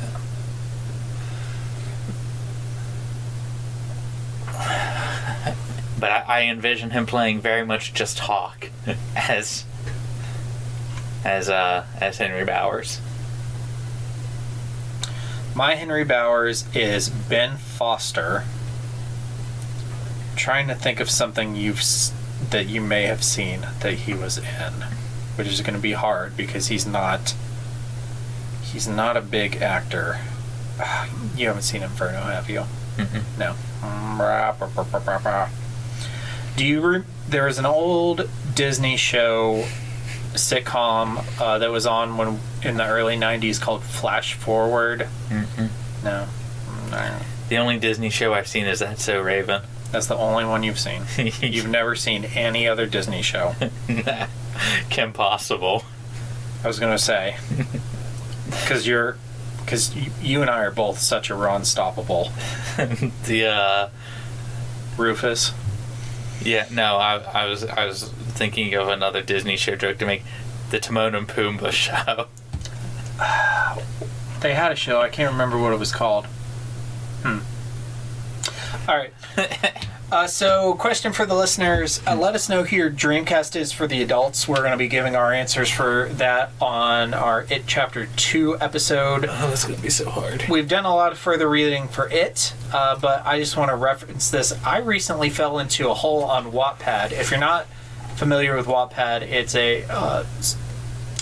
Speaker 5: But I envision him playing very much just Hawk as Henry Bowers.
Speaker 4: My Henry Bowers is Ben Foster. Trying to think of something that you may have seen that he was in, which is going to be hard because he's not a big actor. You haven't seen Inferno, have you?
Speaker 5: Mm-mm.
Speaker 4: No. There was an old Disney show sitcom that was on in the early 90s called Flash Forward.
Speaker 5: Mm-mm.
Speaker 4: No.
Speaker 5: The only Disney show I've seen is That's So Raven.
Speaker 4: That's the only one you've seen. You've never seen any other Disney show.
Speaker 5: Kim Possible.
Speaker 4: I was gonna say, because you and I are both such a unstoppable.
Speaker 5: The
Speaker 4: Rufus.
Speaker 5: Yeah, no, I was thinking of another Disney show joke to make. The Timon and Pumbaa show.
Speaker 4: They had a show. I can't remember what it was called. All right. So, question for the listeners. Let us know who your Dreamcast is for the adults. We're going to be giving our answers for that on our It Chapter 2 episode.
Speaker 5: Oh, that's going to be so hard.
Speaker 4: We've done a lot of further reading for It, but I just want to reference this. I recently fell into a hole on Wattpad. If you're not familiar with Wattpad,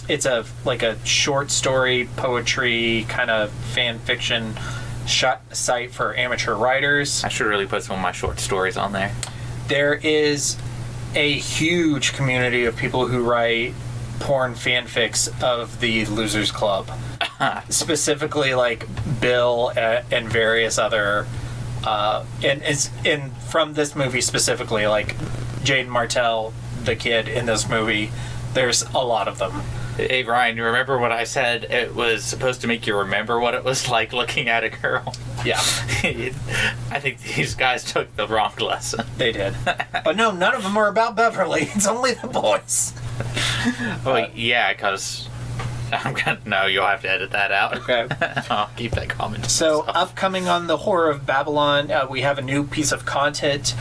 Speaker 4: it's a short story, poetry, kind of fan fiction site for amateur writers.
Speaker 5: I should really put some of my short stories on there.
Speaker 4: There is a huge community of people who write porn fanfics of the Losers Club. Specifically like Bill and various other and from this movie specifically, like Jaden Martell, the kid in this movie, there's a lot of them.
Speaker 5: Hey Ryan, you remember what I said? It was supposed to make you remember what it was like looking at a girl.
Speaker 4: Yeah.
Speaker 5: I think these guys took the wrong lesson.
Speaker 4: They did. But no, none of them are about Beverly. It's only the boys.
Speaker 5: Well, yeah, because no, you'll have to edit that out.
Speaker 4: Okay.
Speaker 5: I'll keep that comment.
Speaker 4: So, upcoming on the Horror of Babylon, we have a new piece of content.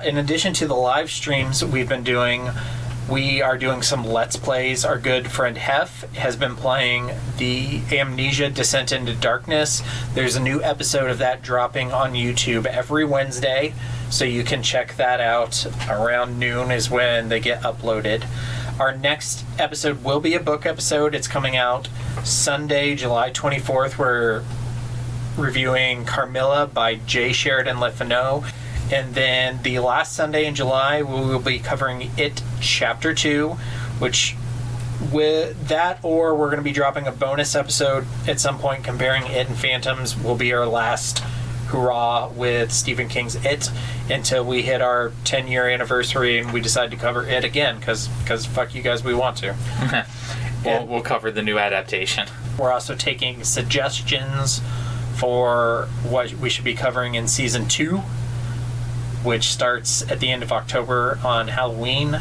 Speaker 4: In addition to the live streams we've been doing, we are doing some Let's Plays. Our good friend Hef has been playing the Amnesia Descent into Darkness. There's a new episode of that dropping on YouTube every Wednesday, so you can check that out. Around noon is when they get uploaded. Our next episode will be a book episode. It's coming out Sunday, July 24th. We're reviewing Carmilla by J. Sheridan Le Fanu. And then the last Sunday in July, we will be covering It Chapter 2, which with that, or we're going to be dropping a bonus episode at some point comparing It and Phantoms, will be our last hurrah with Stephen King's It until we hit our 10-year anniversary and we decide to cover It again, because fuck you guys, we want to.
Speaker 5: We'll cover the new adaptation.
Speaker 4: We're also taking suggestions for what we should be covering in Season 2, which starts at the end of October on Halloween.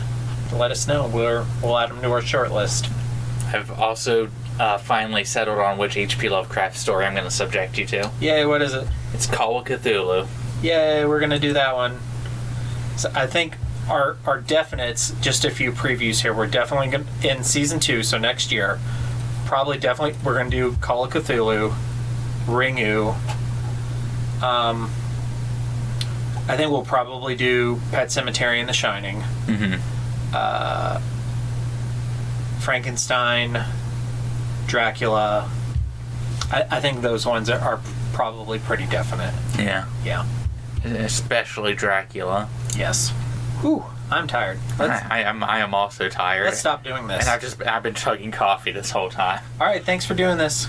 Speaker 4: Let us know. We'll add them to our short list.
Speaker 5: I've also finally settled on which H.P. Lovecraft story I'm going to subject you to.
Speaker 4: Yay, what is it?
Speaker 5: It's Call of Cthulhu.
Speaker 4: Yay, we're going to do that one. So I think our definites, just a few previews here, we're definitely going to, in season 2, so next year, we're going to do Call of Cthulhu, Ringu. I think we'll probably do Pet Sematary and The Shining. Frankenstein, Dracula. I think those ones are probably pretty definite.
Speaker 5: Yeah.
Speaker 4: Yeah.
Speaker 5: Especially Dracula.
Speaker 4: Yes. Whew, I'm tired.
Speaker 5: I am also tired.
Speaker 4: Let's stop doing this.
Speaker 5: And I've been chugging coffee this whole time.
Speaker 4: All right, thanks for doing this.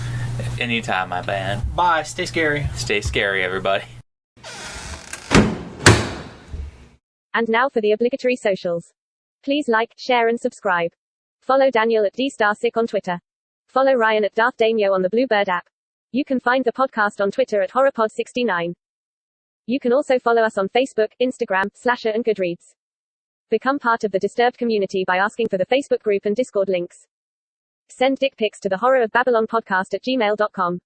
Speaker 5: Anytime, my bad.
Speaker 4: Bye. Stay scary.
Speaker 5: Stay scary, everybody.
Speaker 3: And now for the obligatory socials. Please like, share and subscribe. Follow Daniel at DStarSick on Twitter. Follow Ryan at Darth Damio on the Bluebird app. You can find the podcast on Twitter at HorrorPod69. You can also follow us on Facebook, Instagram, Slasher and Goodreads. Become part of the Disturbed community by asking for the Facebook group and Discord links. Send dick pics to the Horror of Babylon podcast at gmail.com.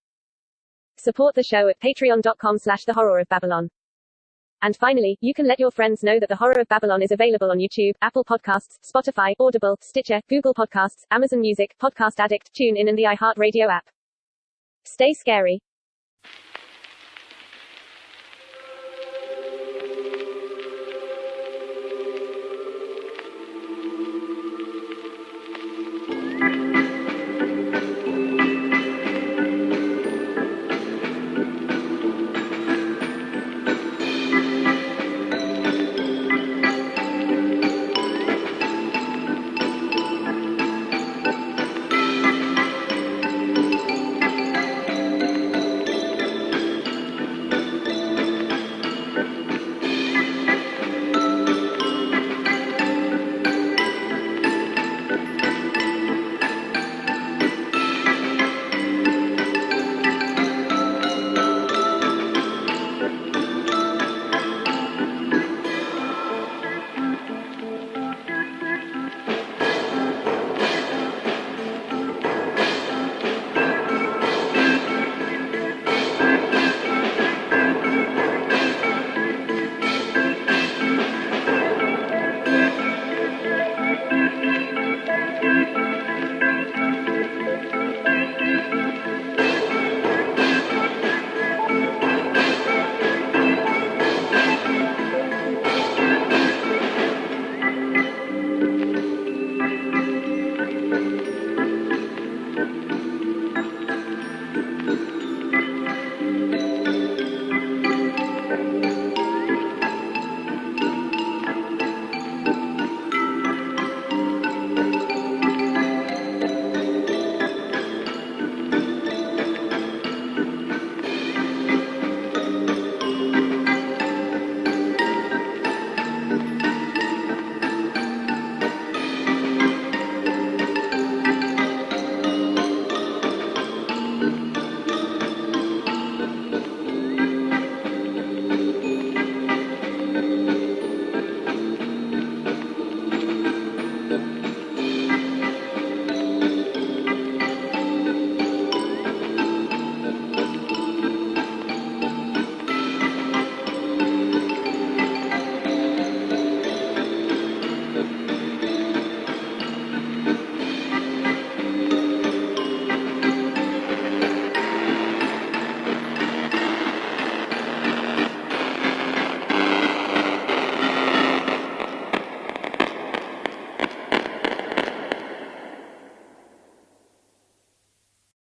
Speaker 3: Support the show at patreon.com/the Horror of Babylon. And finally, you can let your friends know that The Horror of Babylon is available on YouTube, Apple Podcasts, Spotify, Audible, Stitcher, Google Podcasts, Amazon Music, Podcast Addict, TuneIn and the iHeartRadio app. Stay scary.